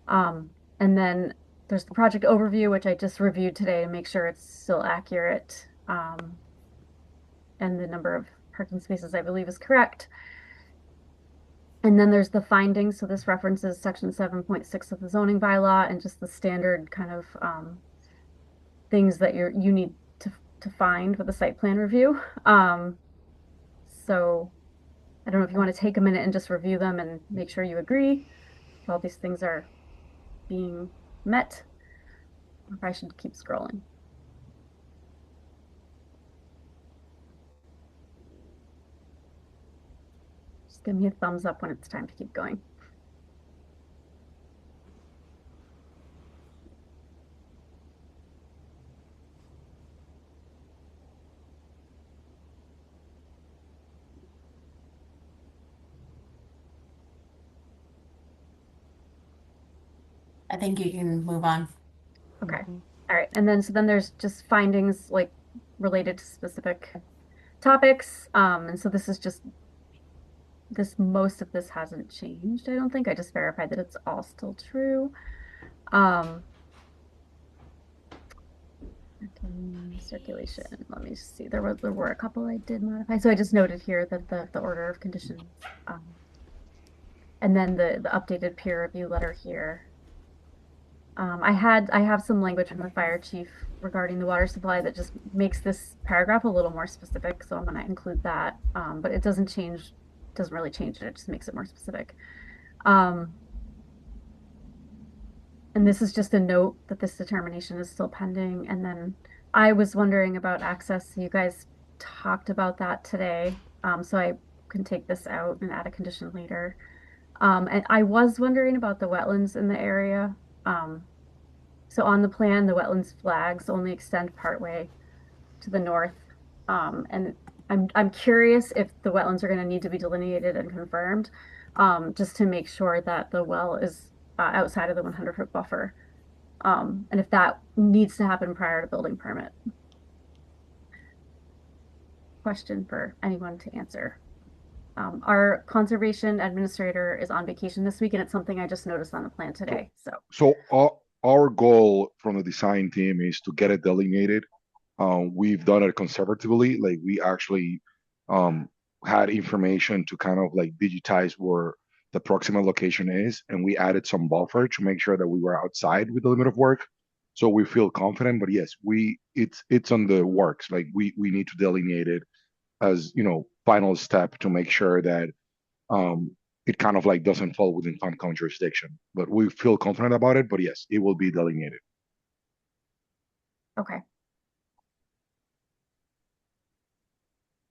And then there's the project overview, which I just reviewed today to make sure it's still accurate. And the number of parking spaces I believe is correct. And then there's the findings. So this references section 7.6 of the zoning bylaw and just the standard kind of things that you need to find with a site plan review. So I don't know if you want to take a minute and just review them and make sure you agree if all these things are being met, or if I should keep scrolling. Just give me a thumbs up when it's time to keep going. I think you can move on. Okay. All right. And then, so then there's just findings like related to specific topics. And so this is just, most of this hasn't changed, I don't think. I just verified that it's all still true. Circulation, let me see. There were a couple I did modify. So I just noted here that the order of conditions, and then the updated peer review letter here. I have some language from the fire chief regarding the water supply that just makes this paragraph a little more specific, so I'm going to include that. But it doesn't change doesn't really change it, it just makes it more specific. And this is just a note that this determination is still pending. And then I was wondering about access. You guys talked about that today. So I can take this out and add a condition later. And I was wondering about the wetlands in the area. So on the plan, the wetlands flags only extend partway to the north. And I'm curious if the wetlands are going to need to be delineated and confirmed, just to make sure that the well is outside of the 100-foot buffer. And if that needs to happen prior to building permit. Question for anyone to answer. Our conservation administrator is on vacation this week, and it's something I just noticed on the plan today. So our goal from the design team is to get it delineated. We've done it conservatively. Like we actually had information to kind of like digitize where the proximal location is, and we added some buffer to make sure that we were outside with the limit of work. So we feel confident, but yes, it's on the works. Like we need to delineate it as, you know, final step to make sure that it kind of like doesn't fall within FarmCom jurisdiction. But we feel confident about it, but yes, it will be delineated. Okay.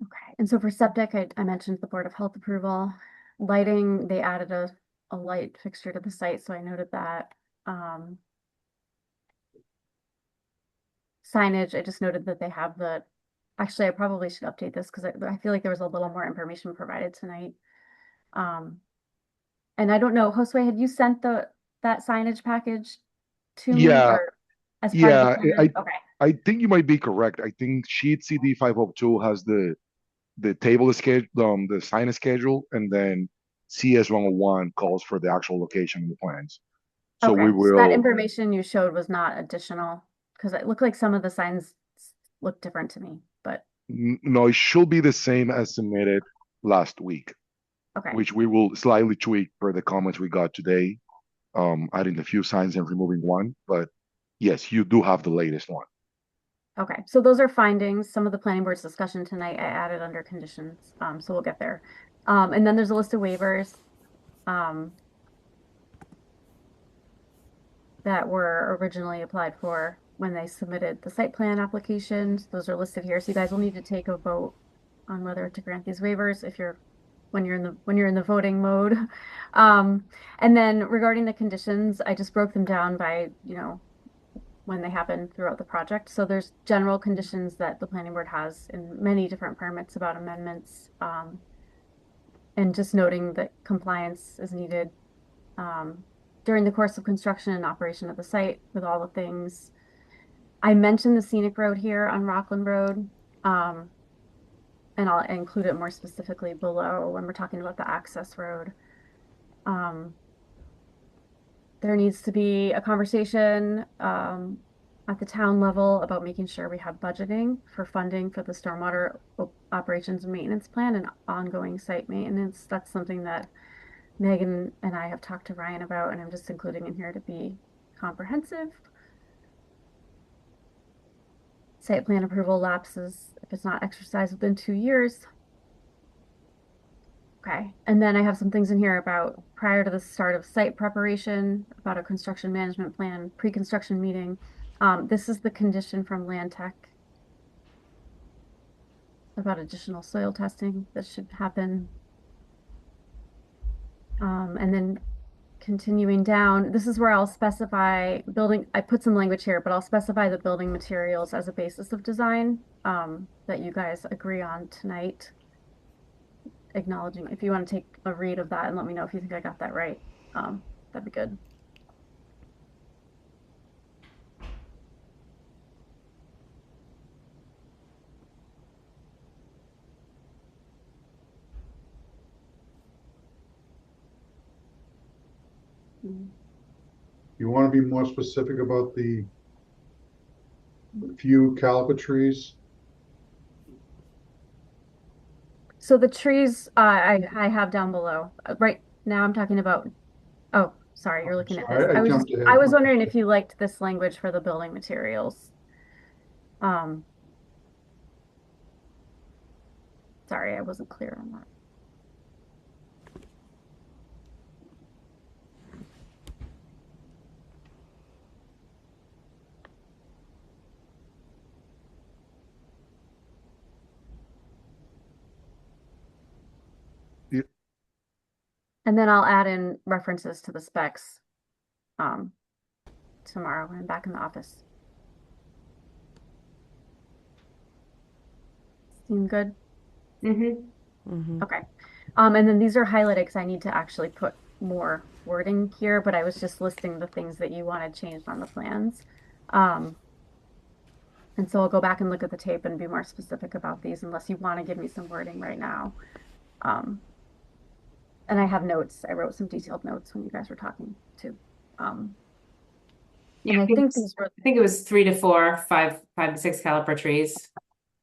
Okay. And so for septic, I mentioned the Board of Health approval. Lighting, they added a light fixture to the site, so I noted that. Signage, I just noted that they have actually, I probably should update this because I feel like there was a little more information provided tonight. And I don't know, Josue, had you sent that signage package to me Yeah, or as part of the plan? Okay. I think you might be correct. I think sheet CD 502 has the table schedule, the sign schedule, and then CS 101 calls for the actual location of the plans. So Okay, we so that will. information you showed was not additional because it looked like some of the signs looked different to me, but No, it should be the same as submitted last week, okay. which we will slightly tweak for the comments we got today, adding a few signs and removing one. But yes, you do have the latest one. Okay, so those are findings. Some of the planning board's discussion tonight I added under conditions, so we'll get there. And then there's a list of waivers that were originally applied for when they submitted the site plan applications. Those are listed here, so you guys will need to take a vote on whether to grant these waivers when you're in the voting mode. And then regarding the conditions, I just broke them down by, you know, when they happen throughout the project. So there's general conditions that the planning board has in many different permits about amendments, and just noting that compliance is needed during the course of construction and operation of the site with all the things. I mentioned the scenic road here on Rockland Road, and I'll include it more specifically below when we're talking about the access road. There needs to be a conversation at the town level about making sure we have budgeting for funding for the stormwater operations and maintenance plan and ongoing site maintenance. That's something that Megan and I have talked to Ryan about, and I'm just including in here to be comprehensive. Site plan approval lapses if it's not exercised within 2 years. Okay, and then I have some things in here about prior to the start of site preparation, about a construction management plan, pre-construction meeting. This is the condition from Land Tech about additional soil testing that should happen. And then continuing down, this is where I'll specify building, I put some language here, but I'll specify the building materials as a basis of design that you guys agree on tonight. Acknowledging, if you want to take a read of that and let me know if you think I got that right, that'd be good. You want to be more specific about the few caliper trees? So the trees I have down below. Right now I'm talking about, oh, sorry, you're looking at this. I jumped ahead. I was wondering if you liked this language for the building materials. Sorry, I wasn't clear on that. And then I'll add in references to the specs tomorrow when I'm back in the office. Seem good? Mm-hmm. Okay. And then these are highlighted because I need to actually put more wording here, but I was just listing the things that you wanted changed on the plans. And so I'll go back and look at the tape and be more specific about these unless you want to give me some wording right now. And I have notes. I wrote some detailed notes when you guys were talking too. Yeah, And I think these were, I think it was 3 to 4, 5 to 6 caliper trees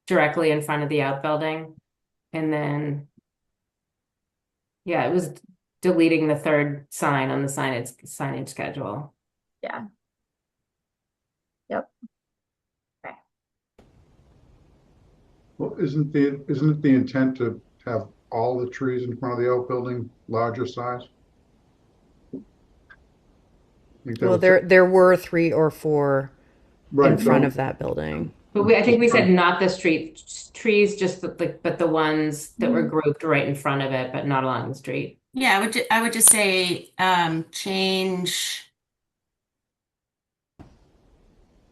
directly in front of the outbuilding. And then, yeah, it was deleting the third sign on the signage schedule. yeah. Yep. Okay. Well, isn't it the intent to have all the trees in front of the outbuilding larger size? I think that Well, was there were 3 or 4 right. in front of that building. But I think we said not the trees, just but the ones that were grouped right in front of it, but not along the street. Yeah, I would just say change.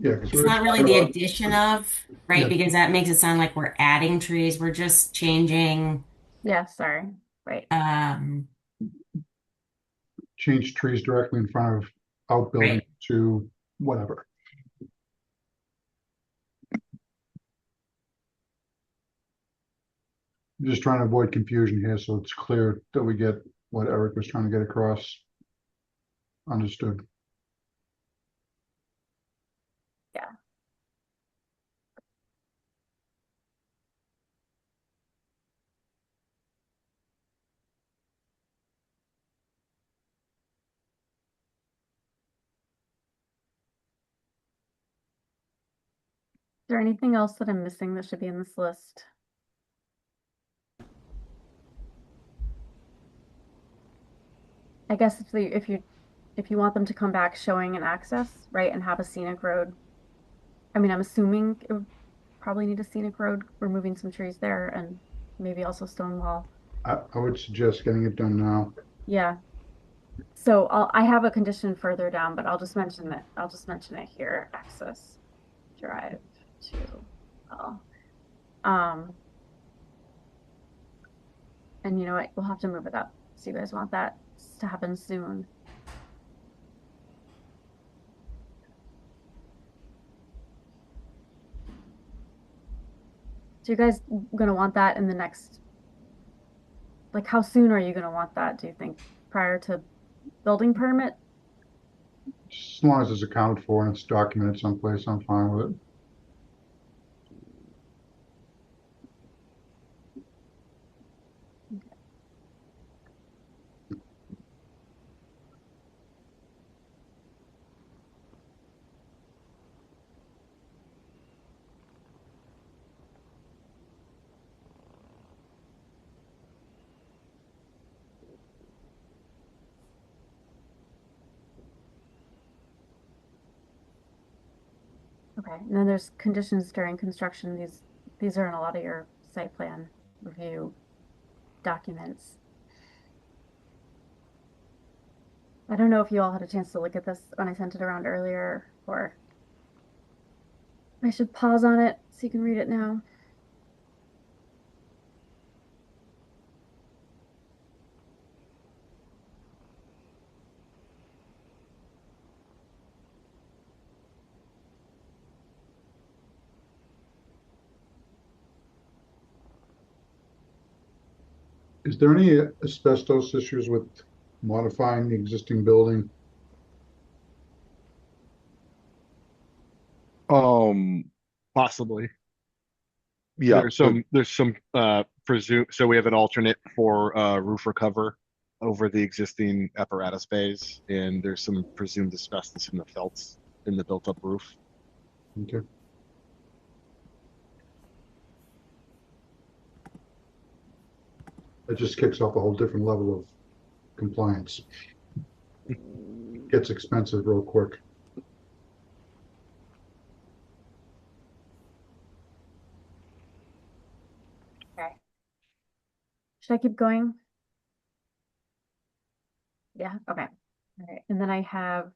Yeah, It's not really the addition of, right? Yeah. Because that makes it sound like we're adding trees. We're just changing. Yeah, sorry. Right. Change trees directly in front of outbuilding Right. to whatever. I'm just trying to avoid confusion here, so it's clear that we get what Eric was trying to get across. Understood. Yeah. Is there anything else that I'm missing that should be in this list? I guess if you want them to come back showing an access, right, and have a scenic road. I mean, I'm assuming it would probably need a scenic road, removing some trees there and maybe also stone wall. I would suggest getting it done now. Yeah. So I have a condition further down, but I'll just mention it here. Access drive to well. And you know what? We'll have to move it up. So you guys want that to happen soon. So you guys gonna want that in the next, like how soon are you gonna want that, do you think? Prior to building permit? As long as it's accounted for and it's documented someplace, I'm fine with it. Okay, and then there's conditions during construction. These are in a lot of your site plan review documents. I don't know if you all had a chance to look at this when I sent it around earlier, or I should pause on it so you can read it now. Is there any asbestos issues with modifying the existing building? Possibly. Yeah. There's some presume, so we have an alternate for roof cover over the existing apparatus bays, and there's some presumed asbestos in the felts in the built-up roof. Okay. It just kicks off a whole different level of compliance. Gets expensive real quick. Okay. Should I keep going? Yeah, okay. All right. And then I have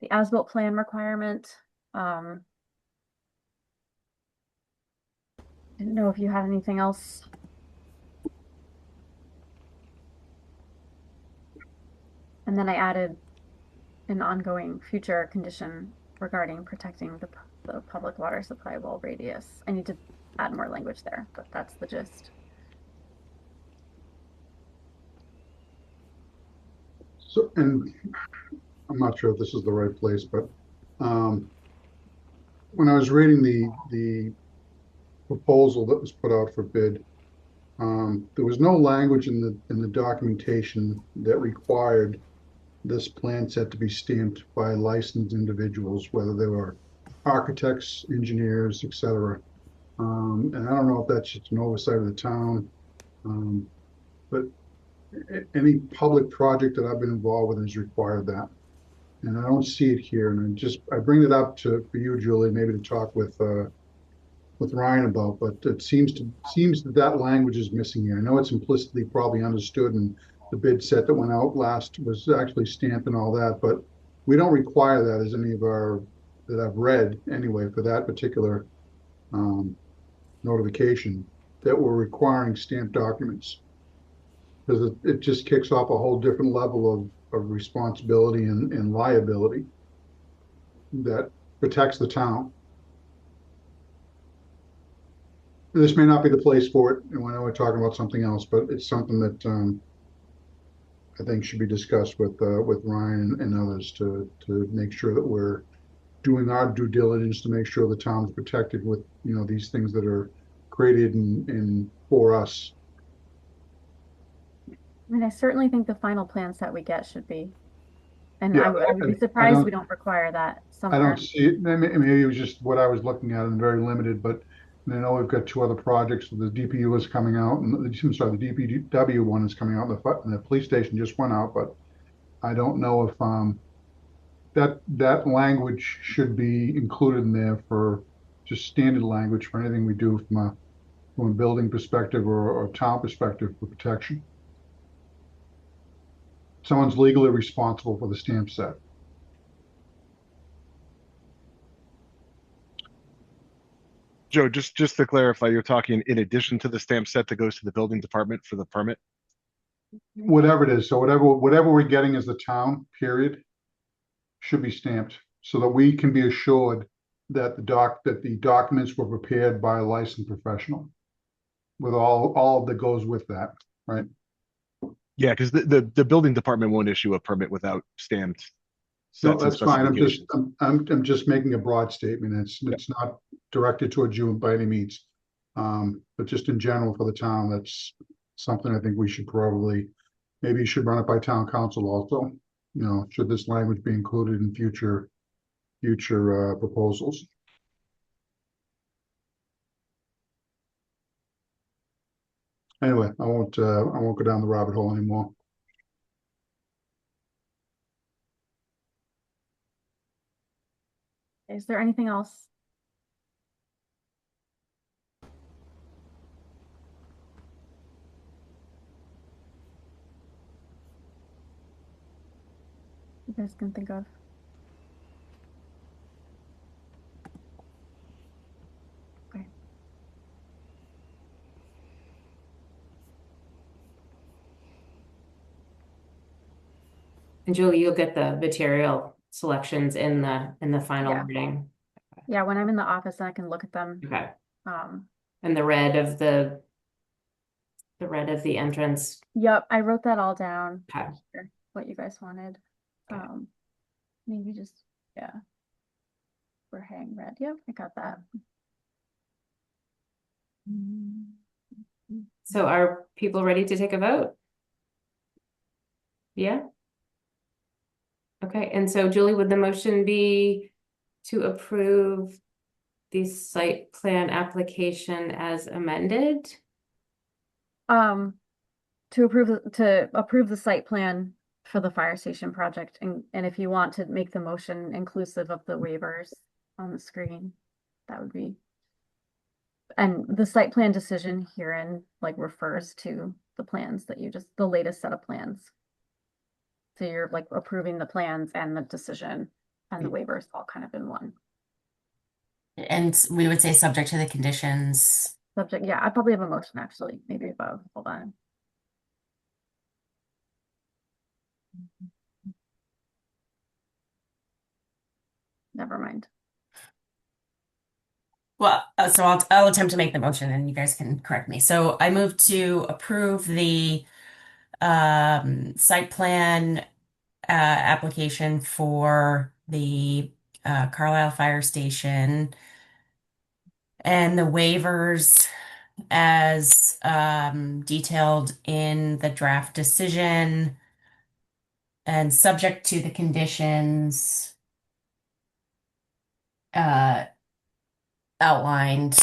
the as-built plan requirement. Didn't know if you had anything else. And then I added an ongoing future condition regarding protecting the public water supply wall radius. I need to add more language there, but that's the gist. So, and I'm not sure if this is the right place, but when I was reading the proposal that was put out for bid, there was no language in the documentation that required this plan set to be stamped by licensed individuals, whether they were architects, engineers, etc. And I don't know if that's just an oversight of the town, but any public project that I've been involved with has required that. And I don't see it here. And I bring it up for you, Julie, maybe to talk with Ryan about, but it seems that language is missing here. I know it's implicitly probably understood, and the bid set that went out last was actually stamped and all that, but we don't require that as any of our, that I've read anyway, for that particular notification, that we're requiring stamped documents. Because it just kicks off a whole different level of responsibility and liability that protects the town. This may not be the place for it, and I know we're talking about something else, but it's something that I think should be discussed with Ryan and others to make sure that we're doing our due diligence to make sure the town's protected with, you know, these things that are created and for us. I mean, I certainly think the final plan set we get should be, and Yeah, I would be surprised we don't require that I somewhere. don't see it. Maybe it was just what I was looking at and very limited, but I know we've got two other projects. The DPU is coming out, and I'm sorry, the DPW one is coming out, and the police station just went out, but I don't know if that language should be included in there for just standard language for anything we do from a building perspective or town perspective for protection. Someone's legally responsible for the stamp set. Joe, just to clarify, you're talking in addition to the stamp set that goes to the building department for the permit? Whatever it is, so whatever we're getting as the town, period, should be stamped so that we can be assured that the documents were prepared by a licensed professional with all that goes with that, right? Yeah, because the building department won't issue a permit without stamped No, sets and that's fine. specifications. I'm just making a broad statement. It's not directed towards you by any means. But just in general for the town, that's something I think we should maybe you should run it by town council also. You know, should this language be included in future proposals? Anyway, I won't go down the rabbit hole anymore. Is there anything else? You guys can think of? Okay. And Julie, you'll get the material selections in the final Yeah. wording. Yeah, when I'm in the office, I can look at them. Okay. Um, And the red of the entrance. Yep, I wrote that all down. Okay. For what you guys wanted. Okay. Maybe just, yeah. We're hang red. Yep, I got that. So are people ready to take a vote? Yeah? Okay, and so Julie, would the motion be to approve the site plan application as amended? To approve the site plan for the fire station project, and if you want to make the motion inclusive of the waivers on the screen, that would be. And the site plan decision herein like refers to the plans that the latest set of plans. So you're like approving the plans and the decision and the waivers all kind of in one. And we would say subject to the conditions. Subject, yeah, I probably have a motion actually, maybe above. Hold on. Never mind. Well, so I'll attempt to make the motion and you guys can correct me. So I move to approve the site plan application for the Carlisle Fire Station and the waivers as detailed in the draft decision and subject to the conditions outlined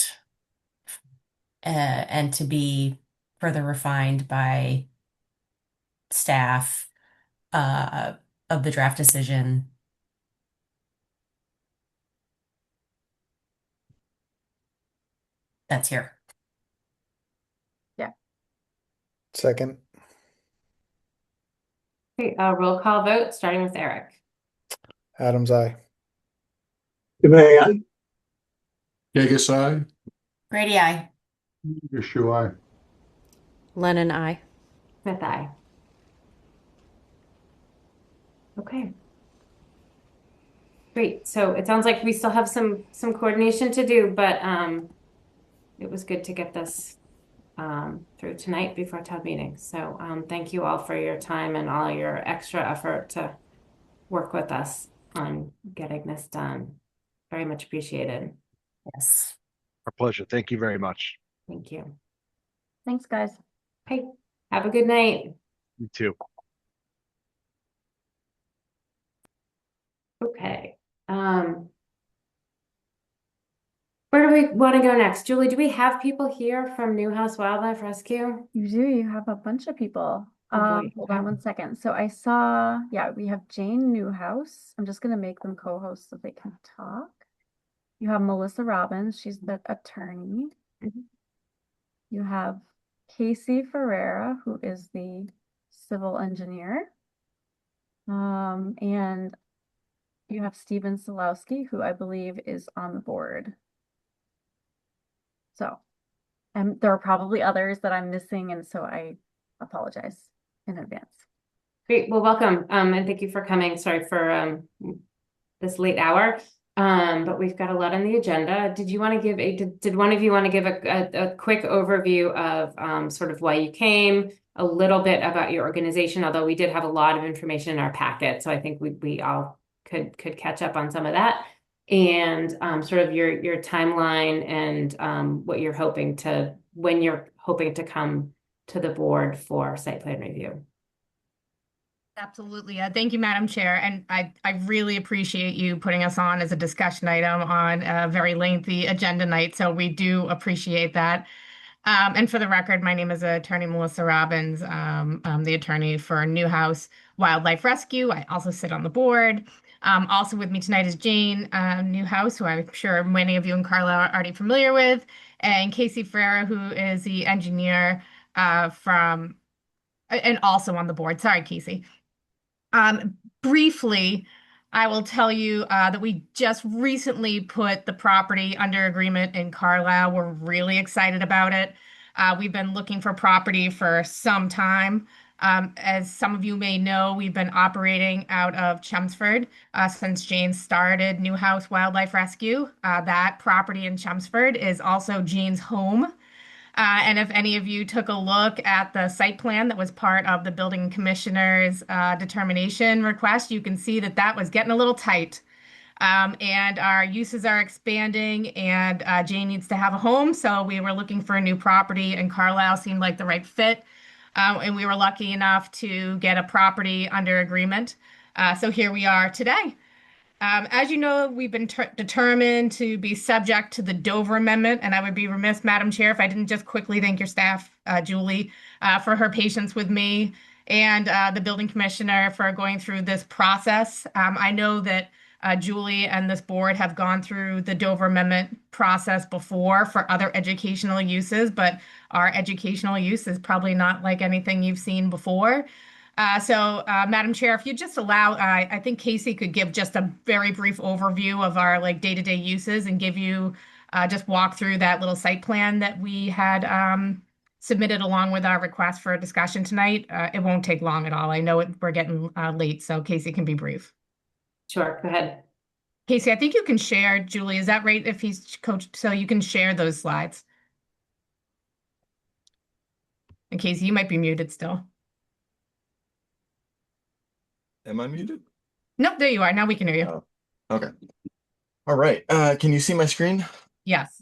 and to be further refined by staff of the draft decision. That's here. Yeah. Second. Okay, roll call vote, starting with Eric. Adams, aye. Dubay, aye. Vegas, aye. Grady, aye. Yeshua, aye. Lennon, I. Smith, aye. Okay. Great. So it sounds like we still have some coordination to do, but it was good to get this through tonight before town meeting. So thank you all for your time and all your extra effort to work with us on getting this done. Very much appreciated. Yes. Our pleasure. Thank you very much. Thank you. Thanks, guys. Okay. Have a good night. You too. Okay. Where do we want to go next? Julie, do we have people here from Newhouse Wildlife Rescue? You do, you have a bunch of people. Oh, boy. Hold on one second. So I saw, yeah, we have Jane Newhouse. I'm just gonna make them co-hosts so they can talk. You have Melissa Robbins, she's the attorney. Mhm. You have Casey Ferreira, who is the civil engineer. And you have Steven Solowski, who I believe is on the board. So, and there are probably others that I'm missing, and so I apologize in advance. Great. Well, welcome. And thank you for coming. Sorry for this late hour. But we've got a lot on the agenda. Did you want to give did one of you want to give a quick overview of sort of why you came, a little bit about your organization, although we did have a lot of information in our packet, so I think we all could catch up on some of that. And sort of your timeline and what you're hoping to, when you're hoping to come to the board for site plan review. Absolutely. Thank you, Madam Chair. And I really appreciate you putting us on as a discussion item on a very lengthy agenda night. So we do appreciate that. And for the record, my name is Attorney Melissa Robbins. I'm the attorney for Newhouse Wildlife Rescue. I also sit on the board. Also with me tonight is Jane Newhouse, who I'm sure many of you in Carlisle are already familiar with, and Casey Ferreira, who is the engineer and also on the board. Sorry, Casey. Briefly, I will tell you that we just recently put the property under agreement in Carlisle. We're really excited about it. We've been looking for property for some time. As some of you may know, we've been operating out of Chelmsford since Jane started Newhouse Wildlife Rescue. That property in Chelmsford is also Jane's home. And if any of you took a look at the site plan that was part of the building commissioner's determination request, you can see that that was getting a little tight. And our uses are expanding, and Jane needs to have a home. So we were looking for a new property, and Carlisle seemed like the right fit. And we were lucky enough to get a property under agreement. So here we are today. As you know, we've been determined to be subject to the Dover Amendment, and I would be remiss, Madam Chair, if I didn't just quickly thank your staff, Julie, for her patience with me and the building commissioner for going through this process. I know that Julie and this board have gone through the Dover Amendment process before for other educational uses, but our educational use is probably not like anything you've seen before. Madam Chair, if you just allow, I think Casey could give just a very brief overview of our like day-to-day uses and give you just walk through that little site plan that we had submitted along with our request for a discussion tonight. It won't take long at all. I know we're getting late, so Casey can be brief. Sure, go ahead. Casey, I think you can share, Julie, is that right? If he's coached, so you can share those slides. And Casey, you might be muted still. Am I muted? Nope, there you are. Now we can hear you. Oh, okay. All right. Can you see my screen? Yes.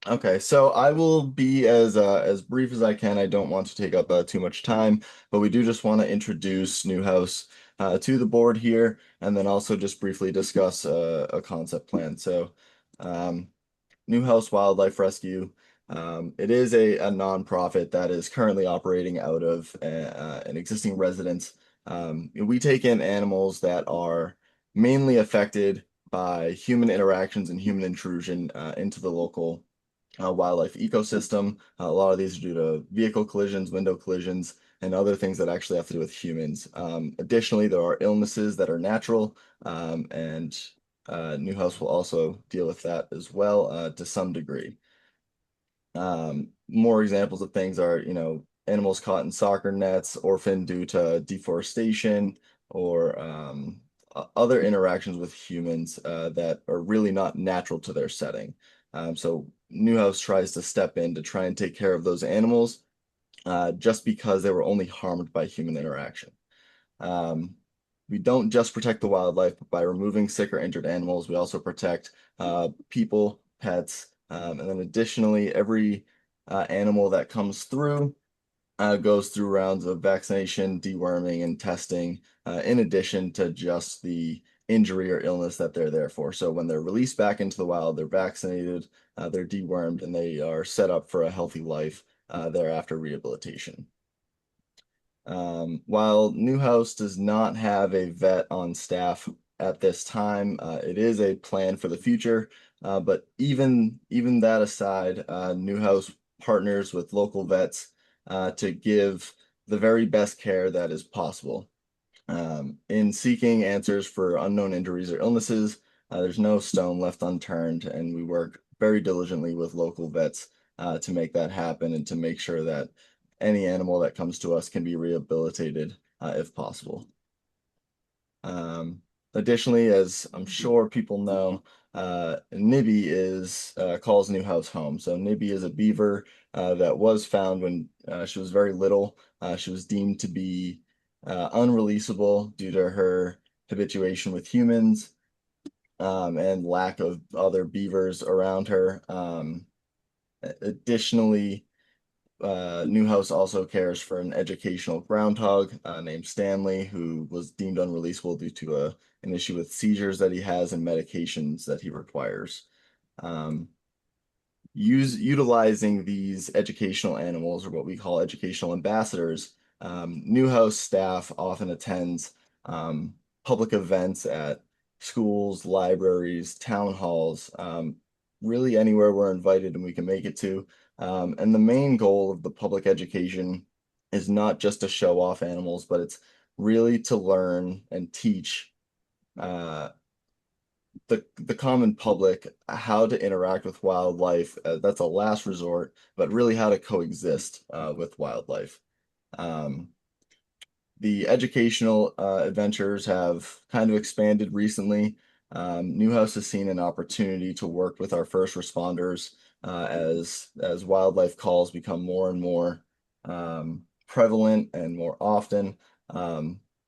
Okay, so I will be as brief as I can. I don't want to take up too much time, but we do just want to introduce Newhouse to the board here, and then also just briefly discuss a concept plan. So, Newhouse Wildlife Rescue. It is a nonprofit that is currently operating out of an existing residence. We take in animals that are mainly affected by human interactions and human intrusion into the local wildlife ecosystem. A lot of these are due to vehicle collisions, window collisions, and other things that actually have to do with humans. Additionally, there are illnesses that are natural, and Newhouse will also deal with that as well to some degree. More examples of things are, animals caught in soccer nets, orphaned due to deforestation, or other interactions with humans that are really not natural to their setting. So Newhouse tries to step in to try and take care of those animals just because they were only harmed by human interaction. We don't just protect the wildlife, but by removing sick or injured animals, we also protect people, pets, and then additionally, every animal that comes through goes through rounds of vaccination, deworming, and testing, in addition to just the injury or illness that they're there for. So when they're released back into the wild, they're vaccinated, they're dewormed, and they are set up for a healthy life thereafter rehabilitation. While Newhouse does not have a vet on staff at this time, it is a plan for the future. But even that aside, Newhouse partners with local vets to give the very best care that is possible. In seeking answers for unknown injuries or illnesses, there's no stone left unturned, and we work very diligently with local vets to make that happen and to make sure that any animal that comes to us can be rehabilitated if possible. Additionally, as I'm sure people know, Nibby calls Newhouse home. So Nibby is a beaver that was found when she was very little. She was deemed to be unreleasable due to her habituation with humans and lack of other beavers around her. Additionally, Newhouse also cares for an educational groundhog named Stanley, who was deemed unreleasable due to an issue with seizures that he has and medications that he requires. Utilizing these educational animals, or what we call educational ambassadors, Newhouse staff often attends public events at schools, libraries, town halls, really anywhere we're invited and we can make it to. And the main goal of the public education is not just to show off animals, but it's really to learn and teach the common public how to interact with wildlife. That's a last resort, but really how to coexist with wildlife. The educational adventures have kind of expanded recently. Newhouse has seen an opportunity to work with our first responders as wildlife calls become more and more prevalent and more often.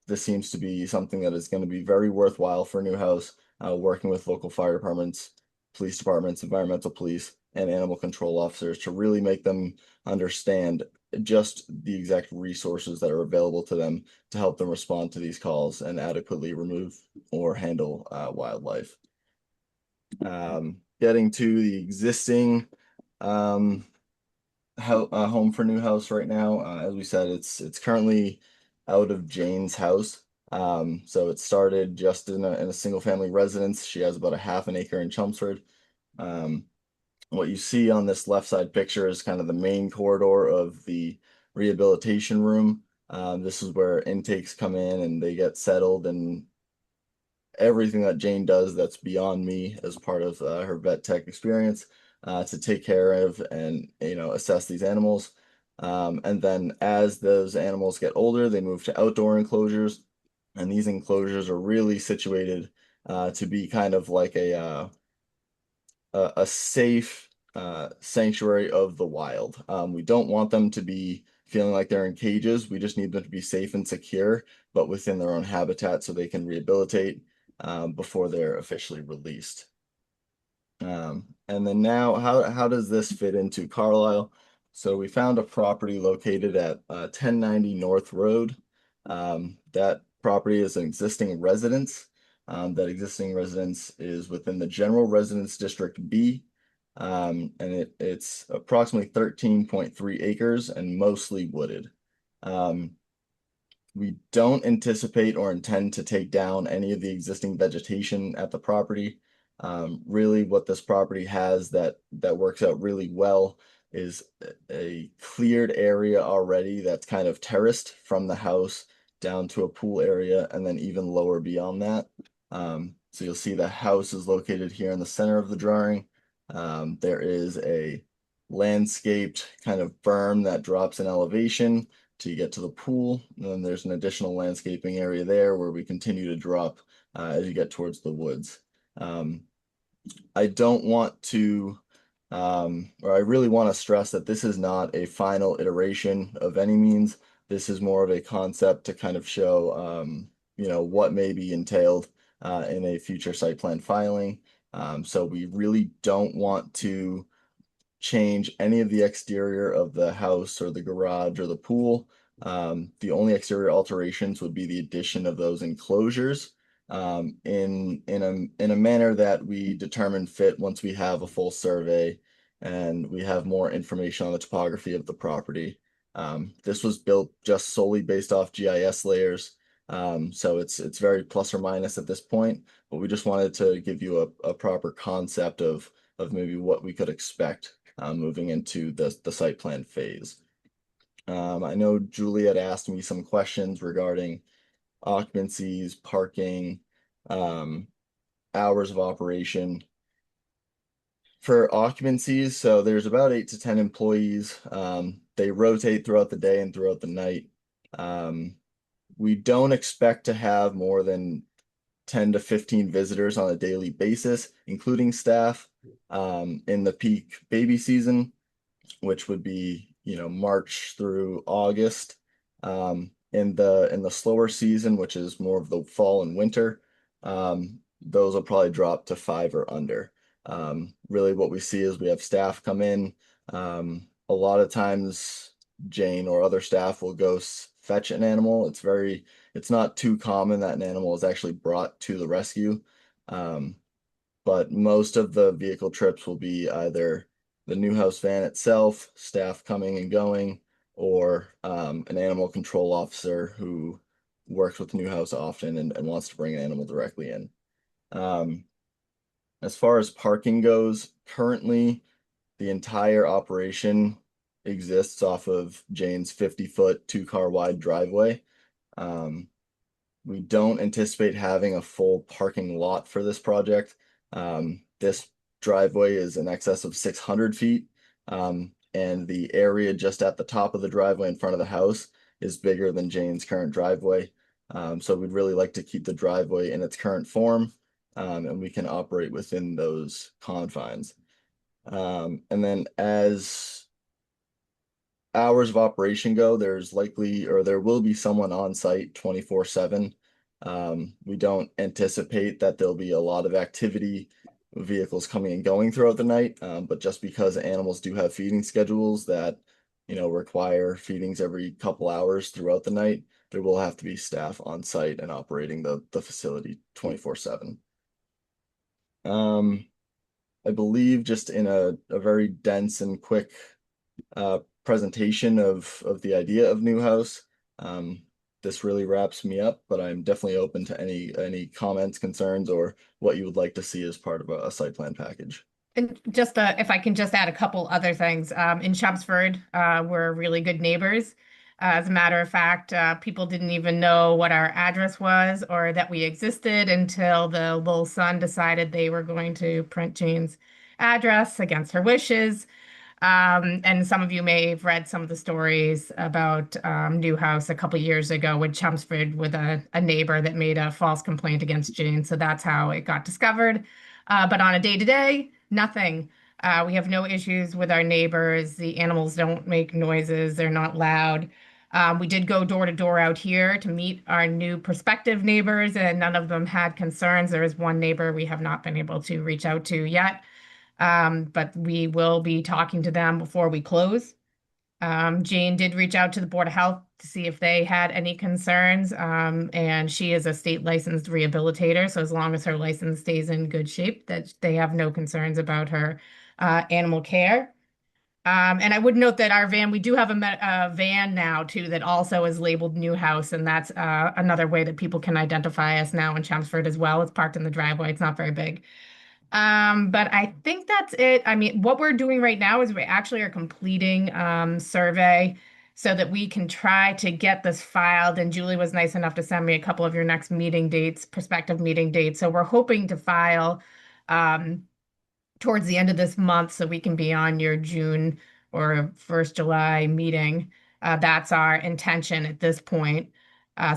This seems to be something that is going to be very worthwhile for Newhouse, working with local fire departments, police departments, environmental police, and animal control officers to really make them understand just the exact resources that are available to them to help them respond to these calls and adequately remove or handle wildlife. Getting to the existing home for Newhouse right now, as we said, it's currently out of Jane's house. So it started just in a single family residence. She has about a half an acre in Chelmsford. What you see on this left side picture is kind of the main corridor of the rehabilitation room. This is where intakes come in and they get settled, and everything that Jane does that's beyond me as part of her vet tech experience to take care of and assess these animals. And then as those animals get older, they move to outdoor enclosures, and these enclosures are really situated to be kind of like a safe sanctuary of the wild. We don't want them to be feeling like they're in cages. We just need them to be safe and secure, but within their own habitat so they can rehabilitate before they're officially released. And then now, how does this fit into Carlisle? So we found a property located at 1090 North Road. That property is an existing residence. That existing residence is within the General Residence District B, and it's approximately 13.3 acres and mostly wooded. We don't anticipate or intend to take down any of the existing vegetation at the property. Really what this property has that works out really well is a cleared area already that's kind of terraced from the house down to a pool area and then even lower beyond that. So you'll see the house is located here in the center of the drawing. There is a landscaped kind of berm that drops in elevation to get to the pool. And then there's an additional landscaping area there where we continue to drop as you get towards the woods. I don't want to, or I really want to stress that this is not a final iteration of any means. This is more of a concept to kind of show, what may be entailed in a future site plan filing. So we really don't want to change any of the exterior of the house or the garage or the pool. The only exterior alterations would be the addition of those enclosures in a manner that we determine fit once we have a full survey and we have more information on the topography of the property. This was built just solely based off GIS layers. So it's very plus or minus at this point, but we just wanted to give you a proper concept of maybe what we could expect moving into the site plan phase. I know Julie had asked me some questions regarding occupancies, parking, hours of operation. For occupancies, so there's about 8 to 10 employees. They rotate throughout the day and throughout the night. We don't expect to have more than 10 to 15 visitors on a daily basis, including staff, in the peak baby season, which would be, March through August. In the slower season, which is more of the fall and winter, those will probably drop to 5 or under. Really what we see is we have staff come in. A lot of times Jane or other staff will go fetch an animal. It's not too common that an animal is actually brought to the rescue. But most of the vehicle trips will be either the Newhouse van itself, staff coming and going, or an animal control officer who works with Newhouse often and wants to bring an animal directly in. As far as parking goes, currently the entire operation exists off of Jane's 50-foot, 2-car wide driveway. We don't anticipate having a full parking lot for this project. This driveway is in excess of 600 feet. And the area just at the top of the driveway in front of the house is bigger than Jane's current driveway. So we'd really like to keep the driveway in its current form, and we can operate within those confines. And then as hours of operation go, there's likely, or there will be someone on site 24/7. We don't anticipate that there'll be a lot of activity, vehicles coming and going throughout the night, but just because animals do have feeding schedules that require feedings every couple hours throughout the night, there will have to be staff on site and operating the facility 24/7. I believe just in a very dense and quick presentation of the idea of Newhouse, this really wraps me up, but I'm definitely open to any comments, concerns, or what you would like to see as part of a site plan package. And just if I can just add a couple other things. In Chelmsford, we're really good neighbors. As a matter of fact, people didn't even know what our address was or that we existed until the little son decided they were going to print Jane's address against her wishes. And some of you may have read some of the stories about Newhouse a couple years ago with Chelmsford with a neighbor that made a false complaint against Jane. So that's how it got discovered. But on a day-to-day, nothing. We have no issues with our neighbors. The animals don't make noises. They're not loud. We did go door to door out here to meet our new prospective neighbors, and none of them had concerns. There is one neighbor we have not been able to reach out to yet, but we will be talking to them before we close. Jane did reach out to the Board of Health to see if they had any concerns, and she is a state licensed rehabilitator, so as long as her license stays in good shape, that they have no concerns about her animal care. And I would note that our van, we do have a van now too that also is labeled Newhouse, and that's another way that people can identify us now in Chelmsford as well. It's parked in the driveway. It's not very big. But I think that's it. I mean, what we're doing right now is we actually are completing survey so that we can try to get this filed. And Julie was nice enough to send me a couple of your next meeting dates, prospective meeting dates. So we're hoping to file towards the end of this month so we can be on your June or 1st July meeting. That's our intention at this point.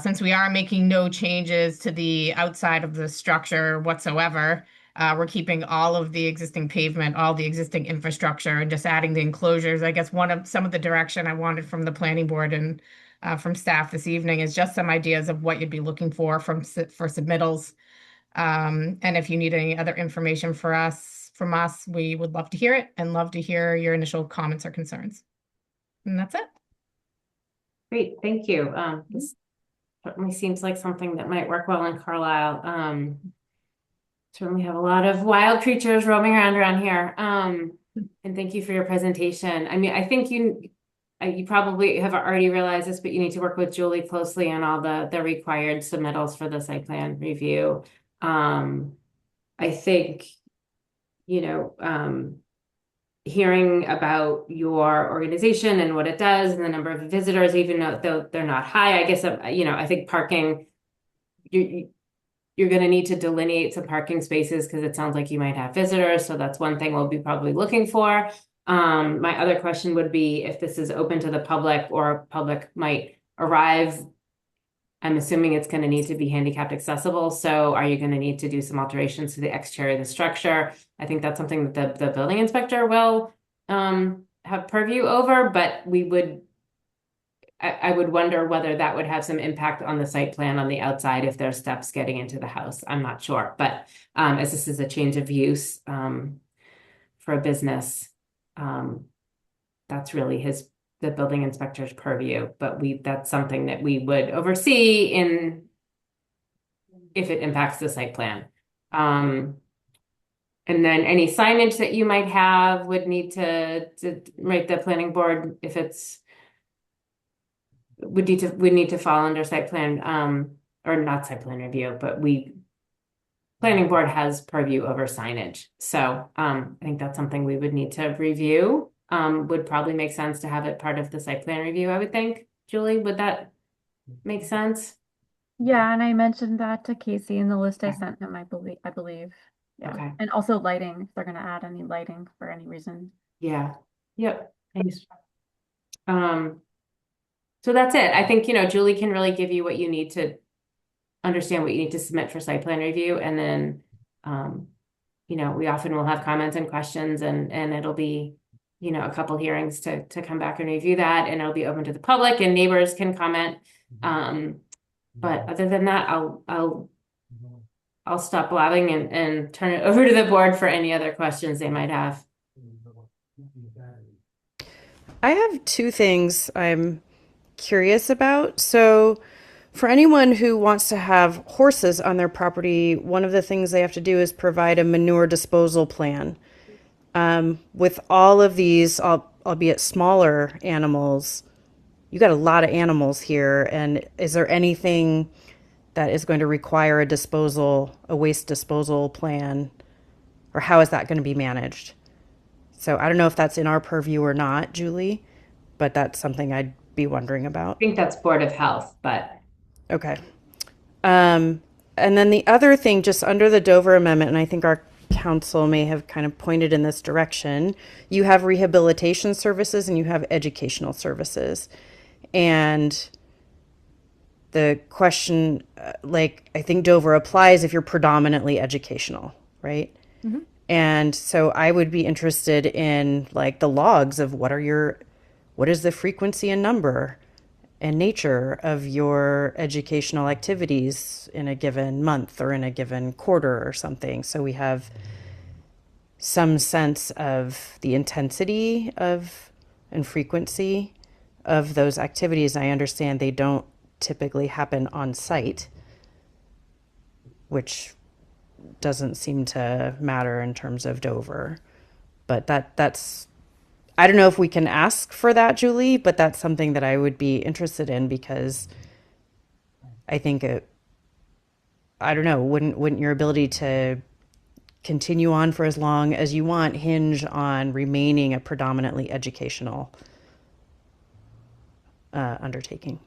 Since we are making no changes to the outside of the structure whatsoever, we're keeping all of the existing pavement, all the existing infrastructure, and just adding the enclosures. I guess some of the direction I wanted from the planning board and from staff this evening is just some ideas of what you'd be looking for for submittals. And if you need any other information from us, we would love to hear it and love to hear your initial comments or concerns. And that's it. Great, thank you. This certainly seems like something that might work well in Carlisle. Certainly have a lot of wild creatures roaming around here. And thank you for your presentation. I mean, I think you probably have already realized this, but you need to work with Julie closely on all the required submittals for the site plan review. I think, hearing about your organization and what it does and the number of visitors, even though they're not high, I guess, I think parking, you're going to need to delineate some parking spaces because it sounds like you might have visitors. So that's one thing we'll be probably looking for. My other question would be if this is open to the public or public might arrive. I'm assuming it's going to need to be handicapped accessible. So are you going to need to do some alterations to the exterior of the structure? I think that's something that the building inspector will have purview over, but I would wonder whether that would have some impact on the site plan on the outside if there's steps getting into the house. I'm not sure, but as this is a change of use for a business, that's really the building inspector's purview, but that's something that we would oversee if it impacts the site plan. And then any signage that you might have would need to write the planning board if would need to fall under site plan or not site plan review, but planning board has purview over signage. So I think that's something we would need to review. Would probably make sense to have it part of the site plan review, I would think. Julie, would that make sense? Yeah, and I mentioned that to Casey in the list I sent him, I believe. Yeah. Okay. And also lighting, if they're going to add any lighting for any reason. Yeah. Yep. Thanks. So that's it. I think, Julie can really give you what you need to understand what you need to submit for site plan review. And then, we often will have comments and questions and it'll be, a couple hearings to come back and review that, and it'll be open to the public and neighbors can comment. But other than that, I'll stop blabbing and turn it over to the board for any other questions they might have. I have two things I'm curious about. So for anyone who wants to have horses on their property, one of the things they have to do is provide a manure disposal plan. With all of these, albeit smaller animals, you got a lot of animals here. And is there anything that is going to require a waste disposal plan, or how is that going to be managed? So I don't know if that's in our purview or not, Julie, but that's something I'd be wondering about? I think that's Board of Health, but Okay. And then the other thing, just under the Dover Amendment, and I think our council may have kind of pointed in this direction, you have rehabilitation services and you have educational services. And the question, like, I think Dover applies if you're predominantly educational, right? Mhm. And so I would be interested in like the logs of what is the frequency and number and nature of your educational activities in a given month or in a given quarter or something. So we have some sense of the intensity of and frequency of those activities. I understand they don't typically happen on site, which doesn't seem to matter in terms of Dover. But that's I don't know if we can ask for that, Julie, but that's something that I would be interested in because I think I don't know, wouldn't your ability to continue on for as long as you want hinge on remaining a predominantly educational undertaking?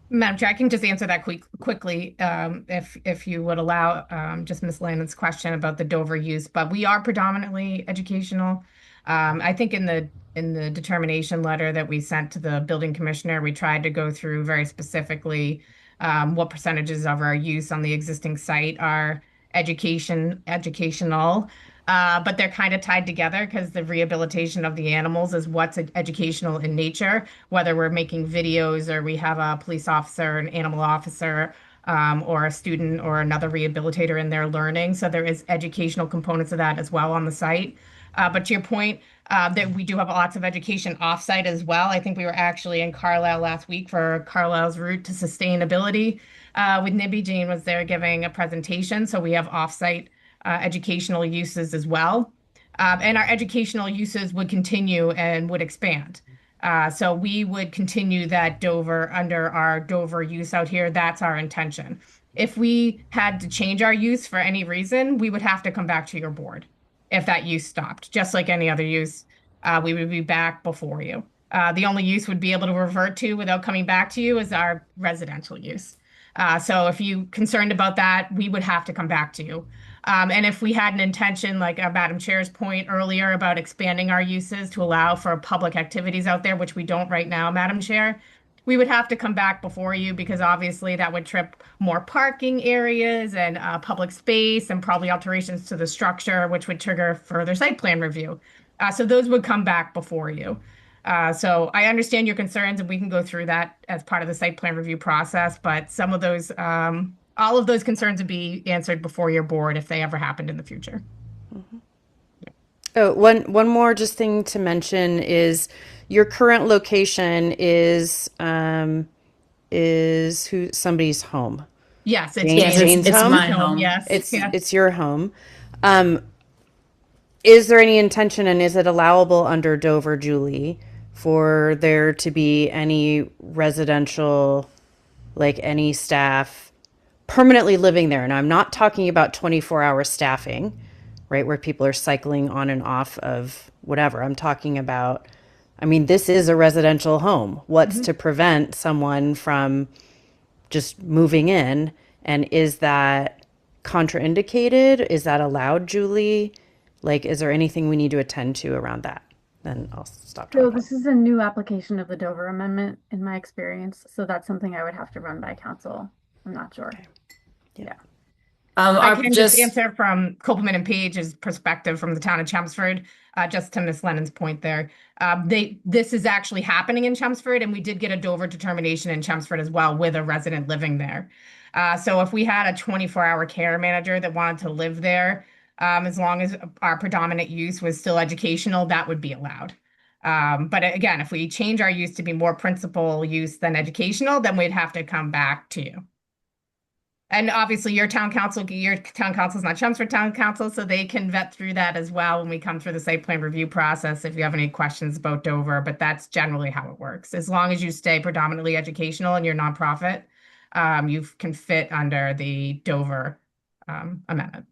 Madam Chair, I can just answer that quickly, if you would allow, just Ms. Landon's question about the Dover use, but we are predominantly educational. I think in the determination letter that we sent to the building commissioner, we tried to go through very specifically what percentages of our use on the existing site are educational. But they're kind of tied together because the rehabilitation of the animals is what's educational in nature, whether we're making videos or we have a police officer, an animal officer, or a student or another rehabilitator in there learning. So there is educational components of that as well on the site. But to your point, that we do have lots of education offsite as well. I think we were actually in Carlisle last week for Carlisle's Route to Sustainability with Nibby. Jean was there giving a presentation. So we have offsite educational uses as well. And our educational uses would continue and would expand. So we would continue that Dover under our Dover use out here. That's our intention. If we had to change our use for any reason, we would have to come back to your board if that use stopped. Just like any other use, we would be back before you. The only use would be able to revert to without coming back to you is our residential use. So if you're concerned about that, we would have to come back to you. And if we had an intention, like Madam Chair's point earlier about expanding our uses to allow for public activities out there, which we don't right now, Madam Chair, we would have to come back before you because obviously that would trip more parking areas and public space and probably alterations to the structure, which would trigger further site plan review. So those would come back before you. So I understand your concerns and we can go through that as part of the site plan review process, but some of those, all of those concerns would be answered before your board if they ever happened in the future. Mm-hmm. Oh, one more just thing to mention is your current location is somebody's home. Yes, it's Jane's it's home? my home. Yes, It's your home. Is there any intention and is it allowable under Dover, Julie, for there to be any residential, like any staff permanently living there? And I'm not talking about 24-hour staffing, right, where people are cycling on and off of whatever. I'm talking about, I mean, this is a residential home. What's to prevent someone from just moving in? And is that contraindicated? Is that allowed, Julie? Like, is there anything we need to attend to around that? Then I'll stop So talking. this is a new application of the Dover Amendment in my experience. So that's something I would have to run by council. I'm not sure. Yeah. I can just answer from Copeland and Page's perspective from the town of Chelmsford, just to Ms. Lennon's point there. This is actually happening in Chelmsford, and we did get a Dover determination in Chelmsford as well with a resident living there. So if we had a 24-hour care manager that wanted to live there, as long as our predominant use was still educational, that would be allowed. But again, if we change our use to be more principal use than educational, then we'd have to come back to you. And obviously your town council is not Chelmsford Town Council, so they can vet through that as well when we come through the site plan review process if you have any questions about Dover, but that's generally how it works. As long as you stay predominantly educational and you're nonprofit, you can fit under the Dover amendment.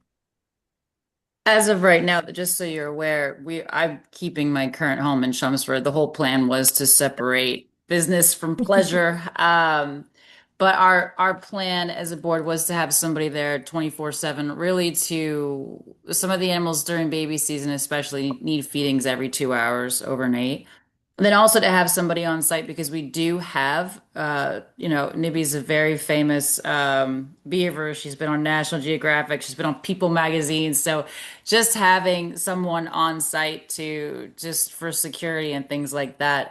As of right now, just so you're aware, I'm keeping my current home in Chelmsford. The whole plan was to separate business from pleasure. But our plan as a board was to have somebody there 24/7, really to some of the animals during baby season, especially need feedings every 2 hours overnight. And then also to have somebody on site because we do have, Nibby's a very famous beaver. She's been on National Geographic. She's been on People magazine. So just having someone on site to just for security and things like that,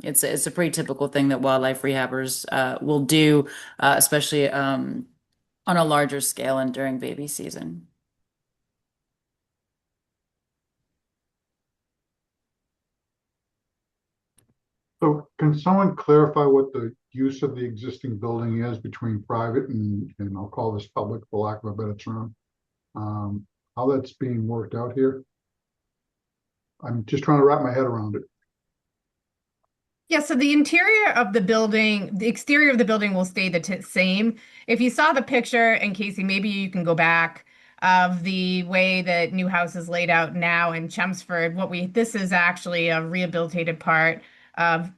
it's a pretty typical thing that wildlife rehabbers will do, especially on a larger scale and during baby season. So can someone clarify what the use of the existing building is between private and I'll call this public for lack of a better term? How that's being worked out here? I'm just trying to wrap my head around it. Yeah, so the interior of the building, the exterior of the building will stay the same. If you saw the picture, and Casey, maybe you can go back of the way that New House is laid out now in Chelmsford. This is actually a rehabilitated part of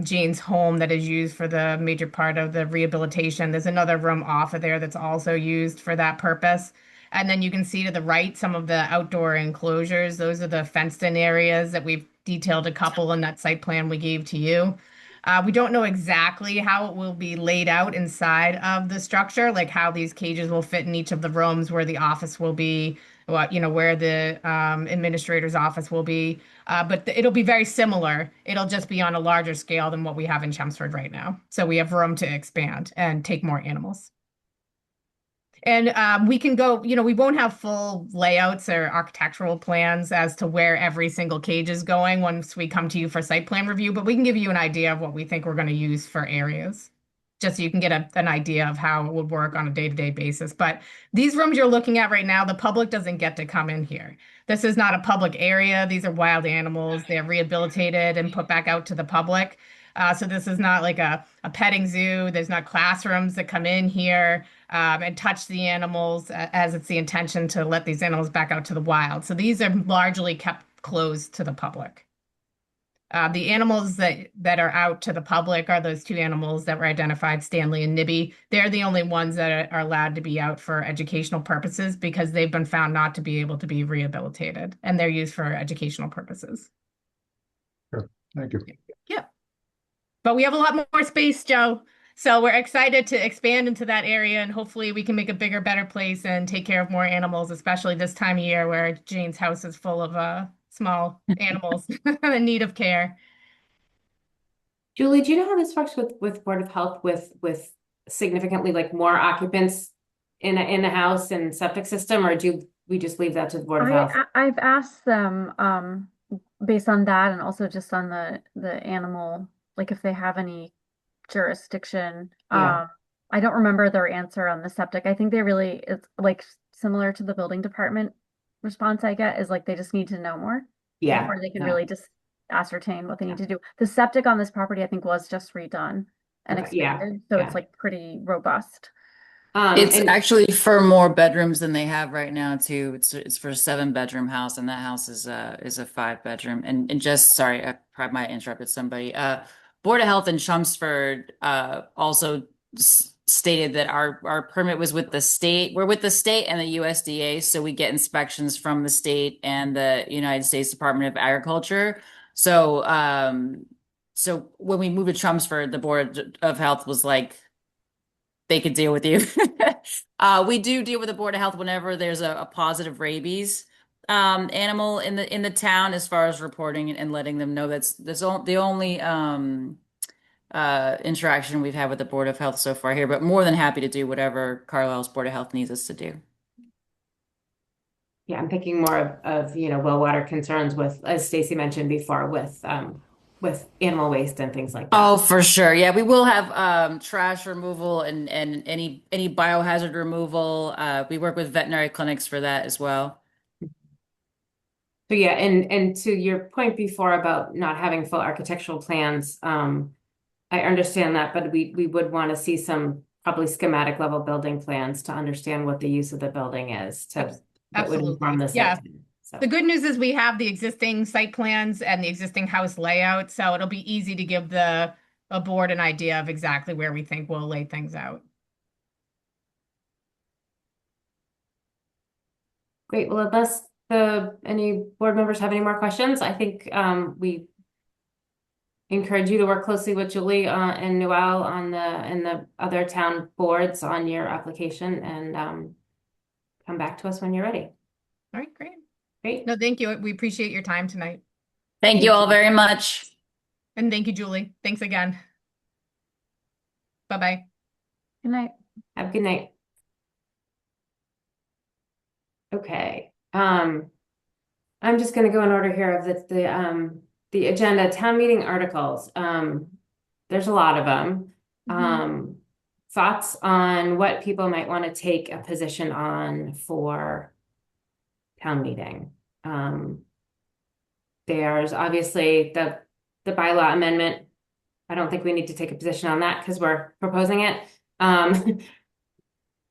Jane's home that is used for the major part of the rehabilitation. There's another room off of there that's also used for that purpose. And then you can see to the right some of the outdoor enclosures. Those are the fenced-in areas that we've detailed a couple in that site plan we gave to you. We don't know exactly how it will be laid out inside of the structure, like how these cages will fit in each of the rooms, where the office will be, where the administrator's office will be. But it'll be very similar. It'll just be on a larger scale than what we have in Chelmsford right now. So we have room to expand and take more animals. And we can go, we won't have full layouts or architectural plans as to where every single cage is going once we come to you for site plan review, but we can give you an idea of what we think we're going to use for areas, just so you can get an idea of how it would work on a day-to-day basis. But these rooms you're looking at right now, the public doesn't get to come in here. This is not a public area. These are wild animals. They're rehabilitated and put back out to the public. So this is not like a petting zoo. There's not classrooms that come in here and touch the animals, as it's the intention to let these animals back out to the wild. So these are largely kept closed to the public. The animals that are out to the public are those two animals that were identified, Stanley and Nibby. They're the only ones that are allowed to be out for educational purposes because they've been found not to be able to be rehabilitated, and they're used for educational purposes. Sure. Thank you. Yeah. But we have a lot more space, Joe. So we're excited to expand into that area, and hopefully we can make a bigger, better place and take care of more animals, especially this time of year where Jane's house is full of small animals in need of care. Julie, do you know how this works with Board of Health with significantly like more occupants in a house and septic system, or do we just leave that to the Board of Health? I've asked them based on that, and also just on the animal, like if they have any jurisdiction. Yeah. I don't remember their answer on the septic. I think it's like similar to the building department response I get, is like they just need to know more. Yeah. Before they can really just ascertain what they need to do. The septic on this property, I think, was just redone and expanded, so it's like pretty robust. It's actually for more bedrooms than they have right now too. It's for a 7-bedroom house, and that house is a 5-bedroom. And just sorry, I probably might interrupted somebody. Board of Health in Chelmsford also stated that our permit was with the state. We're with the state and the USDA, so we get inspections from the state and the United States Department of Agriculture. So so when we moved to Chelmsford, the Board of Health was like, they could deal with you. We do deal with the Board of Health whenever there's a positive rabies animal in the town, as far as reporting and letting them know. That's the only interaction we've had with the Board of Health so far here, but more than happy to do whatever Carlisle's Board of Health needs us to do. Yeah, I'm thinking more of well water concerns with, as Stacy mentioned before, with animal waste and things like that. Oh, for sure. Yeah, we will have trash removal and any biohazard removal. We work with veterinary clinics for that as well. So yeah, and to your point before about not having full architectural plans, I understand that, but we would want to see some probably schematic level building plans to understand what the use of the building is, to that would inform Absolutely. the Yeah. site plan. So, The good news is we have the existing site plans and the existing house layout, so it'll be easy to give a board an idea of exactly where we think we'll lay things out. great. Well, unless any board members have any more questions, I think we encourage you to work closely with Julie and Noel on the other town boards on your application and come back to us when you're ready. All right, great. Great. No, thank you. We appreciate your time tonight. Thank you all very much. And thank you, Julie. Thanks again. Bye-bye. Good night. Have a good night. Okay. I'm just going to go in order here of the agenda, town meeting articles. There's a lot of them. Thoughts on what people might want to take a position on for town meeting. There's obviously the bylaw amendment. I don't think we need to take a position on that because we're proposing it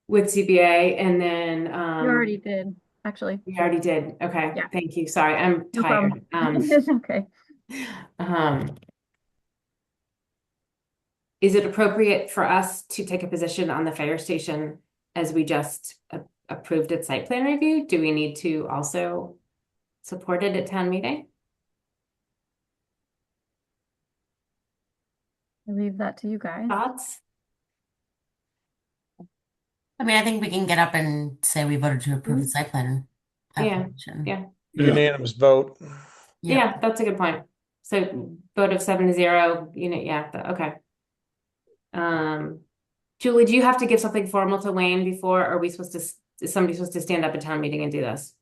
with CBA, and then You already did, actually. we already did. Okay, Yeah. thank you. Sorry, I'm No tired. problem. It's okay. Is it appropriate for us to take a position on the fire station as we just approved its site plan review? Do we need to also support it at town meeting? I leave that to you guys. Thoughts? I mean, I think we can get up and say we voted to approve the site plan Yeah, application. yeah. Unanimous vote. Yeah, that's a good point. So vote of 7-0, okay. Julie, do you have to give something formal to Wayne before, or are we supposed to, is somebody supposed to stand up at town meeting and do this?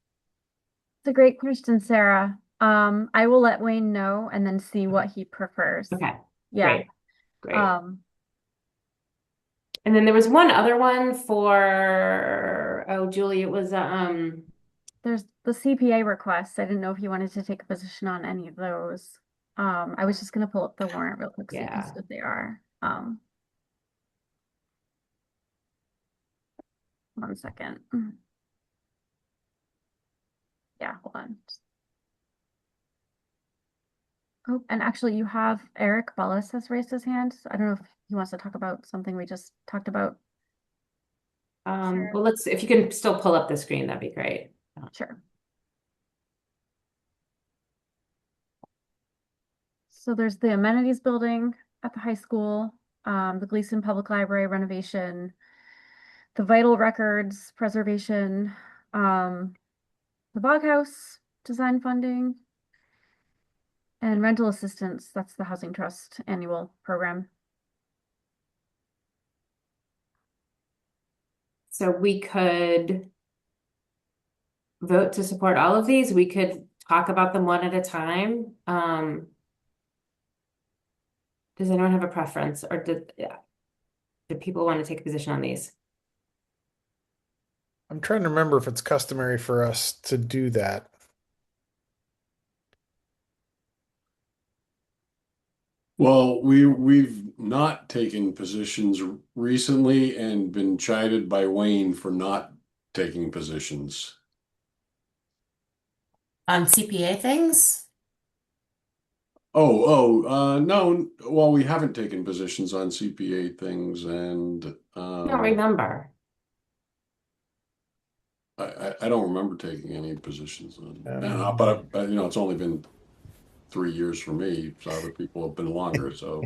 It's a great question, Sarah. I will let Wayne know and then see what he prefers. Okay, Yeah. great. And then there was one other one for, Julie, it was, There's the CPA request. I didn't know if you wanted to take a position on any of those. I was just gonna pull up the warrant real quick so you can see what they are. 1 second. Yeah, hold on. Oh, and actually you have Eric Bullis has raised his hand. I don't know if he wants to talk about something we just talked about. well, if you can still pull up the screen, that'd be great. Sure. So there's the amenities building at the high school, the Gleason Public Library renovation, the vital records preservation, the Bog House design funding, and rental assistance. That's the Housing Trust annual program. So we could vote to support all of these. We could talk about them one at a time. Does anyone have a preference, or do people want to take a position on these? I'm trying to remember if it's customary for us to do that. Well, we've not taken positions recently and been chided by Wayne for not taking positions. On CPA things? No. Well, we haven't taken positions on CPA things, and I don't remember. I don't remember taking any positions on. Yeah. But it's only been 3 years for me. So other people have been longer. So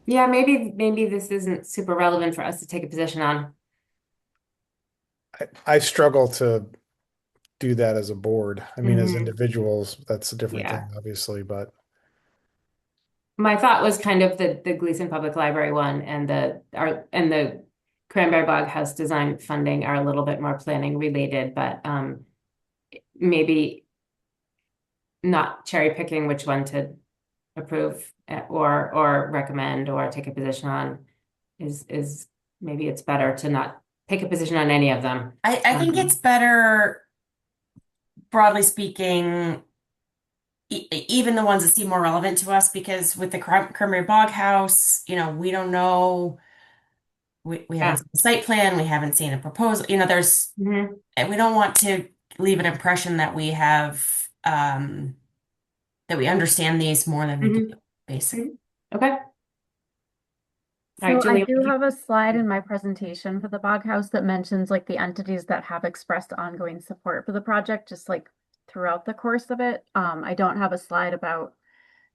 Yeah, maybe this isn't super relevant for us to take a position on. I struggle to do that as a board. I mean, as Mhm. individuals, that's a different Yeah. thing, obviously, but My thought was kind of the Gleason Public Library one and the Cranberry Bog House design funding are a little bit more planning related, but maybe not cherry picking which one to approve or recommend or take a position on is maybe it's better to not take a position on any of them. I think it's better, broadly speaking, even the ones that seem more relevant to us, because with the Cranberry Bog House, we don't know we haven't seen a site plan, we haven't seen a proposal, there's, Mhm. and we don't want to leave an impression that we have, that we understand these more than we do, basically. Okay. All right, So I Julie. do have a slide in my presentation for the Bog House that mentions like the entities that have expressed ongoing support for the project, just like throughout the course of it. I don't have a slide about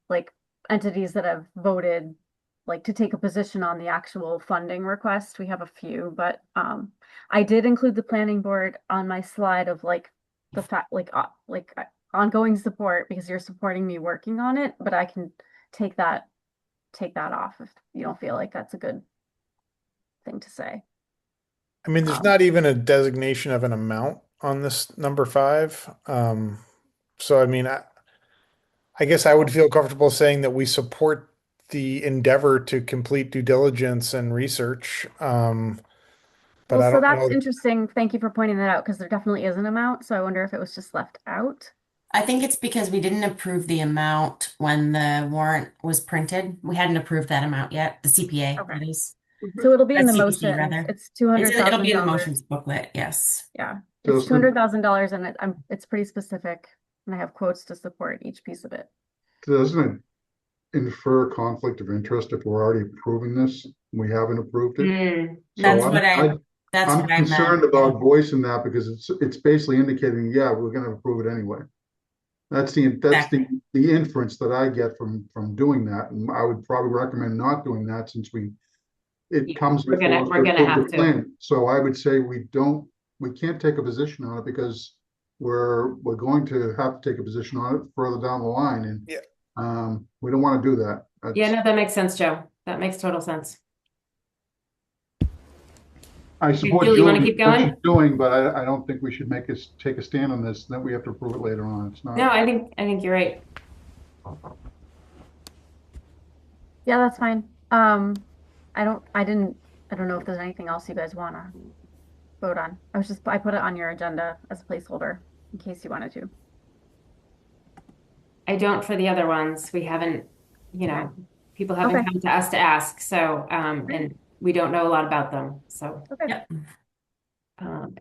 like entities that have voted like to take a position on the actual funding request. We have a few, but I did include the planning board on my slide of like the fact ongoing support because you're supporting me working on it, but I can take that off if you don't feel like that's a good thing to say. I mean, there's not even a designation of an amount on this number 5. So, I mean, I guess I would feel comfortable saying that we support the endeavor to complete due diligence and research. But I So don't that's know. interesting. Thank you for pointing that out because there definitely is an amount. So I wonder if it was just left out. I think it's because we didn't approve the amount when the warrant was printed. We hadn't approved that amount yet, the CPA, that is. So it'll be in the CPC, motion. rather. It's $200,000. It'll be in the motions booklet, yes. Yeah, it's $200,000 and it's pretty specific. And I have quotes to support each piece of it. Doesn't it infer conflict of interest if we're already approving this? We haven't approved it. That's So what I'm I concerned meant. about voicing that because it's basically indicating, yeah, we're going to approve it anyway. That's the inference that I get from doing that, and I would probably recommend not doing that since it comes We're before us gonna with have the to. plan. So I would say we can't take a position on it because we're going to have to take a position on it further down the line, and we don't want to do that. Yeah, no, that makes sense, Joe. That makes total sense. I support Julie, you want to Julie keep what going? she's doing, but I don't think we should take a stand on this. Then we have to approve it later on. It's not. No, I think you're right. Yeah, that's fine. I don't know if there's anything else you guys want to vote on. I put it on your agenda as a placeholder in case you wanted to. I don't for the other ones. We haven't, people haven't come to us to ask. So, and we don't know a lot about them. So,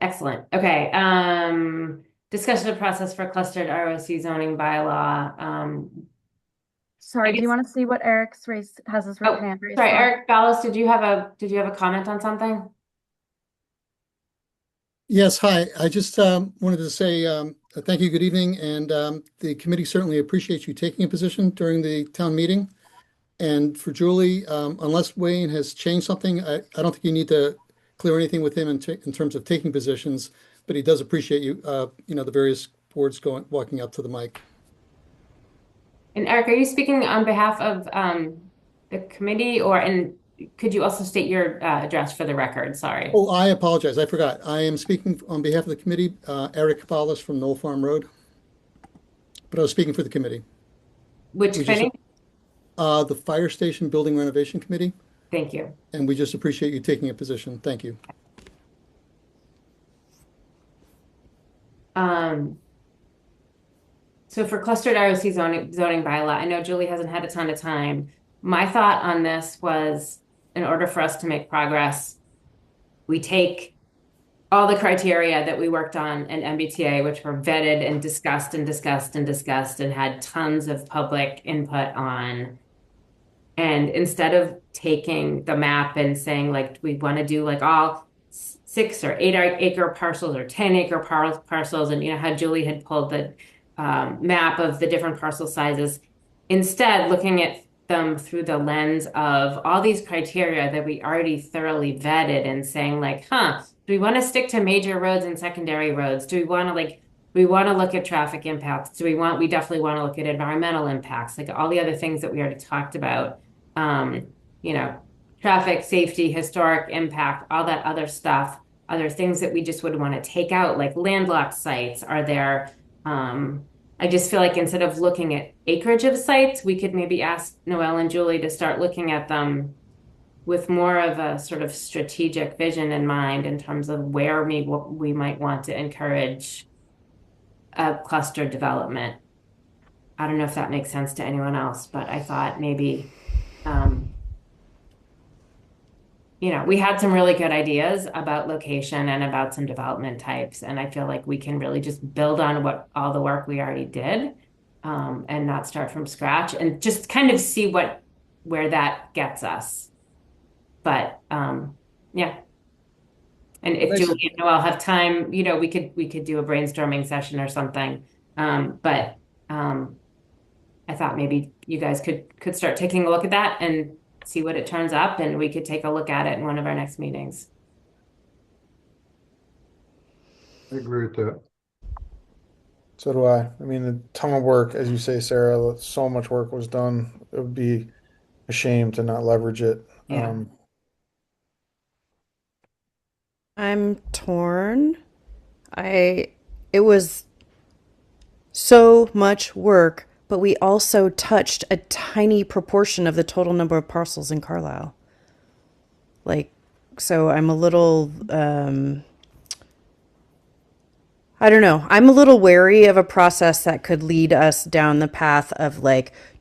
excellent. Okay. Discussion of process for clustered ROC zoning bylaw. Sorry, do you want to see what Eric's has his hand raised? Sorry, Eric Ballas, did you have a comment on something? Yes, hi. I just wanted to say thank you, good evening, and the committee certainly appreciates you taking a position during the town meeting. And for Julie, unless Wayne has changed something, I don't think you need to clear anything with him in terms of taking positions, but he does appreciate you, the various boards walking up to the mic. And Eric, are you speaking on behalf of the committee and could you also state your address for the record? Sorry. Oh, I apologize. I forgot. I am speaking on behalf of the committee, Eric Ballas from Knoll Farm Road. But I was speaking for the committee. Which committee? The Fire Station Building Renovation Committee. Thank you. And we just appreciate you taking a position. Thank you. So for clustered ROC zoning bylaw, I know Julie hasn't had a ton of time. My thought on this was, in order for us to make progress, we take all the criteria that we worked on in MBTA, which were vetted and discussed and had tons of public input on. And instead of taking the map and saying like, we want to do like all 6 or 8 acre parcels or 10 acre parcels, and how Julie had pulled the map of the different parcel sizes, instead looking at them through the lens of all these criteria that we already thoroughly vetted and saying like, do we want to stick to major roads and secondary roads? Do we want to look at traffic impacts? We definitely want to look at environmental impacts, like all the other things that we already talked about, traffic, safety, historic impact, all that other stuff. Are there things that we just would want to take out, like landlocked sites? Are there, I just feel like instead of looking at acreage of sites, we could maybe ask Noelle and Julie to start looking at them with more of a sort of strategic vision in mind in terms of where we might want to encourage a cluster development. I don't know if that makes sense to anyone else, but I thought maybe we had some really good ideas about location and about some development types. And I feel like we can really just build on all the work we already did, and not start from scratch and just kind of see where that gets us. But yeah. And if Nice. Julie and Noel have time, we could do a brainstorming session or something. But I thought maybe you guys could start taking a look at that and see what it turns up, and we could take a look at it in one of our next meetings. I agree with that. So do I. I mean, a ton of work, as you say, Sarah, so much work was done. It would be a shame to not leverage it. Yeah. I'm torn. It was so much work, but we also touched a tiny proportion of the total number of parcels in Carlisle. So I'm a little, I don't know. I'm a little wary of a process that could lead us down the path of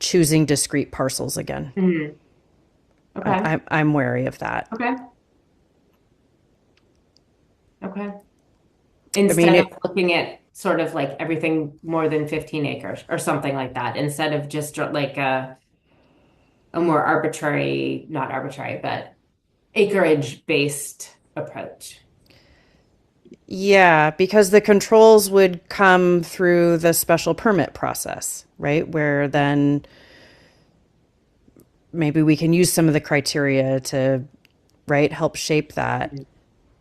choosing discrete parcels again. Mm-hmm. Okay. I'm wary of that. Okay. Instead of looking at sort of everything more than 15 acres or something like that, instead of just a more arbitrary, not arbitrary, but acreage based approach. Yeah, because the controls would come through the special permit process, right? Where then maybe we can use some of the criteria to, help shape that.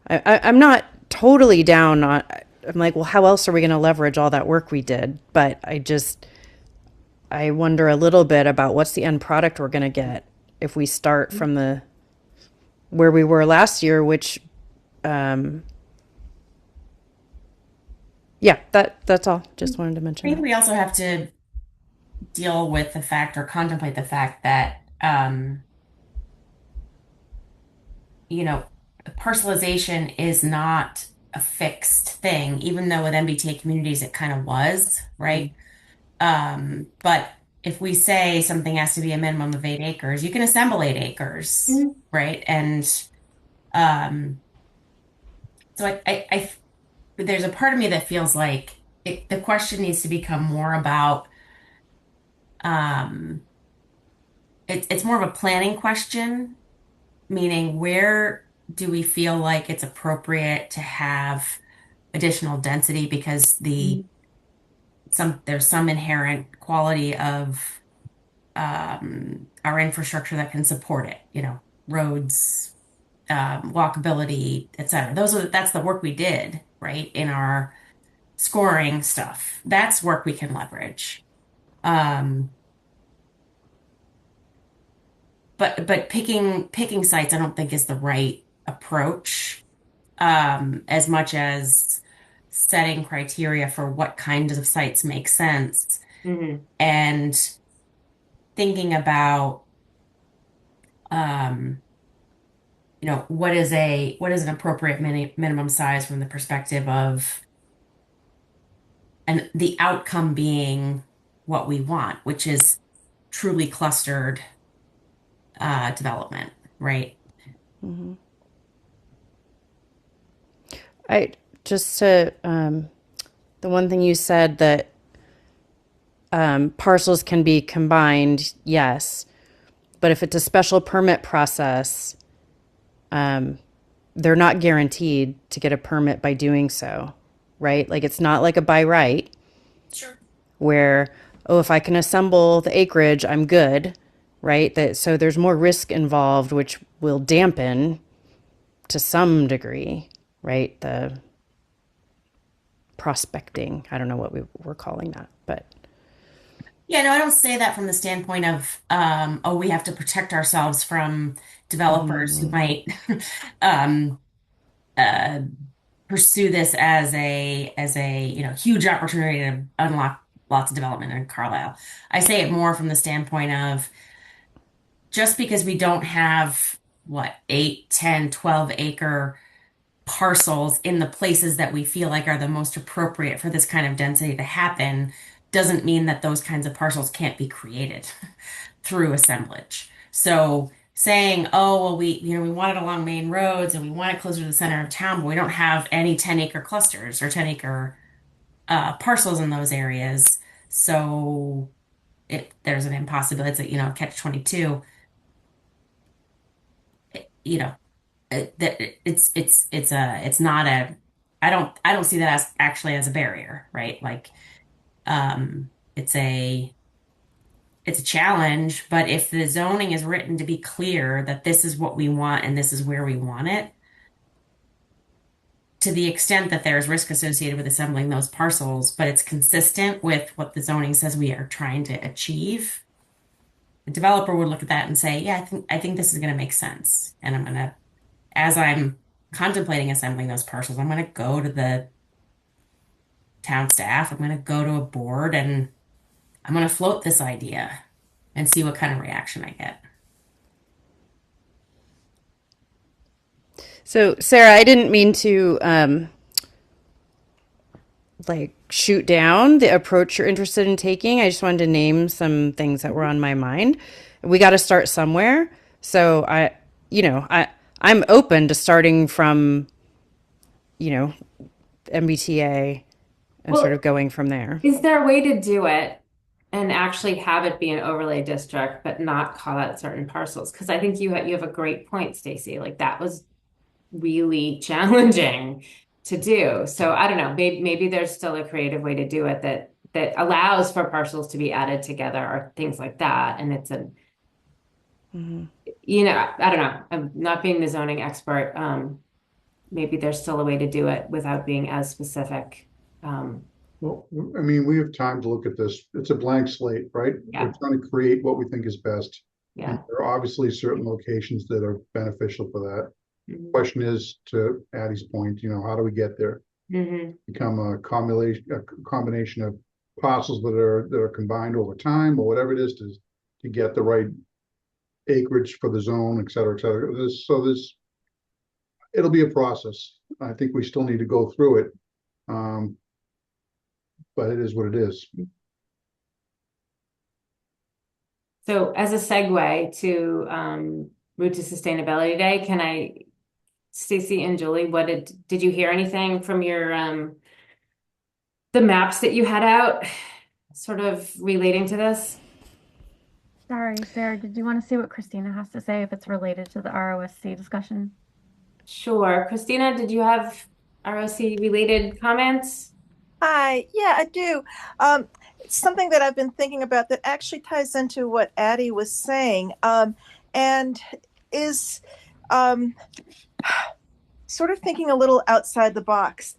I'm not totally down on, I'm like, well, how else are we going to leverage all that work we did? But I wonder a little bit about what's the end product we're going to get if we start from where we were last year, which, yeah, that's all. Just wanted to mention I think that. we also have to deal with the fact or contemplate the fact that, parcelization is not a fixed thing, even though with MBTA communities it kind of was, right? But if we say something has to be a minimum of 8 acres, you can assemble 8 acres, right? And so I there's a part of me that feels like the question needs to become more about it's more of a planning question, meaning where do we feel like it's appropriate to have additional density because there's some inherent quality of our infrastructure that can support it, roads, walkability, et cetera. That's the work we did, right, in our scoring stuff. That's work we can leverage. But picking sites, I don't think is the right approach, as much as setting criteria for what kinds of sites make sense, and thinking about, what is an appropriate minimum size from the perspective of, and the outcome being what we want, which is truly clustered development, right? Mm-hmm. The one thing you said that parcels can be combined, yes, but if it's a special permit process, they're not guaranteed to get a permit by doing so, right? It's not like a by right. Sure. Where, if I can assemble the acreage, I'm good, right? So there's more risk involved, which will dampen to some degree, right? The prospecting, I don't know what we were calling that, but. Yeah, no, I don't say that from the standpoint of, we have to protect ourselves from developers who might pursue this as a huge opportunity to unlock lots of development in Carlisle. I say it more from the standpoint of just because we don't have 8, 10, 12 acre parcels in the places that we feel like are the most appropriate for this kind of density to happen doesn't mean that those kinds of parcels can't be created through assemblage. So saying, oh, well, we want it along main roads and we want it closer to the center of town, but we don't have any 10-acre clusters or 10-acre parcels in those areas. So there's an impossibility. It's a, catch 22. You know, that it's not a, I don't see that as actually as a barrier, right? Like, it's a challenge, but if the zoning is written to be clear that this is what we want and this is where we want it, to the extent that there's risk associated with assembling those parcels, but it's consistent with what the zoning says we are trying to achieve, the developer would look at that and say, yeah, I think this is going to make sense. And as I'm contemplating assembling those parcels, I'm going to go to the town staff, I'm going to go to a board, and I'm going to float this idea and see what kind of reaction I get. So, Sarah, I didn't mean to like shoot down the approach you're interested in taking. I just wanted to name some things that were on my mind. We got to start somewhere. So I'm open to starting from, MBTA and sort of going from there. Is there a way to do it and actually have it be an overlay district, but not call out certain parcels? Because I think you have a great point, Stacy. Like that was really challenging to do. So I don't know, maybe there's still a creative way to do it that allows for parcels to be added together or things like that. And it's I don't know. I'm not being the zoning expert. Maybe there's still a way to do it without being as specific. Well, I mean, we have time to look at this. It's a blank slate, right? Yeah. We're trying to create what we think is best. Yeah. And there are obviously certain locations that are beneficial for that. Mm-hmm. Question is, to Addie's point, how do we get there? Mm-hmm. Become a combination of parcels that are combined over time, or whatever it is to get the right acreage for the zone, et cetera, et cetera. It'll be a process. I think we still need to go through it. But it is what it is. So as a segue to Route to Sustainability Day, Stacy and Julie, did you hear anything from your the maps that you had out sort of relating to this? Sorry, Sarah, did you want to see what Christina has to say if it's related to the ROSC discussion? Sure. Christina, did you have ROC related comments? Hi, yeah, I do. It's something that I've been thinking about that actually ties into what Addie was saying, and is sort of thinking a little outside the box.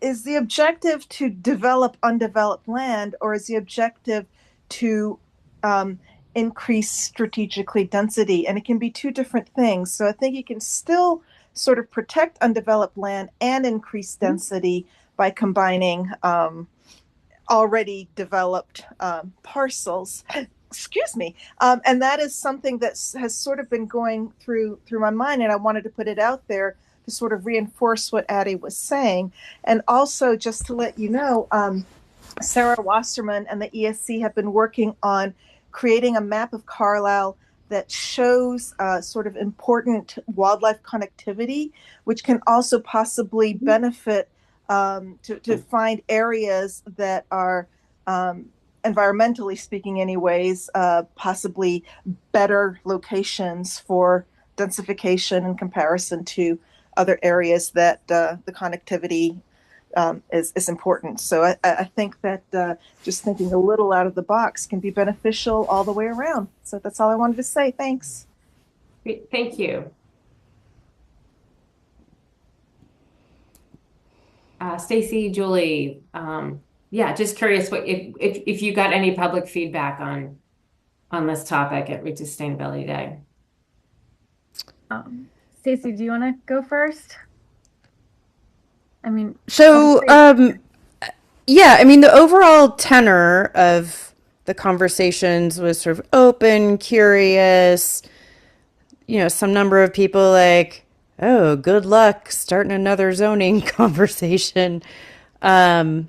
Is the objective to develop undeveloped land, or is the objective to increase strategically density? And it can be two different things. So I think you can still sort of protect undeveloped land and increase density by combining already developed parcels. Excuse me. And that is something that has sort of been going through my mind, and I wanted to put it out there to sort of reinforce what Addie was saying. And also, just to let you know, Sarah Wasserman and the ESC have been working on creating a map of Carlisle that shows sort of important wildlife connectivity, which can also possibly benefit to find areas that are, environmentally speaking anyways, possibly better locations for densification in comparison to other areas that the connectivity is important. So I think that just thinking a little out of the box can be beneficial all the way around. So that's all I wanted to say. Thanks. Great. Thank you. Stacy, Julie, just curious if you got any public feedback on this topic at Route to Sustainability Day. Stacy, do you want to go first? I mean, so the overall tenor of the conversations was sort of open, curious. Some number of people like, oh, good luck starting another zoning conversation. I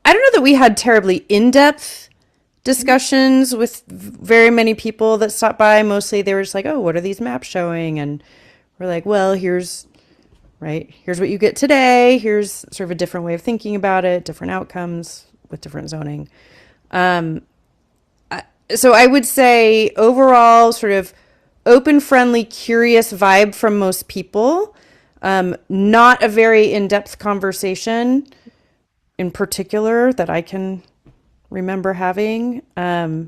don't know that we had terribly in-depth discussions with very many people that stopped by. Mostly they were just like, oh, what are these maps showing? And we're like, well, here's what you get today. Here's sort of a different way of thinking about it, different outcomes with different zoning. So I would say overall sort of open, friendly, curious vibe from most people. Not a very in-depth conversation in particular that I can remember having. I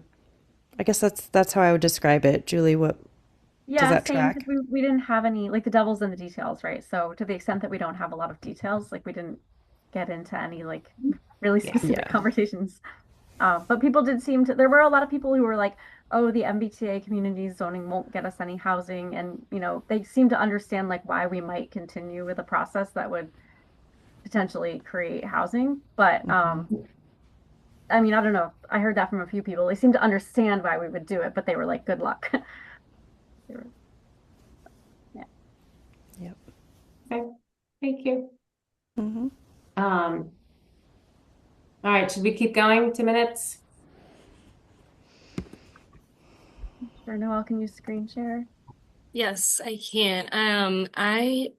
guess that's how I would describe it. Julie, what does Yeah, that same, track? because we didn't have any, like the devil's in the details, right? So to the extent that we don't have a lot of details, like we didn't get into any like really specific Yeah. conversations. But people did seem to, there were a lot of people who were like, oh, the MBTA community zoning won't get us any housing. And, you know, they seem to understand like why we might continue with a process that would potentially create housing. But I mean, I don't know. I heard that from a few people. They seem to understand why we would do it, but they were like, good luck. They were- yeah. Yep. Okay, thank you. Mm-hmm. All right, should we keep going to minutes? Sure, Noel, can you screen share? Yes, I can. I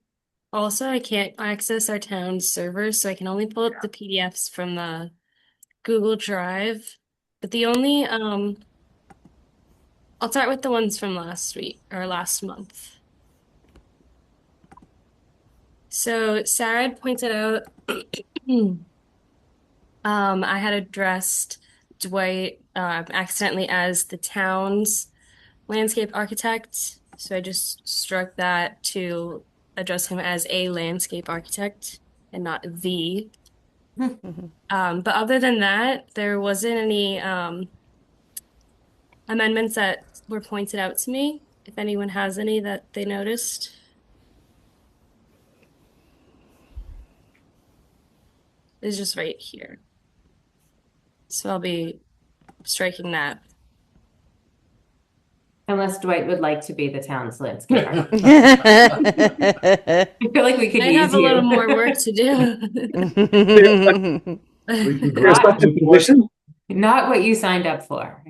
can't access our town server, so I can only pull up the PDFs from the Google Drive. But the only I'll start with the ones from last week or last month. So Sarah had pointed out I had addressed Dwight accidentally as the town's landscape architect. So I just struck that to address him as a landscape architect and not the. But other than that, there wasn't any amendments that were pointed out to me. If anyone has any that they noticed. It's just right here. So I'll be striking that. Unless Dwight would like to be the town's landscape architect. I feel like we could I use have a you. little more work to do. Is there such a position? Not what you signed up for.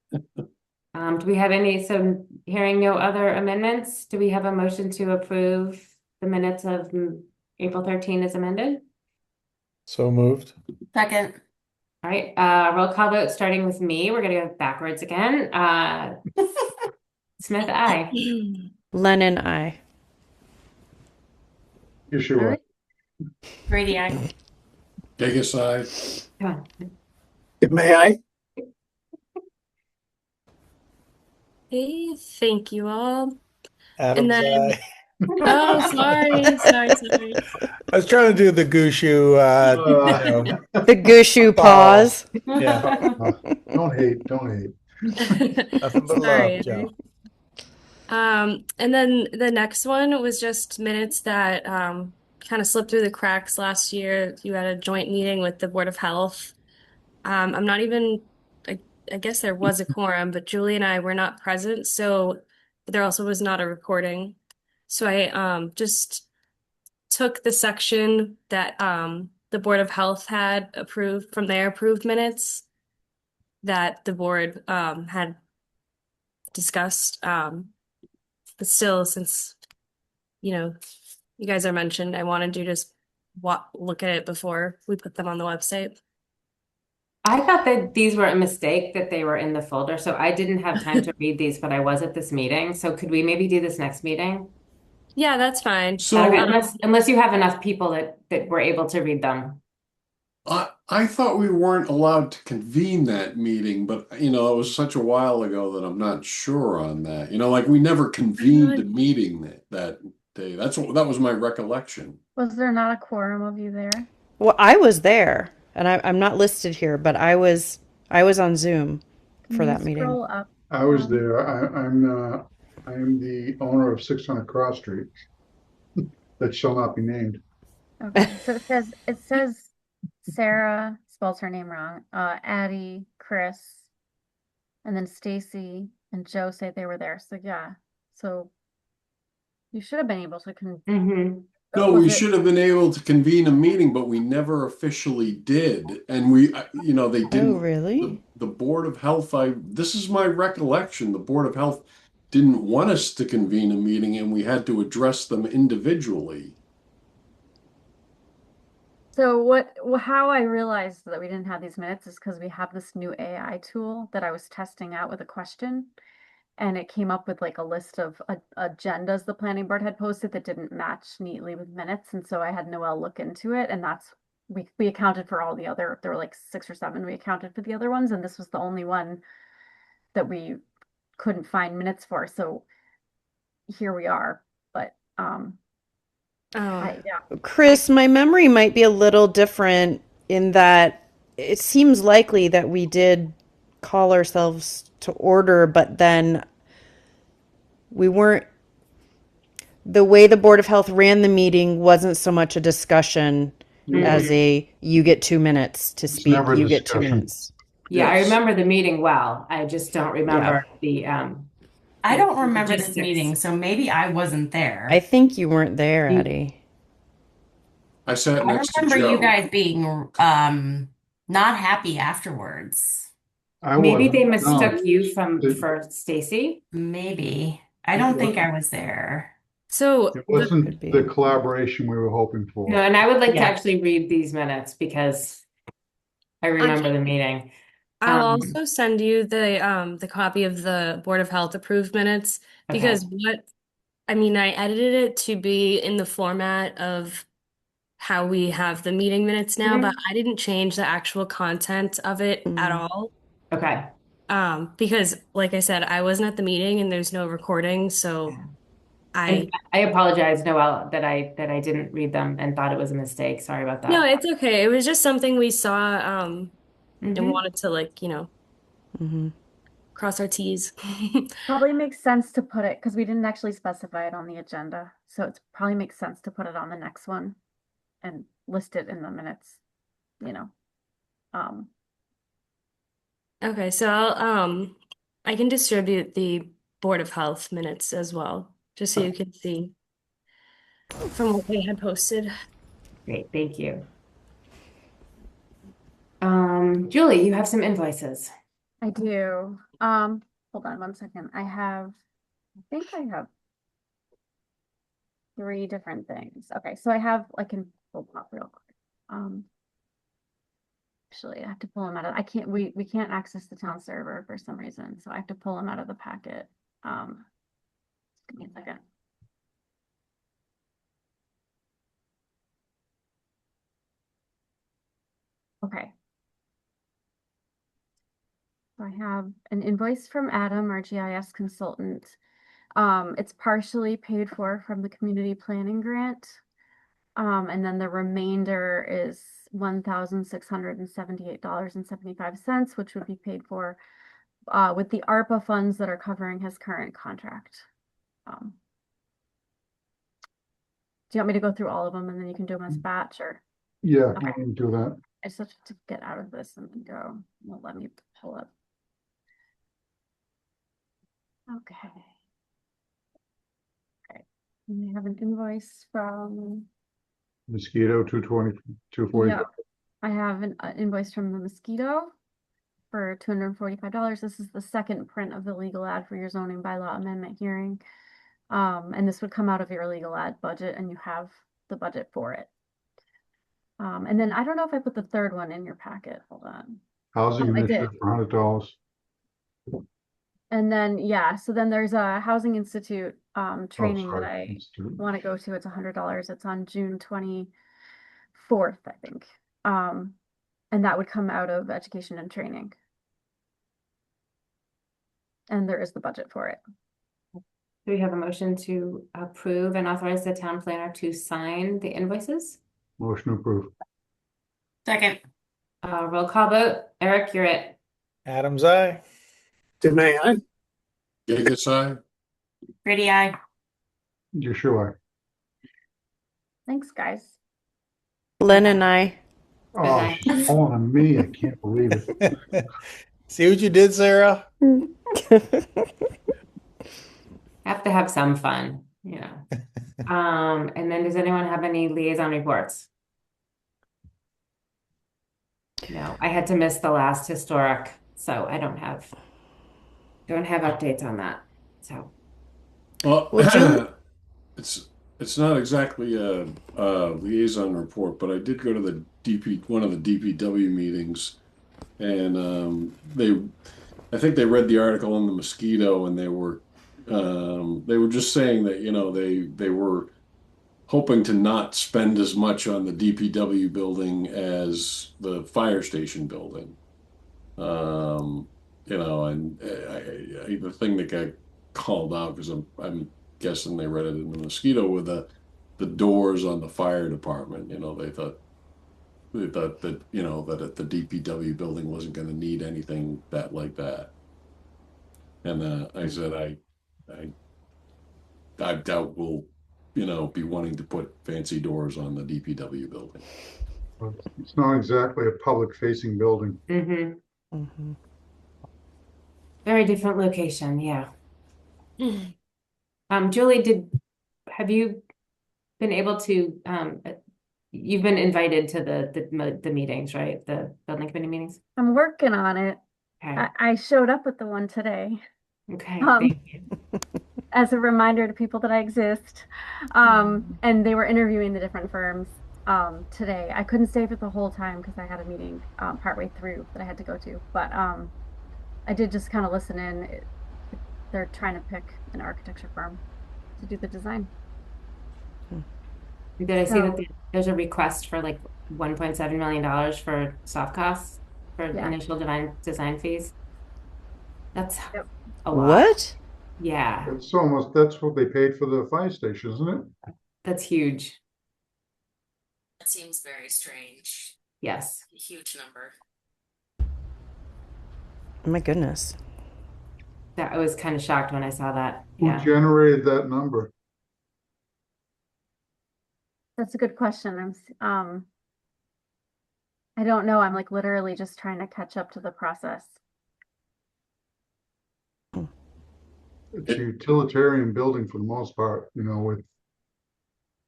Do we have any, so hearing no other amendments, do we have a motion to approve the minutes of April 13 as amended? So moved. Second. All right, roll call vote starting with me. We're gonna go backwards again. Smith, aye. Lennon, I. Yeshua. Brady, aye. Vegas side. Come on. May I? Hey, thank you all. Adam's And then, eye. oh, sorry. I was trying to do the Gushu, The Gushu pause. Yeah. Don't hate. Nothing but Sorry. love, Joe. And then the next one was just minutes that kind of slipped through the cracks last year. You had a joint meeting with the Board of Health. I'm not even, I guess there was a quorum, but Julie and I were not present, so there also was not a recording. So I just took the section that the Board of Health had approved from their approved minutes that the board had discussed. But still, since you guys are mentioned, I wanted to just look at it before we put them on the website. I thought that these were a mistake that they were in the folder, so I didn't have time to read these, but I was at this meeting. So could we maybe do this next meeting? Yeah, that's fine. So unless you have enough people that were able to read them. I thought we weren't allowed to convene that meeting, but it was such a while ago that I'm not sure on that. Like we never convened a meeting that day. That was my recollection. Was there not a quorum of you there? Well, I was there, and I'm not listed here, but I was on Zoom for that meeting. Scroll up. I was there. I'm the owner of 600 Cross Street. That shall not be named. Okay, so it says Sarah spells her name wrong. Addie, Chris, and then Stacy and Joe say they were there. So yeah, so you should have been able to No, Was we it- should have been able to convene a meeting, but we never officially did. And we, they Oh, didn't. really? The Board of Health, this is my recollection, the Board of Health didn't want us to convene a meeting and we had to address them individually. So how I realized that we didn't have these minutes is because we have this new AI tool that I was testing out with a question. And it came up with like a list of agendas the planning board had posted that didn't match neatly with minutes. And so I had Noel look into it, and we accounted for all the other, there were like 6 or 7, we accounted for the other ones, and this was the only one that we couldn't find minutes for. So here we are. But yeah. Chris, my memory might be a little different in that it seems likely that we did call ourselves to order, but then we weren't. The way the Board of Health ran the meeting wasn't so much a discussion as you get 2 minutes to speak, never a you get 2 discussion. minutes. Yeah, I Yes. remember the meeting well. I just don't remember the I don't remember this logistics. meeting, so maybe I wasn't there. I think you weren't there, Addie. I sat I next to remember you Joe. guys being not happy afterwards. Maybe they No, mistook you for Stacy. Maybe. I don't think I was there. So it wasn't the collaboration we were hoping for. No, and I would like to Yeah. actually read these minutes because I remember the meeting. I'll also send you the copy of the Board of Health approved minutes because I edited it to be in the format of how we have the meeting minutes now, but I didn't change the actual content of it at all. Okay. Because like I said, I wasn't at the meeting and there's no recording, so And I apologize, Noelle, that I didn't read them and thought it was a mistake. Sorry about that. No, it's okay. It was just something we saw and Mhm. wanted to cross our T's. Probably makes sense to put it, because we didn't actually specify it on the agenda. So it probably makes sense to put it on the next one and list it in the minutes, Okay, so I can distribute the Board of Health minutes as well, just so you can see from what they had posted. Great, thank you. Julie, you have some invoices. I do. Hold on 1 second. I think I have 3 different things. Okay, so I can pull them up real quick. Actually, I have to pull them out of, we can't access the town server for some reason, so I have to pull them out of the packet. Give me a second. Okay. So I have an invoice from Adam, our GIS consultant. It's partially paid for from the community planning grant. And then the remainder is $1,678.75, which would be paid for with the ARPA funds that are covering his current contract. Do you want me to go through all of them and then you can do them as batch, or? Yeah, Okay. we can do that. I just have to get out of this and then go. Won't let me pull up. Okay. Okay. And we have an invoice from, Mosquito 220, 240. yeah, I have an invoice from the Mosquito for $245. This is the second print of the legal ad for your zoning bylaw amendment hearing. And this would come out of your legal ad budget, and you have the budget for it. And then I don't know if I put the third one in your packet. Hold on. Housing I initiative did. for $100. And then, yeah, so then there's a Housing Institute training that sorry, I Institute. want to go to. It's $100. It's on June 24th, I think. And that would come out of education and training. And there is the budget for it. Do we have a motion to approve and authorize the town planner to sign the invoices? Motion approved. Second. Roll call vote. Eric, you're it. Adam's eye. Demae, aye. Gigas eye. Pretty eye. You sure? Thanks, guys. Len and I. Oh, she's pulling on me. I can't believe it. See what you did, Sarah? Have to have some fun. you know. And then does anyone have any liaison reports? No, I had to miss the last historic, so I don't have updates on that. So Well, Well, it's not exactly a liaison report, but I did go to the one of the DPW meetings, and I think they read the article in the Mosquito, and they were just saying that, you know, they were hoping to not spend as much on the DPW building as the fire station building. You know, and the thing that got called out, because I'm guessing they read it in the Mosquito, with the doors on the fire department. You know, they thought that, you know, that the DPW building wasn't going to need anything like that. And I said I doubt we'll, you know, be wanting to put fancy doors on the DPW building. It's not exactly a public-facing building. mm-hmm. Very different location, yeah. Julie, have you been able to you've been invited to the meetings, right? The building committee meetings? I'm working on it. Okay. I showed up at the one today. Okay, Um, thank you. as a reminder to people that I exist. And they were interviewing the different firms today. I couldn't stay for the whole time because I had a meeting partway through that I had to go to. But I did just kind of listen in. They're trying to pick an architecture firm to do the design. Did I see So, that there's a request for like $1.7 million for soft costs for yeah. initial design fees? That's Yep. a lot. What? Yeah, That's what they paid for the fire station, isn't it? that's huge. That seems very strange. Yes. A huge number. Oh my goodness. That I was kind of shocked when I saw that. Who Yeah. generated that number? That's a good question. I don't know. I'm like literally just trying to catch up to the process. It's a utilitarian building for the most part, you know, with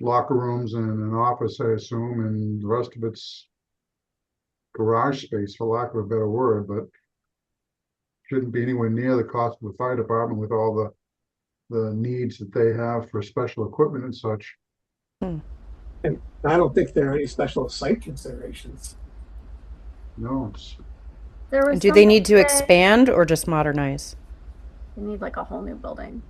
locker rooms and an office, I assume, and the rest of it's garage space, for lack of a better word, but shouldn't be anywhere near the cost of the fire department with all the needs that they have for special equipment and such. And I don't think there are any special site considerations. No, it's There was And do they need to something expand or just modernize? they need like a whole new building.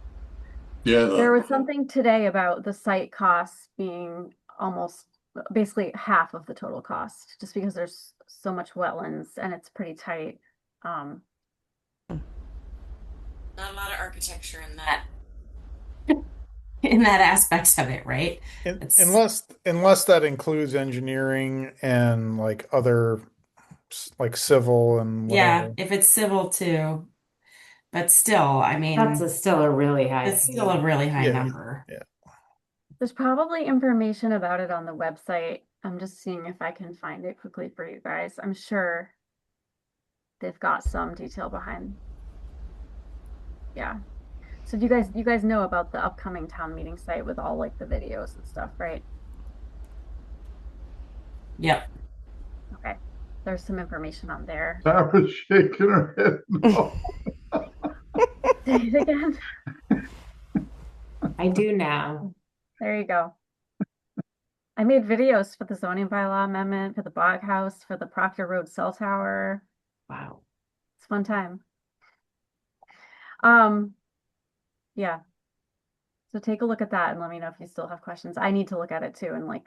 Yeah, There was something today about the site costs being almost basically half of the total cost, just because there's so much wetlands and it's pretty tight. Not a lot of architecture in that aspect of it, right? Unless that includes engineering and like other like civil and Yeah, whatever. if it's civil too. But still, I mean, That's still a really high. it's still a really high Yeah. number. Yeah. There's probably information about it on the website. I'm just seeing if I can find it quickly for you guys. I'm sure they've got some detail behind. Yeah. So do you guys know about the upcoming town meeting site with all like the videos and stuff, right? Yep. Okay. There's some information on there. Tara's shaking her head. No. Say it again. I do now. There you go. I made videos for the zoning bylaw amendment, for the Bog House, for the Proctor Road cell tower. Wow. It's a fun time. Yeah. So take a look at that and let me know if you still have questions. I need to look at it too and like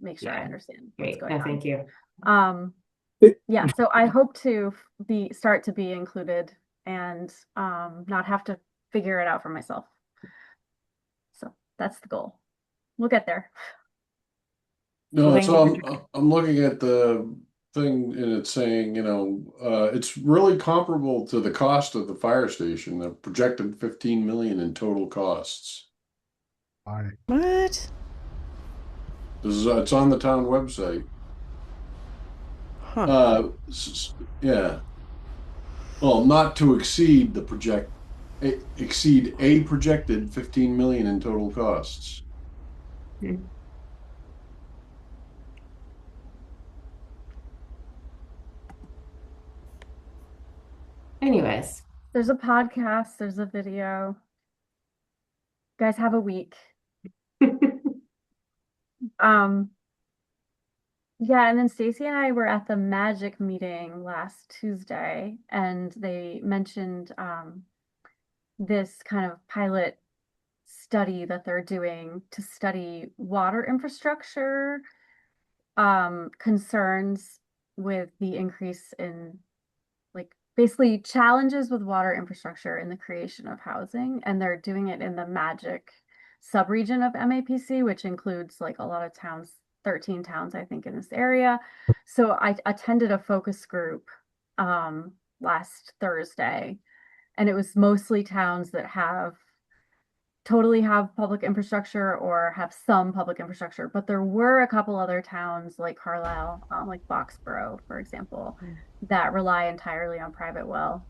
make sure I Yeah. understand what's Great. going No, on. thank you. Yeah, so I hope to start to be included and not have to figure it out for myself. So that's the goal. We'll get there. No, Thank so you. I'm looking at the thing, and it's saying, you know, it's really comparable to the cost of the fire station, the projected 15 million in total costs. What? It's on the town website. Huh. Yeah. Well, not to exceed the exceed a projected 15 million in total costs. Anyways, There's a podcast, there's a video. You guys have a week. Yeah, and then Stacy and I were at the Magic meeting last Tuesday, and they mentioned this kind of pilot study that they're doing to study water infrastructure concerns with the increase in like basically challenges with water infrastructure in the creation of housing, and they're doing it in the Magic subregion of MAPC, which includes like a lot of towns, 13 towns, I think, in this area. So I attended a focus group last Thursday, and it was mostly towns that totally have public infrastructure or have some public infrastructure, but there were a couple other towns like Carlisle, like Boxborough, for example, that rely entirely on private well.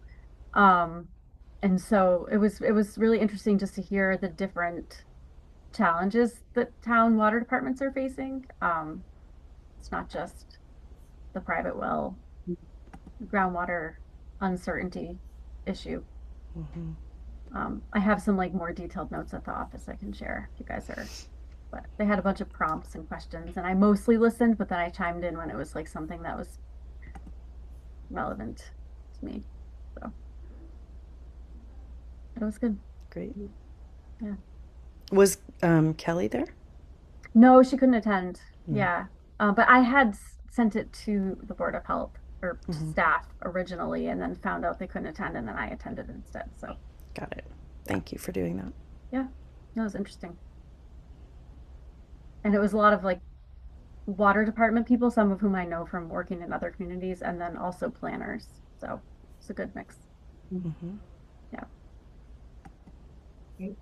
And so it was really interesting just to hear the different challenges that town water departments are facing. It's not just the private well groundwater uncertainty issue. I have some like more detailed notes at the office I can share if you guys are, but they had a bunch of prompts and questions, and I mostly listened, but then I chimed in when it was like something that was relevant to me. So it was good. Great. Yeah. Was Kelly there? No, she couldn't attend. Mm. Yeah. But I had sent it to the Board of Health or to staff originally, and then found out they couldn't attend, and then I attended instead. So Got it. Thank you for doing that. yeah, that was interesting. And it was a lot of like water department people, some of whom I know from working in other communities, and then also planners. So it's a good mix. Yeah. Great.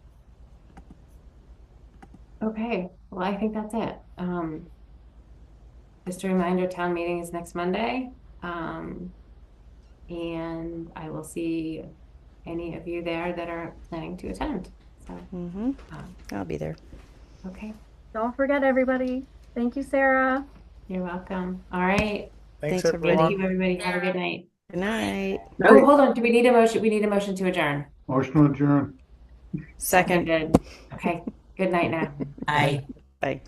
Okay, well, I think that's it. Just a reminder, town meeting is next Monday. And I will see any of you there that are planning to attend. So, I'll be there. Okay. Don't forget, everybody. Thank you, Sarah. You're welcome. All right. Thanks, Thank everyone. you, everybody. Have a good night. Good night. Oh, hold on. Do we need a motion? We need a motion to adjourn. Motion to adjourn. Second. Good. Okay. Good night now. Bye. Bye.